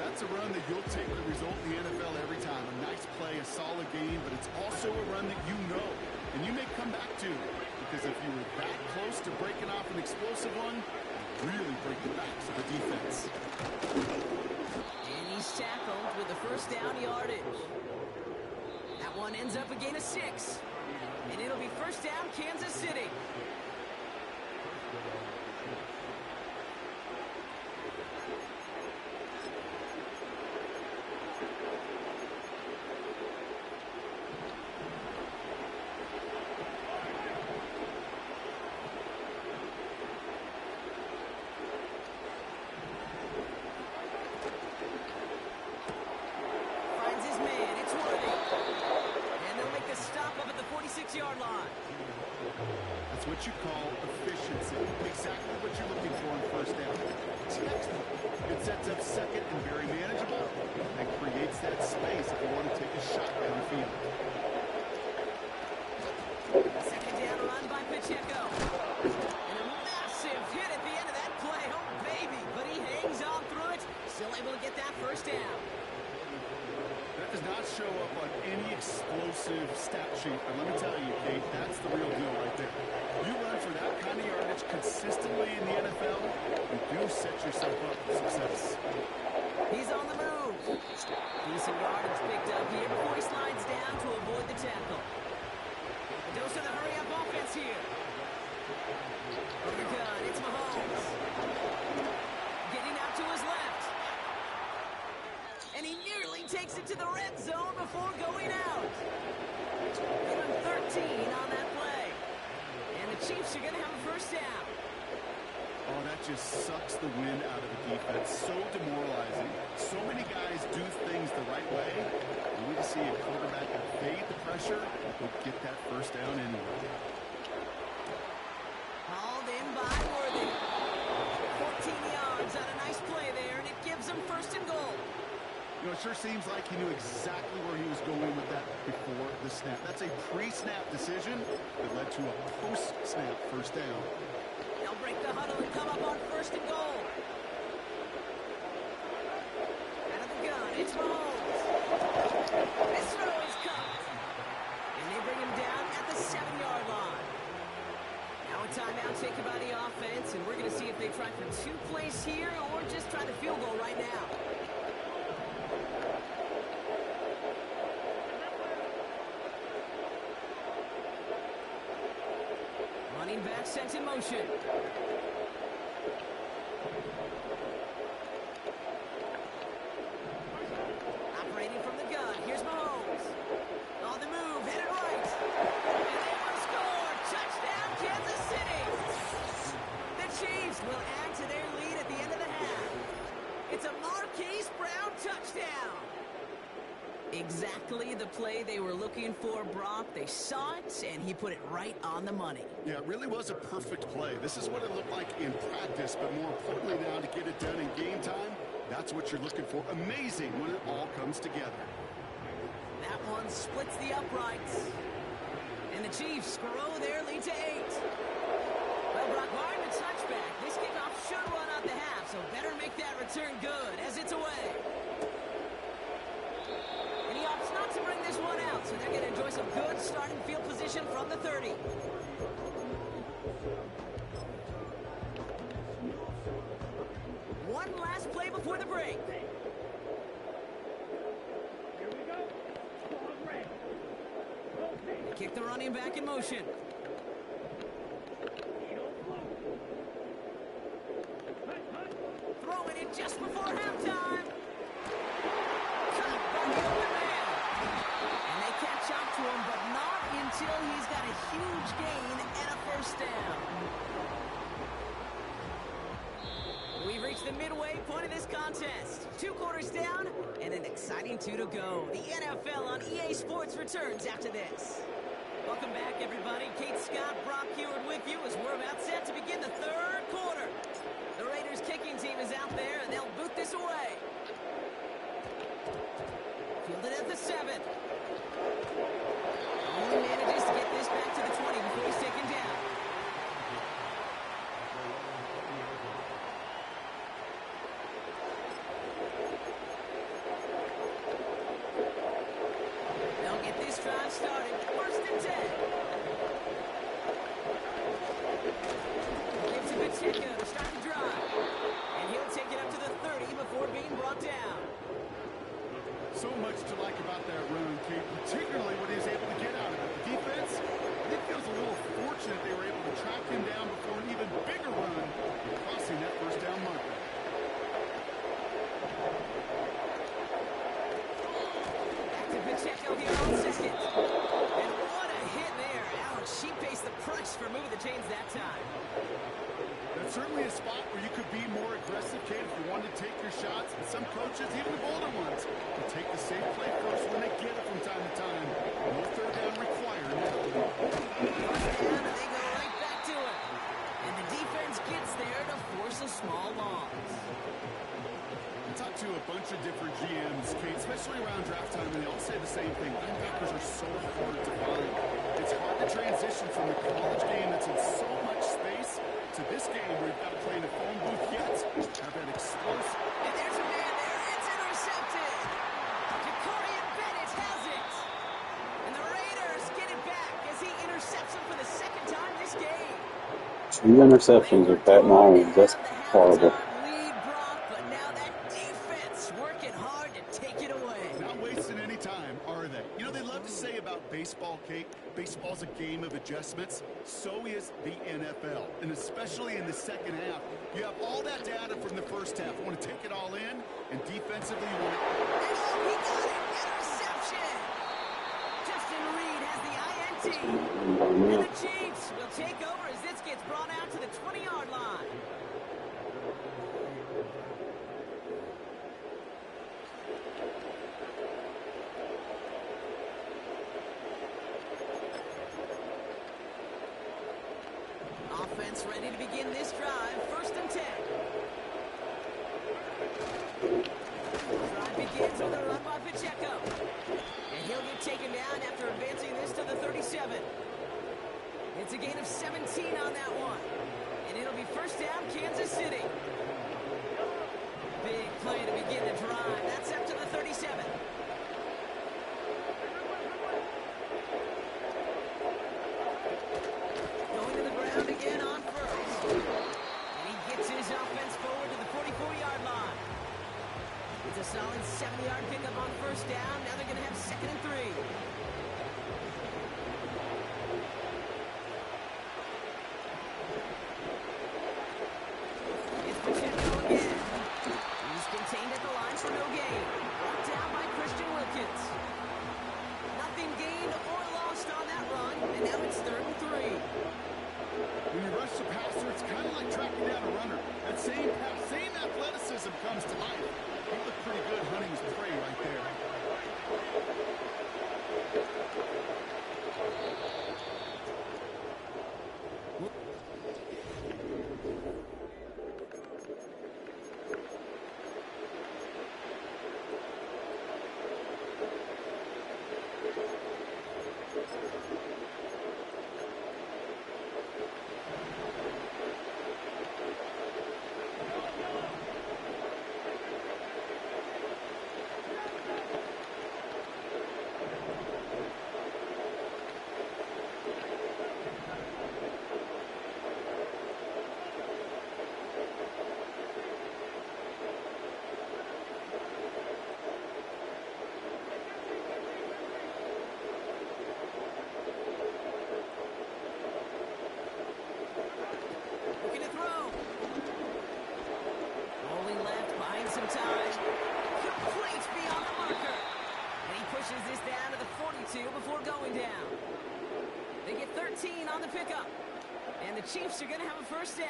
B: That's a run that you'll take the result in the NFL every time. A nice play, a solid game, but it's also a run that you know, and you may come back to. Because if you were that close to breaking off an explosive one, you really break the backs of the defense.
A: And he's tackled with the first down yardage. That one ends up a gain of 6. And it'll be first down, Kansas City. Yard line.
B: That's what you call efficiency. Exactly what you're looking for on first down. Textbook. It sets up second and very manageable and creates that space if you want to take a shot downfield.
A: Second down run by Pacheco. And a massive hit at the end of that play. Oh, baby. But he hangs on through it. Still able to get that first down.
B: That does not show up on any explosive stat sheet, but let me tell you, Kate, that's the real deal right there. You run for that kind of yardage consistently in the NFL, you do set yourself up for success.
A: He's on the move. Decent yardage picked up here before he slides down to avoid the tackle. A dose of the hurry-up offense here. From the gun, it's Mahomes. Getting out to his left. And he nearly takes it to the red zone before going out. Give him 13 on that play. And the Chiefs are going to have a first down.
B: Oh, that just sucks the wind out of the defense. So demoralizing. So many guys do things the right way. We need to see a quarterback evade the pressure and get that first down anyway.
A: Hauled in by Worthy. 14 yards on a nice play there, and it gives them first and goal.
B: You know, it sure seems like he knew exactly where he was going with that before the snap. That's a pre-snap decision that led to a post-snap first down.
A: They'll break the huddle and come up on first and goal. Out of the gun, it's Mahomes. This throw is caught. And they bring him down at the 7-yard line. Now a timeout taken by the offense, and we're going to see if they try for 2 plays here or just try the field goal right now. Running back sent in motion. Operating from the gun. Here's Mahomes. On the move, headed right. And they will score. Touchdown, Kansas City. The Chiefs will add to their lead at the end of the half. It's a Marquise Brown touchdown. Exactly the play they were looking for, Brock. They saw it, and he put it right on the money.
B: Yeah, it really was a perfect play. This is what it looked like in practice, but more importantly now to get it done in game time, that's what you're looking for. Amazing when it all comes together.
A: That one splits the uprights. And the Chiefs grow their lead to 8. Well, Brock, barring the touchback, this kickoff should run out the half, so better make that return good as it's away. And he opts not to bring this one out, so they're going to enjoy some good starting field position from the 30. One last play before the break. Kick the running back in motion. Throwing it just before halftime. Caught by the open man. And they catch up to him, but not until he's got a huge gain and a first down. We've reached the midway point of this contest. 2 quarters down and an exciting 2 to go. The NFL on EA Sports returns after this. Welcome back, everybody. Kate Scott, Brock Heward with you as we're about set to begin the 3rd quarter. The Raiders kicking team is out there, and they'll boot this away. Fielded at the 7. Only manages to get this back to the 20 before he's taken down. They'll get this drive started. 1st and 10. Gives a good Pacheco to start the drive. And he'll take it up to the 30 before being brought down.
B: So much to like about that run, Kate, particularly what he was able to get out of it. The defense, I think feels a little fortunate they were able to track him down before an even bigger run, crossing that 1st down marker.
A: Back to Pacheco here on 2nd. And what a hit there. Alex, she faced the price for moving the chains that time.
B: That's certainly a spot where you could be more aggressive, Kate, if you wanted to take your shots. And some coaches, even the bolder ones, will take the safe play first when they get it from time to time. No 3rd down required now.
A: First down, and they go right back to it. And the defense gets there to force a small loss.
B: I talked to a bunch of different GMs, Kate, especially around draft time, and they all say the same thing. Linebackers are so hard to find. It's hard to transition from the college game that's in so much space to this game where you've got to play in a phone booth yet. Have that explosive.
A: And there's a man there. It's intercepted. Jacorian Bennett has it. And the Raiders get it back as he intercepts him for the 2nd time this game.
I: 2 interceptions with Pat Mahomes. That's horrible.
A: Lead Brock, but now that defense working hard to take it away.
B: Not wasting any time, are they? You know, they love to say about baseball, Kate, baseball's a game of adjustments. So is the NFL. And especially in the 2nd half, you have all that data from the 1st half. You want to take it all in, and defensively you want to...
A: He got it. Interception. Justin Reed has the INT. And the Chiefs will take over as this gets brought out to the 20-yard line. Offense ready to begin this drive. 1st and 10. Drive begins with a run by Pacheco. And he'll get taken down after advancing this to the 37. It's a gain of 17 on that one. And it'll be 1st down, Kansas City. Big play to begin the drive. That's up to the 37. Going to the ground again on 1st. And he gets his offense forward to the 44-yard line. It's a solid 70-yard pickup on 1st down. Now they're going to have 2nd and 3. It's Pacheco again. He's contained at the line for no gain. Brought down by Christian Wilkins. Nothing gained or lost on that run, and now it's 3rd and 3.
B: When you rush the passer, it's kind of like tracking down a runner. That same pass, same athleticism comes to life. He looked pretty good hunting his prey right there.
A: 13 on the pickup. And the Chiefs are going to have a first down.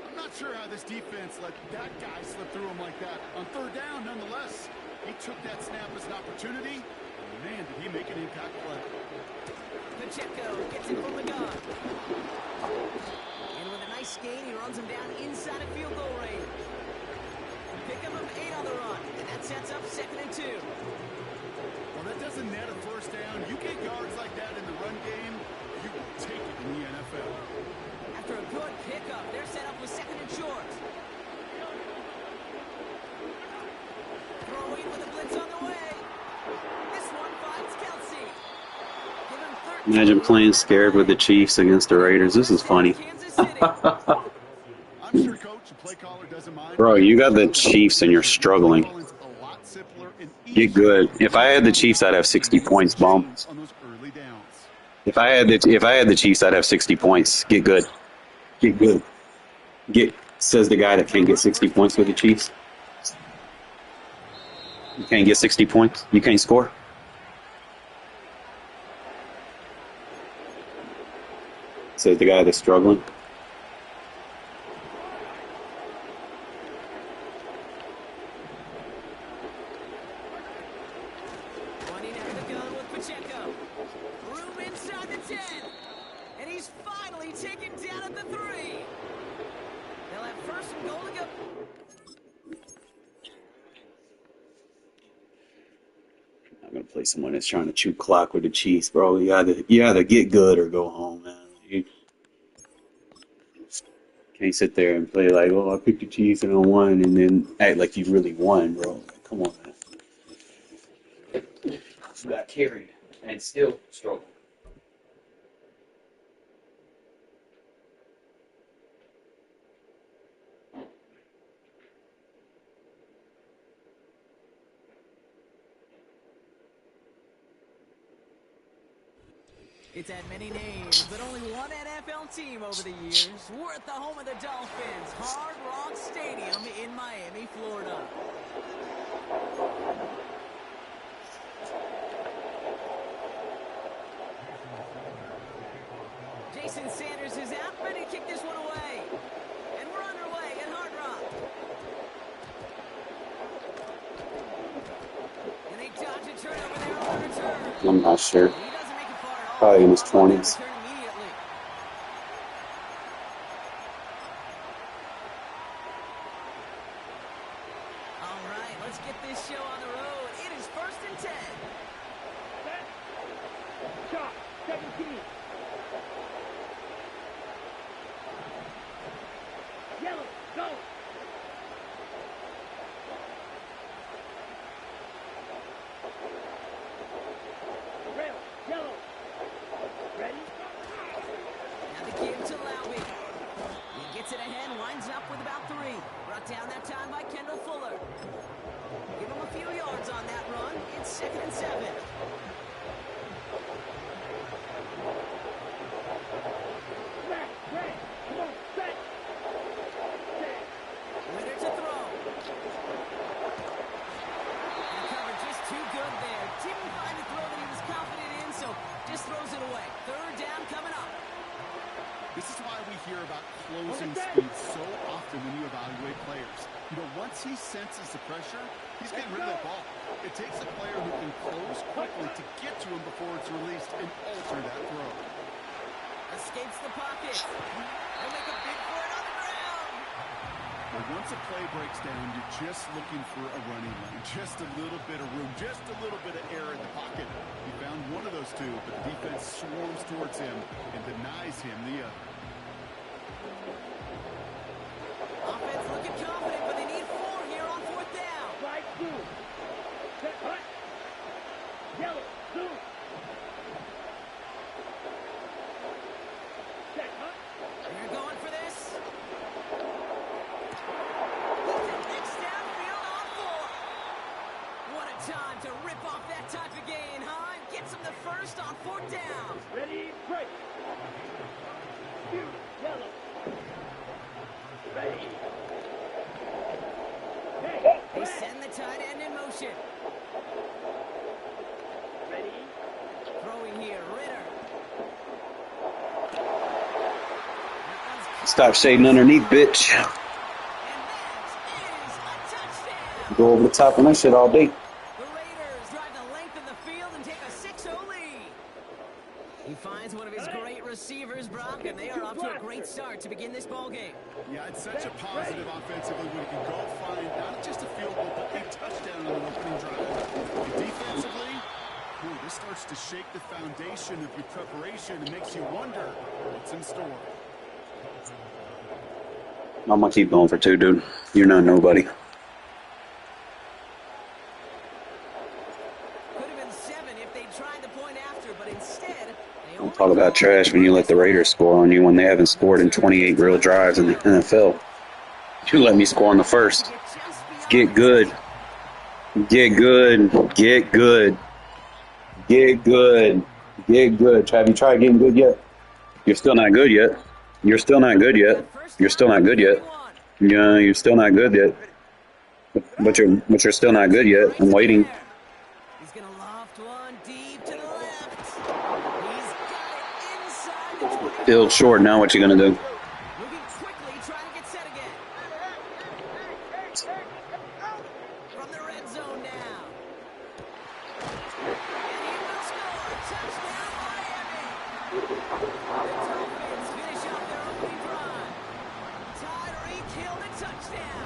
B: I'm not sure how this defense let that guy slip through him like that. On third down, nonetheless, he took that snap as an opportunity. And man, did he make an impact play.
A: Pacheco gets it from the gun. And with a nice gain, he runs him down inside a field goal range. Pickup of 8 on the run, and that sets up 2nd and 2.
B: Well, that doesn't net a first down. You get yards like that in the run game, you will take it in the NFL.
A: After a good pickup, they're set up with 2nd and short. Throwing with a blitz on the way. This one finds Kelsey. Give him 13.
D: Imagine playing scared with the Chiefs against the Raiders. This is funny.
A: Kansas City.
B: I'm sure coach and play caller doesn't mind.
D: Bro, you got the Chiefs and you're struggling.
B: A lot simpler and
D: Get good. If I had the Chiefs, I'd have 60 points, bum.
B: on those early downs.
D: If I had the Chiefs, I'd have 60 points. Get good. Get good. Says the guy that can't get 60 points with the Chiefs. You can't get 60 points. You can't score. Says the guy that's struggling.
A: Running out of the gun with Pacheco. Room inside the 10. And he's finally taken down at the 3. They'll have first and goal to go.
D: I'm gonna play someone that's trying to chew clock with the Chiefs, bro. You either get good or go home, man. You can't sit there and play like, oh, I picked the Chiefs and I won, and then act like you really won, bro. Like, come on, man. You got carried and still struggled.
A: It's had many names, but only one NFL team over the years. We're at the home of the Dolphins, Hard Rock Stadium in Miami, Florida. Jason Sanders is out, ready to kick this one away. And we're underway at Hard Rock. And they dodge a turnover there on the return.
D: I'm not sure.
A: He doesn't make it far at all.
D: Probably in his 20s.
A: Return immediately. All right, let's get this show on the road. It is 1st and 10.
C: Set. Shot. 17. Yellow. Go. Red. Yellow. Ready?
A: Now the give to Lowry. He gets it ahead, winds up with about 3. Brought down that time by Kendall Fuller. Give him a few yards on that run. It's 2nd and 7.
C: Set. Red. Come on. Set. Set.
A: Ritter to throw. And cover just too good there. Didn't find the throw that he was confident in, so just throws it away. 3rd down coming up.
B: This is why we hear about closing speed so often when you evaluate players. You know, once he senses the pressure, he's getting rid of that ball. It takes a player who can close quickly to get to him before it's released and alter that throw.
A: Escapes the pocket. He'll make a big for it on the ground.
B: But once a play breaks down, you're just looking for a running lane, just a little bit of room, just a little bit of air in the pocket. He found one of those two, but the defense swarms towards him and denies him the other.
A: Offense looking confident, but they need 4 here on 4th down.
C: Right. Zoom. Set. Hut. Yellow. Zoom. Set. Hut.
A: They're going for this. He's the next downfield on 4. What a time to rip off that type of gain, huh? And gets him the first on 4th down.
C: Ready. Break. Two. Yellow. Ready. Hey.
A: They
C: Red.
A: send the tight end in motion.
C: Ready.
A: Throwing here, Ritter.
D: Stop shading underneath, bitch.
A: And that is a touchdown.
D: Go over the top on that shit all day.
A: The Raiders drive the length of the field and take a 6-0 lead. He finds one of his great receivers, Brock, and they are off to a great start to begin this ball game.
B: Yeah, it's such a positive offensively when you can go find not just a field goal, but a touchdown on an opening drive. And defensively, this starts to shake the foundation of your preparation and makes you wonder what's in store.
D: I'm going to keep going for 2, dude. You're not nobody.
A: Could have been 7 if they tried the point after, but instead, they only
D: Talk about trash when you let the Raiders score on you when they haven't scored in 28 real drives in the NFL. You let me score on the first. Get good. Get good. Get good. Get good. Get good. Have you tried getting good yet? You're still not good yet. You're still not good yet. You're still not good yet. Yeah, you're still not good yet. But you're still not good yet. I'm waiting.
A: He's going to loft one deep to the left. He's got it inside the 20.
D: Field short. Now what you gonna do?
A: Moving quickly, trying to get set again. From the red zone now. And he will score. Touchdown, Miami. The Dolphins finish out their opening drive. Tyreek Hill to touchdown.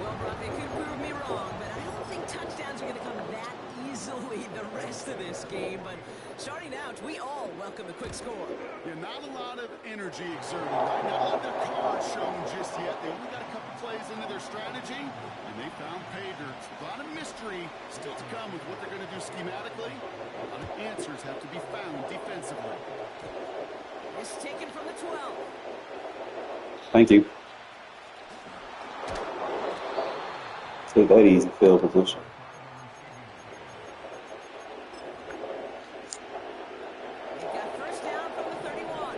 A: Well, Brock, they could prove me wrong, but I don't think touchdowns are going to come that easily the rest of this game. But starting out, we all welcome the quick score.
B: Yeah, not a lot of energy exerted, right? Not a lot of their cards shown just yet. They only got a couple plays into their strategy, and they found pay dirt. A lot of mystery still to come with what they're going to do schematically. A lot of answers have to be found defensively.
A: This taken from the 12.
D: Thank you. Take that easy field position.
A: They've got first down from the 31.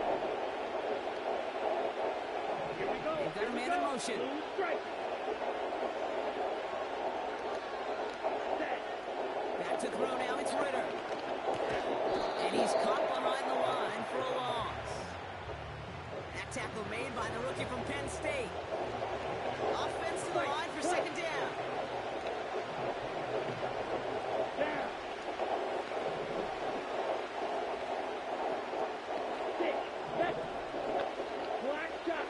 C: Here we go.
A: They've got a man in motion.
C: Blue strike. Set.
A: Back to throw now, it's Ritter. And he's caught behind the line for a loss. That tackle made by the rookie from Penn State. Offense to the line for second down.
C: Down. 6. Set. Black shot.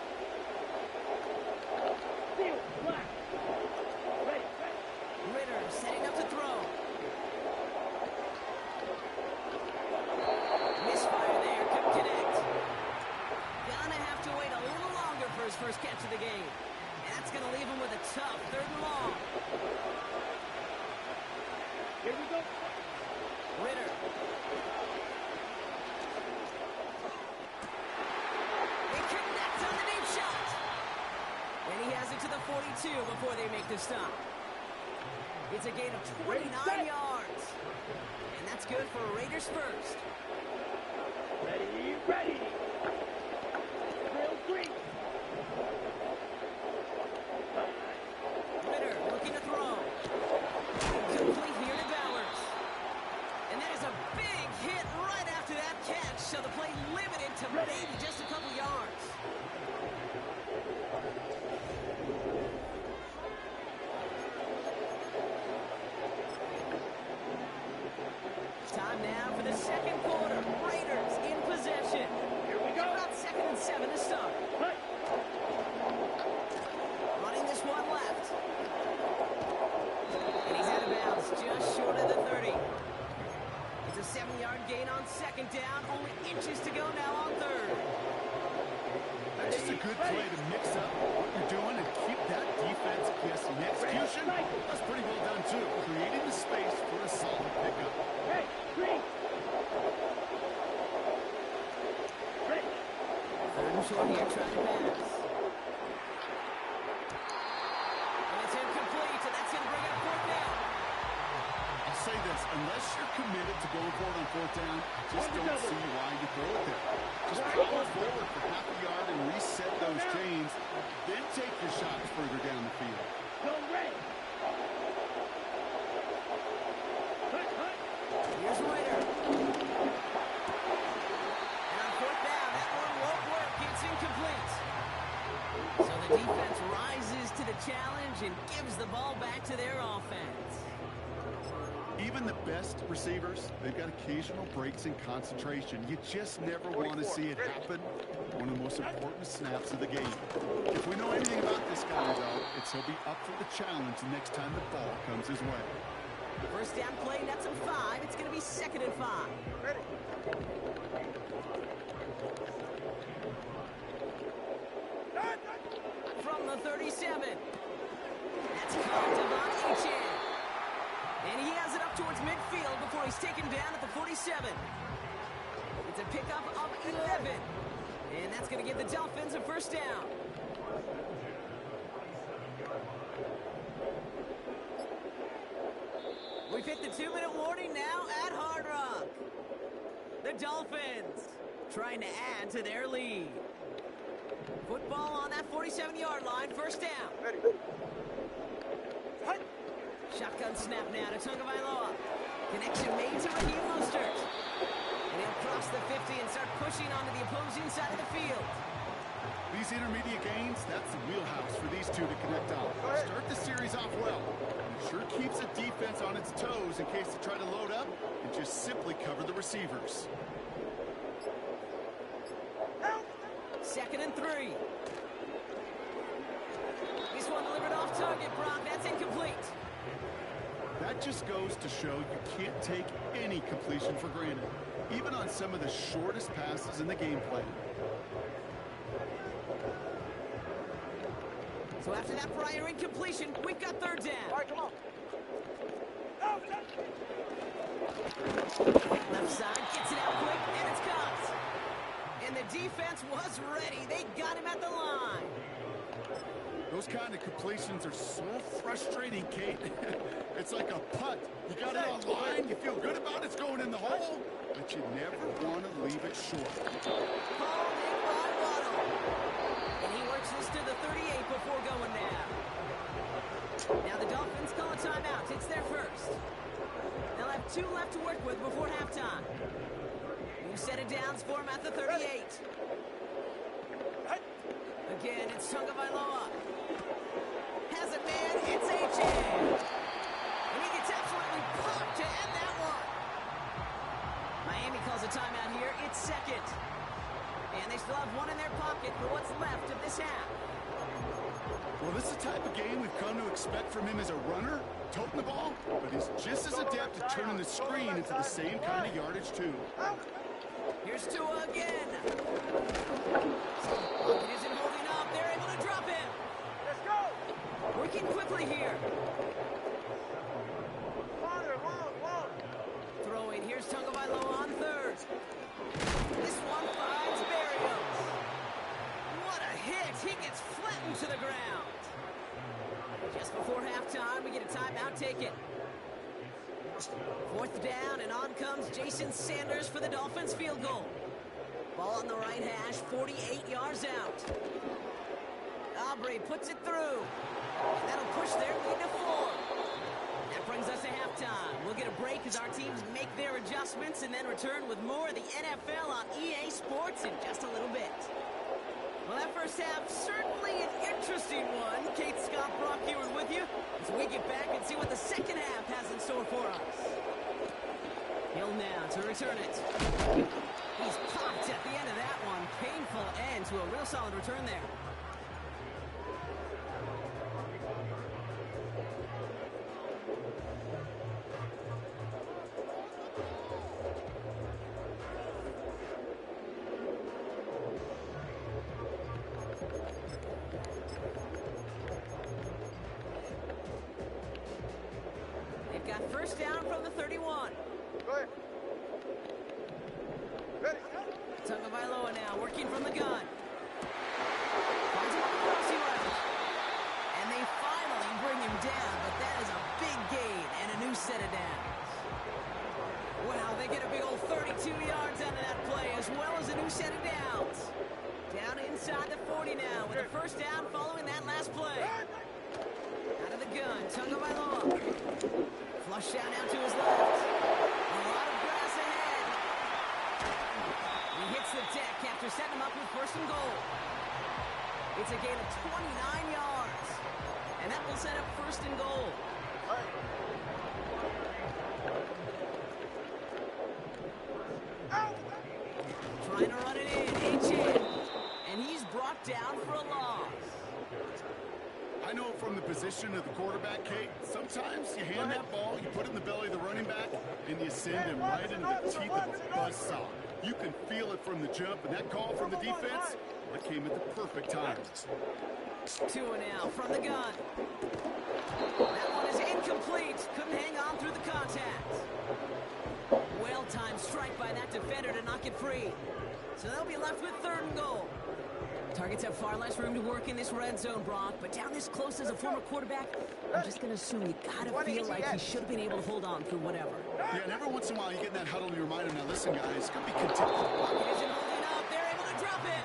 C: Steal. Black. Ready.
A: Ritter setting up to throw. Misfire there, couldn't connect. Gonna have to wait a little longer for his first catch of the game. And that's gonna leave him with a tough 3rd and long.
C: Here we go.
A: Ritter. They connect on the deep shot. And he has it to the 42 before they make the stop. It's a gain of 29 yards. And that's good for Raiders first.
C: Ready. Ready. Drill 3.
A: Ritter looking to throw. Complete here to Bowers. And that is a big hit right after that catch. So the play limited to maybe just a couple yards. Time now for the second quarter. Raiders in possession.
C: Here we go.
A: About 2nd and 7 to start.
C: Hey.
A: Running this one left. And he's out of bounds just short of the 30. It's a 7-yard gain on second down. Only inches to go now on 3rd.
B: That's just a good play to mix up what you're doing and keep that defense guessing. Execution, that's pretty well done too. Creating the space for a solid pickup.
C: Hey. 3. Ready.
A: 3rd and short here, trying to pass. And it's incomplete, and that's going to bring up 4th down.
B: I'll say this, unless you're committed to going for it on 4th down, I just don't see why you throw it there. Just power forward for half a yard and reset those chains, then take your shots further down the field.
C: Go red. Hut, hut.
A: Here's Ritter. And on 4th down, that one won't work. It's incomplete. conversion gives the ball back to their offense.
B: Even the best receivers, they've got occasional breaks in concentration. You just never want to see it happen. One of the most important snaps of the game. If we know anything about this guy, though, it's he'll be up for the challenge the next time the ball comes his way.
A: First down play, nets him 5. It's going to be 2nd and 5.
C: Ready.
A: From the 37. That's caught Devon Achane. And he has it up towards midfield before he's taken down at the 47. It's a pickup of 11. And that's going to give the Dolphins a first down. We've hit the 2-minute warning now at Hard Rock. The Dolphins trying to add to their lead. Football on that 47-yard line, first down.
C: Ready.
A: Shotgun snap now to Tagovailoa. Connection made to Raheem Mostert. And he'll cross the 50 and start pushing onto the opposing side of the field.
B: These intermediate gains, that's the wheelhouse for these two to connect on. Start the series off well. It sure keeps the defense on its toes in case they try to load up and just simply cover the receivers.
A: 2nd and 3. This one delivered off target, Brock. That's incomplete.
B: That just goes to show you can't take any completion for granted, even on some of the shortest passes in the game plan.
A: So after that prior incompletion, we've got 3rd down.
C: All right, come on.
A: Left side, gets it out quick, and it's caught. And the defense was ready. They got him at the line.
B: Those kind of completions are so frustrating, Kate. It's like a putt. You got it on line, you feel good about it's going in the hole, but you never want to leave it short.
A: Called in by Waddle. And he works this to the 38 before going down. Now the Dolphins call a timeout. It's their first. They'll have 2 left to work with before halftime. New set of downs for him at the 38. Again, it's Tagovailoa. Has a man, it's Achane. And he gets absolutely popped to end that one. Miami calls a timeout here. It's 2nd. And they still have 1 in their pocket for what's left of this half.
B: Well, this is the type of game we've come to expect from him as a runner, toting the ball, but he's just as adept at turning the screen into the same kind of yardage, too.
A: Here's Tua again. Pocket isn't holding up. They're able to drop him.
C: Let's go.
A: Working quickly here.
C: Long.
A: Throwing. Here's Tagovailoa on 3rd. This one finds Berrios. What a hit. He gets flattened to the ground. Just before halftime, we get a timeout taken. 4th down, and on comes Jason Sanders for the Dolphins field goal. Ball on the right hash, 48 yards out. Aubrey puts it through. And that'll push their lead to 4. That brings us to halftime. We'll get a break as our teams make their adjustments and then return with more of the NFL on EA Sports in just a little bit. Well, that first half, certainly an interesting one. Kate, Scott, Brock here with you as we get back and see what the second half has in store for us. Hill now to return it. He's popped at the end of that one. Painful end to a real solid return there. Got first down from the 31.
C: Go ahead. Ready.
A: Tagovailoa now working from the gun. Finds him on the crossing route. And they finally bring him down, but that is a big gain and a new set of downs. Wow, they get a big old 32 yards out of that play, as well as a new set of downs. Down inside the 40 now with a first down following that last play. Out of the gun, Tagovailoa. Flush down out to his left. A lot of grass ahead. He hits the deck after setting him up with 1st and goal. It's a gain of 29 yards. And And that will set up 1st and goal. Trying to run it in, H-in. And he's brought down for a loss.
B: I know from the position of the quarterback, Kate, sometimes you hand that ball, you put it in the belly of the running back, and you send him right into the teeth of a buzzsaw. You can feel it from the jump, and that call from the defense, that came at the perfect time.
A: 2 and out from the gun. That one is incomplete. Couldn't hang on through the contact. Well-timed strike by that defender to knock it free. So they'll be left with 3rd and goal. Targets have far less room to work in this red zone, Brock. But down this close as a former quarterback, I'm just going to assume you got to feel like he should have been able to hold on through whatever.
B: Yeah, and every once in a while you get in that huddle and you remind him, now listen, guys, it's going to be continued.
A: Pocket isn't holding up. They're able to drop it.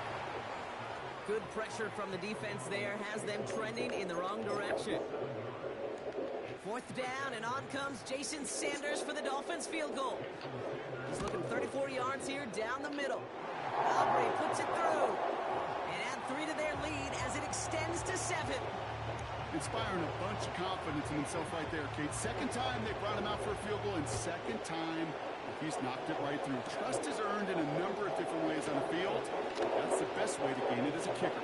A: Good pressure from the defense there has them trending in the wrong direction. 4th down, and on comes Jason Sanders for the Dolphins field goal. He's looking 34 yards here down the middle. Aubrey puts it through. And add 3 to their lead as it extends to 7.
B: Inspiring a bunch of confidence in himself right there, Kate. 2nd time they brought him out for a field goal, and 2nd time he's knocked it right through. Trust is earned in a number of different ways on the field. That's the best way to gain it as a kicker.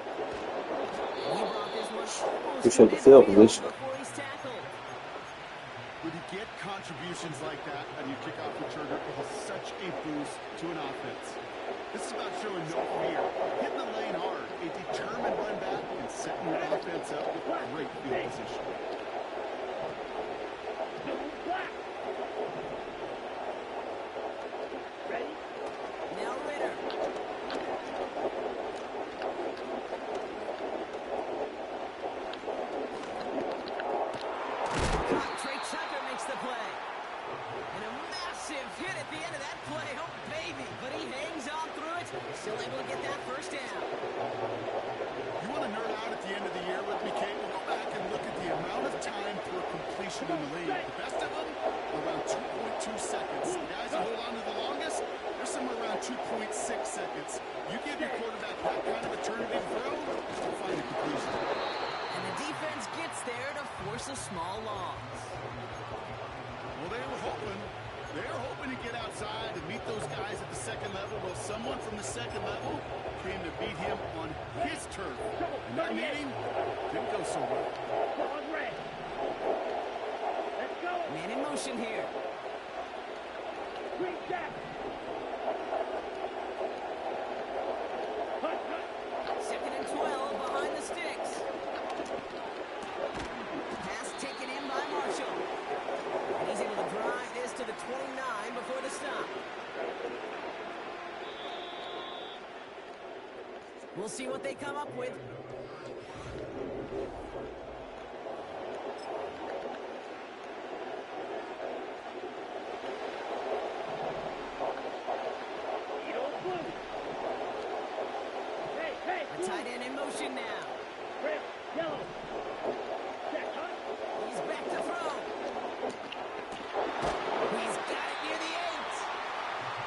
A: He brought this one almost
D: Appreciate
A: to
D: the field
A: midfield
D: position.
A: before he's tackled.
B: When you get contributions like that on your kickoff returner, it is such a boost to an offense. This is about showing no fear, hitting the lane hard, a determined run back, and setting your offense up with great field position.
C: Ready?
A: Now Ritter. Trey Tucker makes the play. And a massive hit at the end of that play. Oh, baby. But he hangs on through it. Still able to get that 1st down.
B: You want to nerd out at the end of the year with me, Kate? We'll go back and look at the amount of time for completion in the league. The best of them, around 2.2 seconds. The guys who hold on to the longest, they're somewhere around 2.6 seconds. You give your quarterback that kind of eternity throw, you'll find a completion.
A: And the defense gets there to force a small loss.
B: Well, they were hoping to get outside and meet those guys at the 2nd level. Well, someone from the 2nd level came to beat him on his turf. And that meeting didn't go so well.
C: On red. Let's go.
A: Man in motion here.
C: Green jack. Hut, hut.
A: 2nd and 12 behind the sticks. Pass taken in by Marshall. And he's able to drive this to the 29 before the stop. We'll see what they come up with. A tight end in motion now.
C: Red, yellow. Jack, huh?
A: He's back to throw. He's got it near the 8.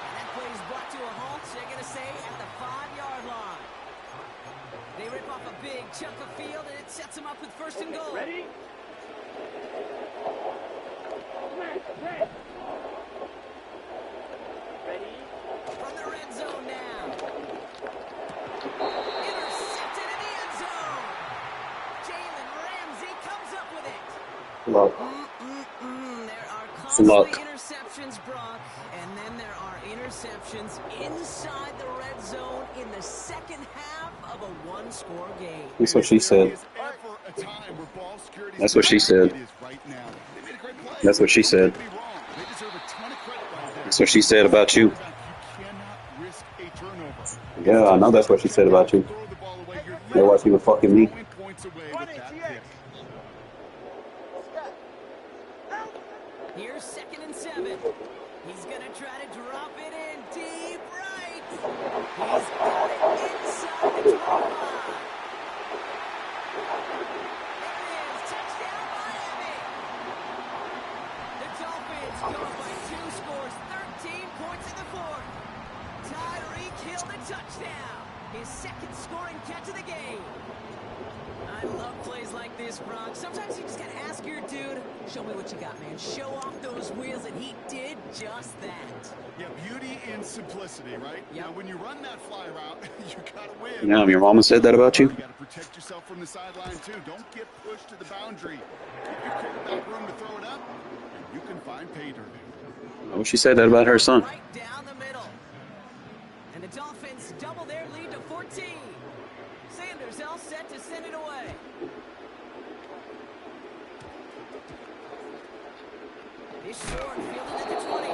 A: And that play is brought to a halt, they're going to say, at the 5-yard line. They rip off a big chunk of field, and it sets them up with 1st and goal.
C: Ready? Smash, red. Ready?
A: From the red zone now. Intercepted in the end zone. Jalen Ramsey comes up with it.
D: Luck.
A: There are
D: Luck.
A: costly interceptions, Brock, and then there are interceptions inside the red zone in the 2nd half of a 1-score game.
D: That's what she said. That's what she said. That's what she said. That's what she said about you. Yeah, I know that's what she said about you. That's why she was fucking me.
A: Here's 2nd and 7. He's going to try to drop it in deep right. He's got it inside the 25. There it is. Touchdown, Miami. The Dolphins go up by 2 scores, 13 points in the 4th. Tyreek Hill the touchdown. His 2nd scoring catch of the game. I love plays like this, Brock. Sometimes you just gotta ask your dude, show me what you got, man. Show off those wheels, and he did just that.
B: Yeah, beauty in simplicity, right?
A: Yep.
B: Now, when you run that fly route, you gotta win.
D: You know, your mama said that about you?
B: You gotta protect yourself from the sideline, too. Don't get pushed to the boundary. Give your quarterback room to throw it up, and you can find pay dirt.
D: Oh, she said that about her son.
A: Right down the middle. And the Dolphins double their lead to 14. Sanders all set to send it away. He's short, fielded at the 20.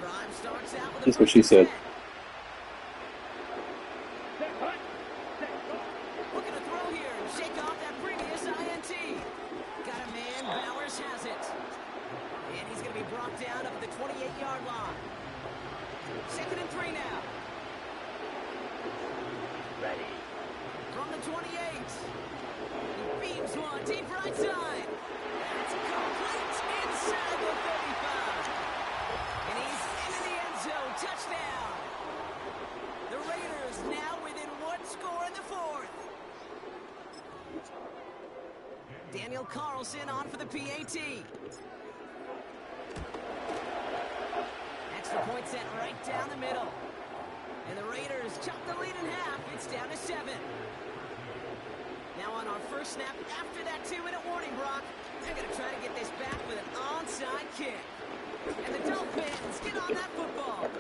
A: Drive starts out with a
D: That's what she said.
A: Looking to throw here and shake off that previous INT. Got a man, Bowers has it. And he's going to be brought down up at the 28-yard line. 2nd and 3 now.
C: Ready.
A: From the 28. He beams one deep right side. That's complete inside the 35. And he's into the end zone. Touchdown. The Raiders now within one score in the 4th. Daniel Carlson on for the PAT. Extra point set right down the middle. And the Raiders chop the lead in half. It's down to 7. Now on our first snap after that 2-minute warning, Brock, they're going to try to get this back with an onside kick. And the Dolphins get on that football. And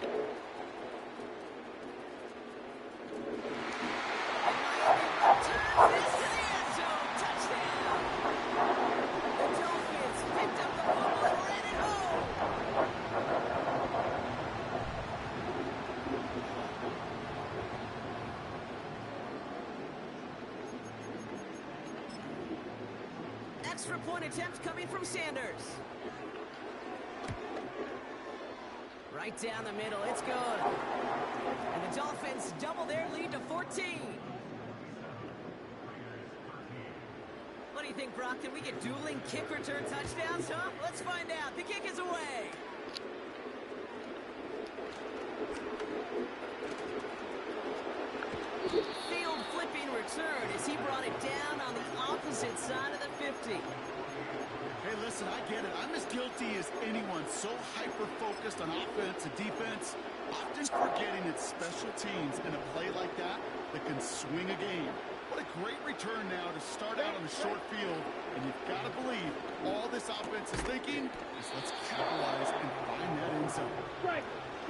A: Miami turns this to the end zone. Touchdown. The Dolphins picked up the football and ran it home. Extra point attempt coming from Sanders. Right down the middle, it's good. And the Dolphins double their lead to 14. What do you think, Brock? Can we get dueling kick return touchdowns, huh? Let's find out. The kick is away. Field flipping return as he brought it down on the opposite side of the 50.
B: Hey, listen, I get it. I'm as guilty as anyone. So hyper-focused on offense and defense, often forgetting it's special teams in a play like that that can swing a game. What a great return now to start out on the short field. And you've got to believe all this offense is thinking is let's capitalize and find that end zone.
C: Strike.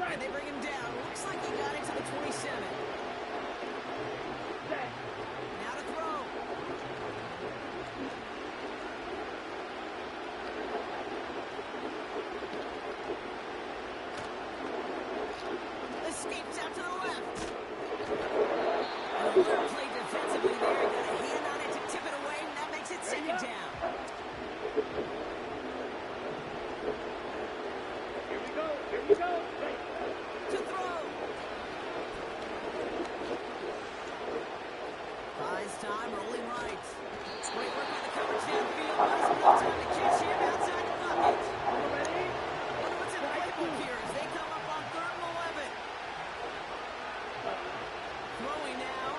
A: And they bring him down. Looks like he got into the 27.
C: Set.
A: Now to throw. Escapes out to the left. And a well played defensively there. Got a hand on it to tip it away, and that makes it 2nd down.
C: Here we go. Here we go. Hey.
A: To throw. Buys time, rolling right. Great work by the coverage downfield. Buys him no time to catch him outside the pocket.
C: Ready?
A: Wonder what's in the playbook here as they come up on 3rd and 11. Throwing now.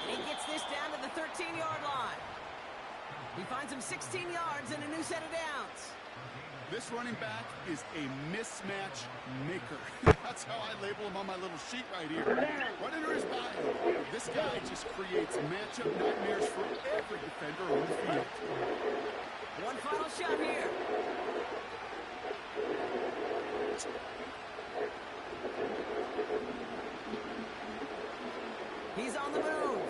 A: And he gets this down to the 13-yard line. He finds him 16 yards and a new set of downs.
B: This running back is a mismatch maker. That's how I label him on my little sheet right here. Right under his bio. This guy just creates matchup nightmares for every defender on the field.
A: One final shot here. He's on the move.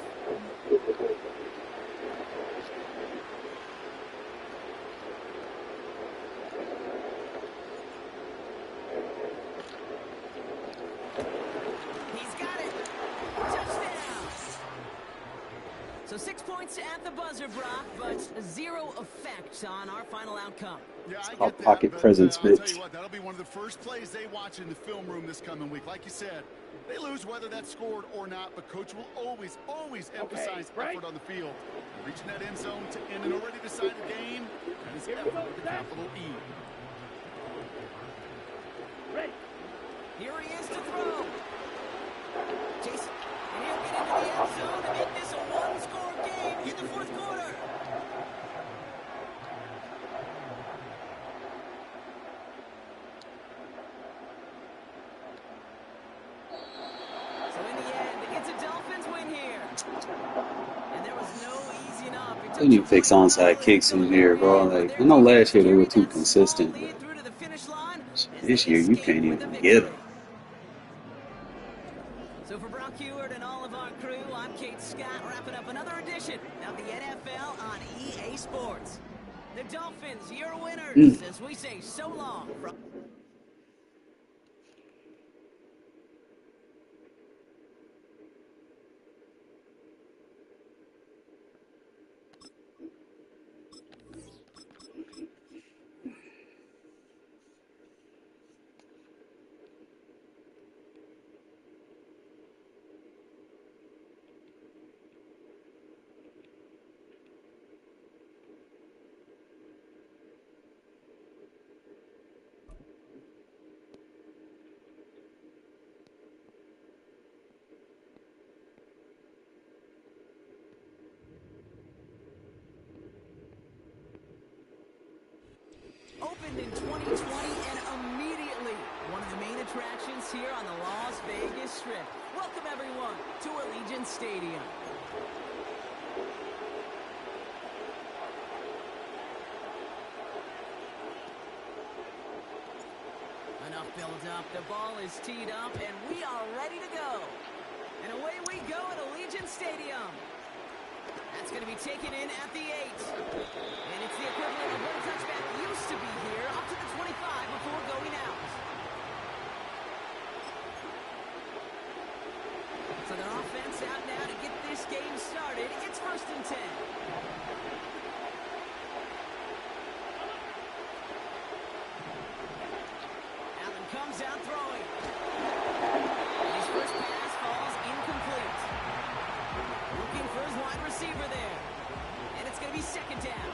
A: He's got it. Touchdown. So 6 points at the buzzer, Brock, but 0 effect on our final outcome.
B: Yeah,
D: It's
B: I
D: called
B: get that,
D: pocket
B: but
D: presence,
B: I'll tell you
D: bitch.
B: what, that'll be one of the first plays they watch in the film room this coming week. Like you said, they lose whether that's scored or not, but Coach will always emphasize effort on the field. Reaching that end zone to end an already decided game, that is effort with a capital E.
C: Ready.
A: Here he is to throw. Jason, and he'll get into the end zone to make this a one-score game in the fourth quarter. So in the end, it's a Dolphins win here. And there was no easy enough.
D: They need to fix onside kicks in here, bro. Like, I know last year they were too consistent, but this year you can't even get them.
A: So for Brock Heward and all of our crew, I'm Kate Scott, wrapping up another edition of the NFL on EA Sports. The Dolphins, your winners, as we say so long from... Opened in 2020 and immediately one of the main attractions here on the Las Vegas Strip. Welcome everyone to Allegiant Stadium. Enough build up, the ball is teed up and we are ready to go. And away we go at Allegiant Stadium. That's going to be taken in at the 8. And it's the equivalent of what a touchback used to be here, up to the 25 before going out. So their offense out now to get this game started. It's 1st and 10. Allen comes out throwing. And his first pass falls incomplete. Looking for his wide receiver there. And it's going to be 2nd down.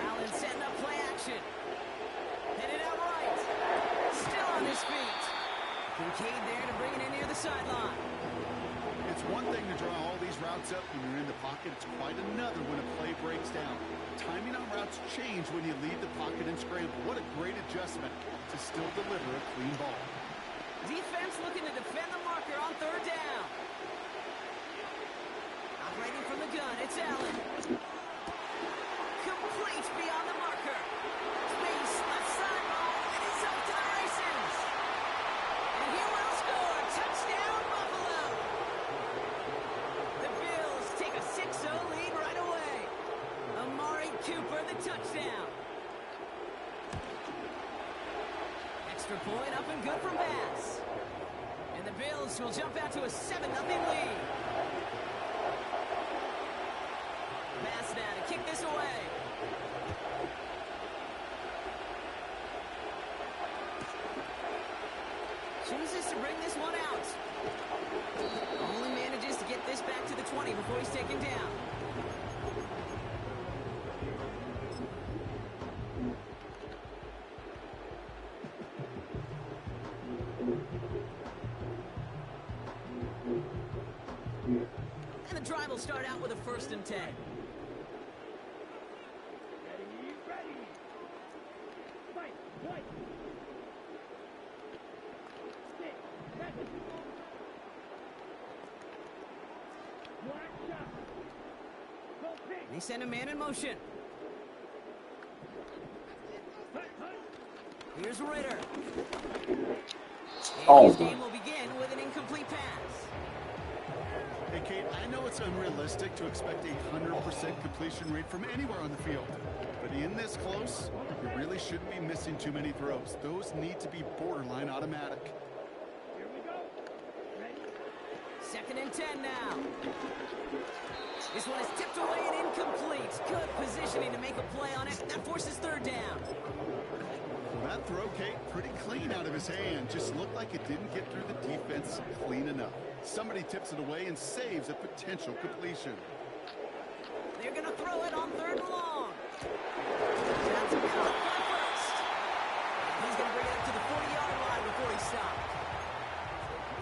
A: Allen setting up play action. Headed out right. Still on his feet. Kincaid there to bring it in near the sideline.
B: It's one thing to draw all these routes up when you're in the pocket. It's quite another when a play breaks down. Timing on routes change when you leave the pocket and scramble. What a great adjustment to still deliver a clean ball.
A: Defense looking to defend the marker on 3rd down. Operating from the gun, it's Allen. Complete beyond the marker. Space, left side ball, and it's up to the races. And he will score. Touchdown, Buffalo. The Bills take a 6-0 lead right away. Amari Cooper, the touchdown. Extra point up and good from Bass. And the Bills will jump out to a 7-0 lead. Bass now to kick this away. Chooses to bring this one out. Only manages to get this back to the 20 before he's taken down. And the drive will start out with a 1st and 10.
C: Ready, ready. Fight, fight. Stick, seven. Black shot. Go pick.
A: They send a man in motion.
C: Hut, hut.
A: Here's Ritter.
D: Oh,
A: And his game will begin with an incomplete pass.
B: Hey, Kate, I know it's unrealistic to expect a 100% completion rate from anywhere on the field. But in this close, you really shouldn't be missing too many throws. Those need to be borderline automatic.
C: Here
A: Second and 10 now. This one is tipped away and incomplete. Good positioning to make a play on it. That forces third down.
B: Well, that throw, Kate, pretty clean out of his hand. Just looked like it didn't get through the defense clean enough. Somebody tips it away and saves a potential completion.
A: They're going to throw it on third and long. Johnson caught by first. He's going to bring it up to the 40-yard line before he stopped.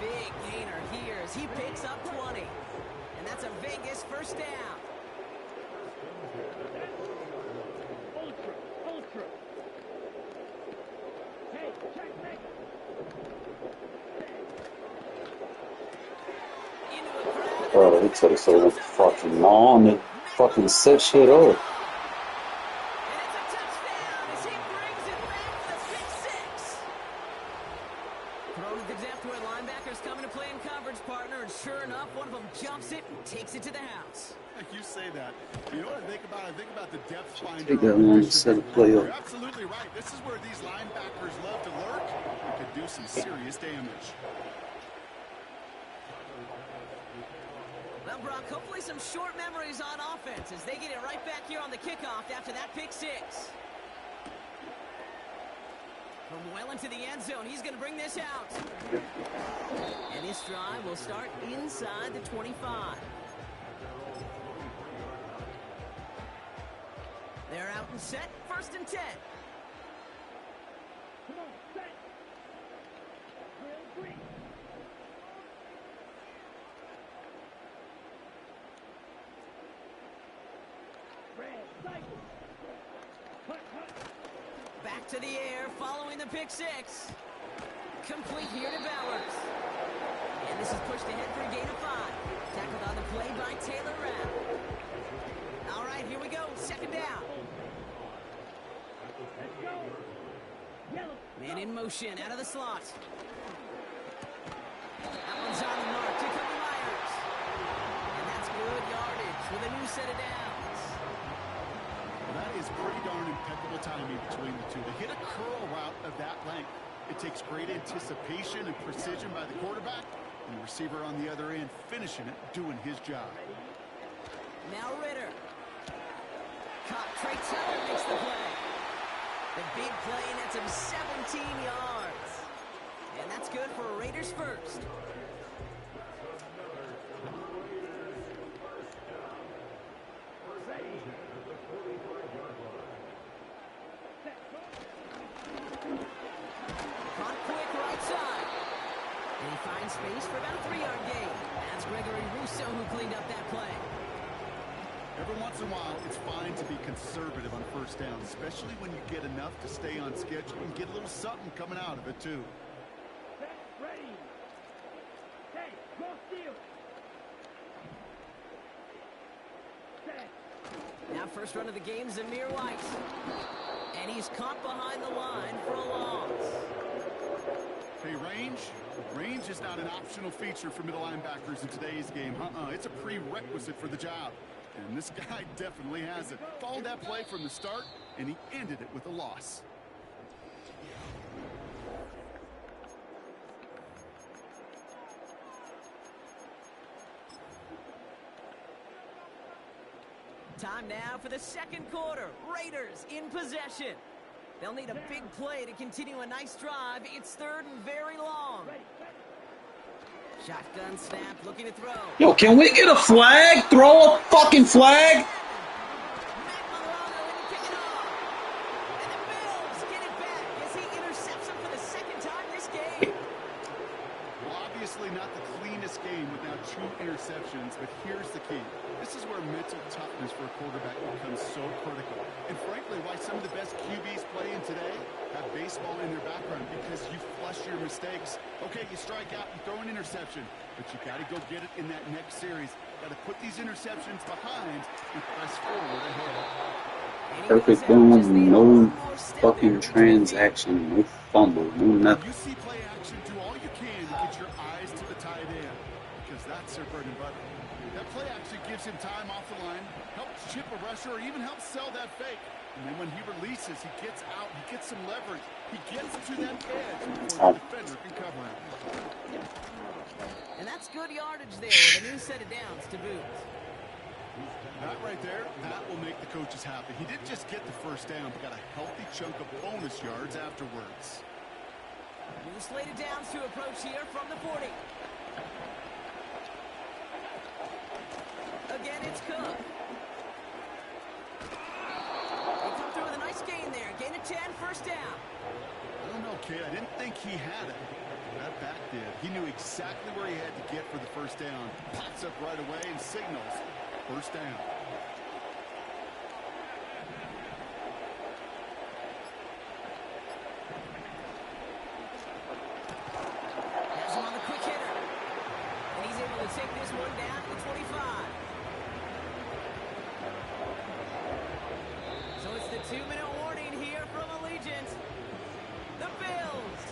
A: Big gainer here as he picks up 20. And that's a Vegas first down.
C: Ultra. Hey, check, make.
A: Into a crowd.
I: Bro, he took so fucking long to fucking set shit up.
A: And it's a touchdown as he brings it back for the pick six. Thrown at the depth where linebackers coming to play in coverage, partner, and sure enough, one of them jumps it and takes it to the house.
B: You say that. You know what I think about? I think about the depth finder.
I: Take that long to set a play
B: You're
I: up.
B: absolutely right. This is where these linebackers love to lurk and could do some serious damage.
A: Well, Brock, hopefully some short memories on offense as they get it right back here on the kickoff after that pick six. From well into the end zone, he's going to bring this out. And his drive will start inside the 25. They're out and set, first and 10.
C: Come on, set. Real green. Red, cycle. Hut.
A: Back to the air, following the pick six. Complete here to Bowers. And this is pushed ahead for a gain of 5. Tackled on the play by Taylor Rapp. All right, here we go, second down.
C: Let's go. Yellow.
A: Man in motion, out of the slot. That one's on the mark to Kobe Myers. And that's good yardage with a new set of downs.
B: Well, that is pretty darn impeccable timing between the two. To hit a curl route of that length, it takes great anticipation and precision by the quarterback, and the receiver on the other end finishing it, doing his job.
A: Now Ritter. Caught Trey Teller makes the play. The big play nets him 17 yards. And that's good for a Raiders first. Caught quick right side. And he finds space for about a 3-yard gain. That's Gregory Rousseau who cleaned up that play.
B: Every once in a while, it's fine to be conservative on first down, especially when you get enough to stay on schedule and get a little something coming out of it, too.
C: Set, ready. Hey, cross field. Set.
A: Now first run of the game, Zamir White. And he's caught behind the line for a loss.
B: Hey, range is not an optional feature for middle linebackers in today's game. It's a prerequisite for the job. And this guy definitely has it. Followed that play from the start, and he ended it with a loss.
A: Time now for the second quarter. Raiders in possession. They'll need a big play to continue a nice drive. It's third and very long. Shotgun snap, looking to throw.
I: Yo, can we get a flag? Throw a fucking flag?
A: Matt Milano in to kick it off. And the Bills get it back as he intercepts him for the second time this game.
B: Well, obviously not the cleanest game without 2 interceptions, but here's the key. This is where mental toughness for a quarterback becomes so critical. And frankly, why some of the best QBs playing today have baseball in their background, because you flush your mistakes. Okay, you strike out, you throw an interception, but you got to go get it in that next series. Got to put these interceptions behind and press forward ahead.
I: Perfect boom, no fucking transaction, no fumble, no nothing.
B: You see play action, do all you can to get your eyes to the tight end, because that's their bread and butter. That play action gives him time off the line, helps chip a rusher, or even helps sell that fake. And then when he releases, he gets out, he gets some leverage. He gets to that edge before the defender can cover him.
A: And that's good yardage there with a new set of downs to boot.
B: That right there, that will make the coaches happy. He didn't just get the first down, but got a healthy chunk of bonus yards afterwards.
A: New slated downs to approach here from the 40. Again, it's Cook. They come through with a nice gain there. Gain of 10, first down.
B: I don't know, kid. I didn't think he had it. That back did. He knew exactly where he had to get for the first down. Pops up right away and signals first down.
A: Has him on the quick hitter. And he's able to take this one down to the 25. So it's the 2-minute warning here from Allegiant. The Bills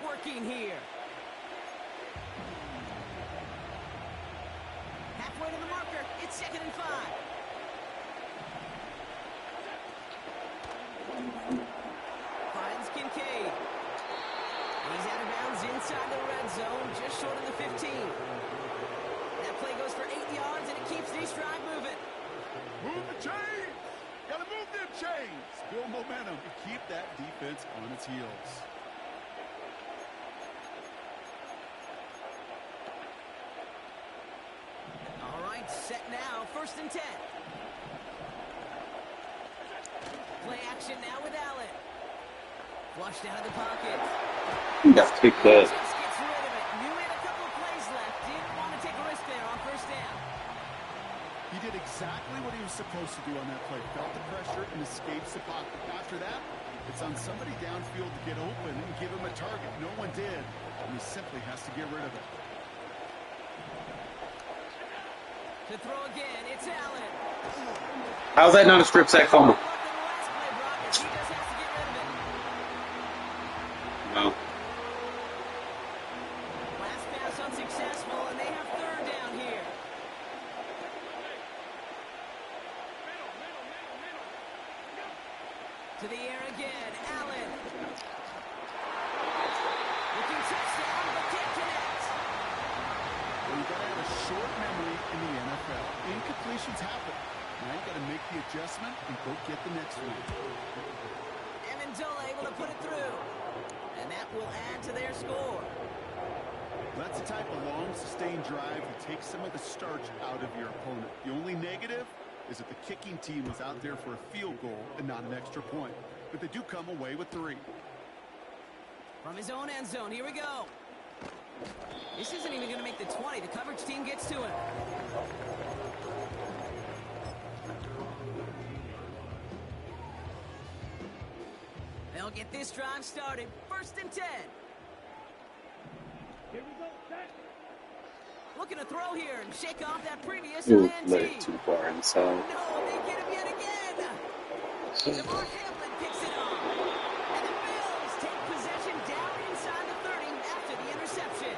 A: working here. Halfway to the marker. It's 2nd and 5. Finds Kincaid. He's out of bounds inside the red zone, just short of the 15. That play goes for 8 yards, and it keeps this drive moving.
B: Move the chains! Gotta move them chains! Build momentum to keep that defense on its heels.
A: All right, set now, 1st and 10. Play action now with Allen. Flushed out of the pocket.
D: You got to pick that.
A: Just gets rid of it. Knew he had a couple of plays left. Didn't want to take a risk there on 1st down.
B: He did exactly what he was supposed to do on that play. Felt the pressure and escapes the pocket. After that, it's on somebody downfield to get open and give him a target. No one did, and he simply has to get rid of it.
A: To throw again, it's Allen.
D: How's that not a strip sack fumble?
A: Luck in the last play, Brock, as he just has to get rid of it.
D: No.
A: Last pass unsuccessful, and they have 3rd down here. To the air again, Allen. Looking touchdown, but can't connect.
B: Well, you got to have a short memory in the NFL. Incompletions happen. Now you got to make the adjustment and go get the next one.
A: Amendola able to put it through. And that will add to their score.
B: That's the type of long, sustained drive that takes some of the starch out of your opponent. The only negative is that the kicking team was out there for a field goal and not an extra point. But they do come away with 3.
A: From his own end zone, here we go. This isn't even going to make the 20. The coverage team gets to him. They'll get this drive started. 1st and 10.
C: Here we go, set.
A: Looking to throw here and shake off that previous
D: Ooh,
A: INT.
D: let it too far inside.
A: No, they get him yet again. DeMar Hamlin picks it off. And the Bills take possession down inside the 30 after the interception.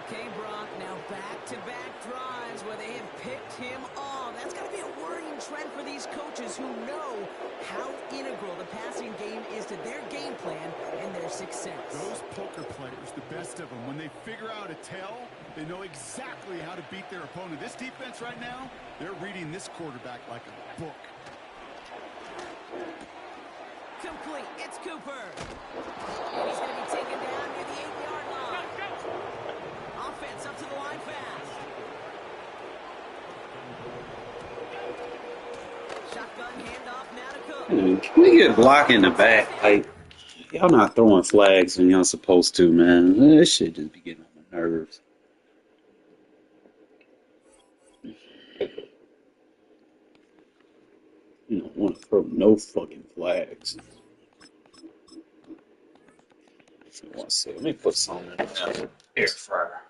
A: Okay, Brock, now back-to-back drives where they have picked him off. That's going to be a worrying trend for these coaches who know how integral the passing game is to their game plan and their success.
B: Those poker players, the best of them, when they figure out a tell, they know exactly how to beat their opponent. This defense right now, they're reading this quarterback like a book.
A: Complete. It's Cooper. And he's going to be taken down near the 8-yard line. Offense up to the line fast. Shotgun handoff now to Cook.
D: Can we get block in the back? Like, y'all not throwing flags when y'all supposed to, man. This shit just be getting on my nerves. You don't want to throw no fucking flags. Let me put some in the air fryer.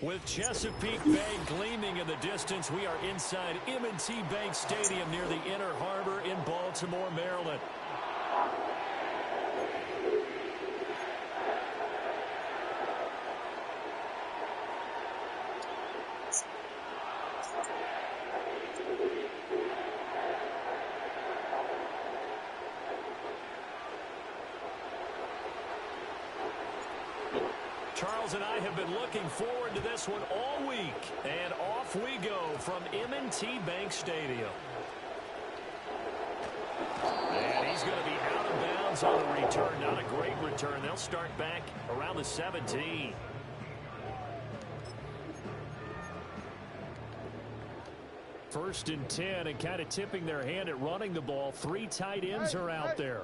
G: With Chesapeake Bay gleaming in the distance, we are inside M&T Bank Stadium near the Inner Harbor in Baltimore, Maryland. Charles and I have been looking forward to this one all week. And off we go from M&T Bank Stadium. And he's going to be out of bounds on the return. Not a great return. They'll start back around the 17. First and 10, and kind of tipping their hand at running the ball. 3 tight ends are out there.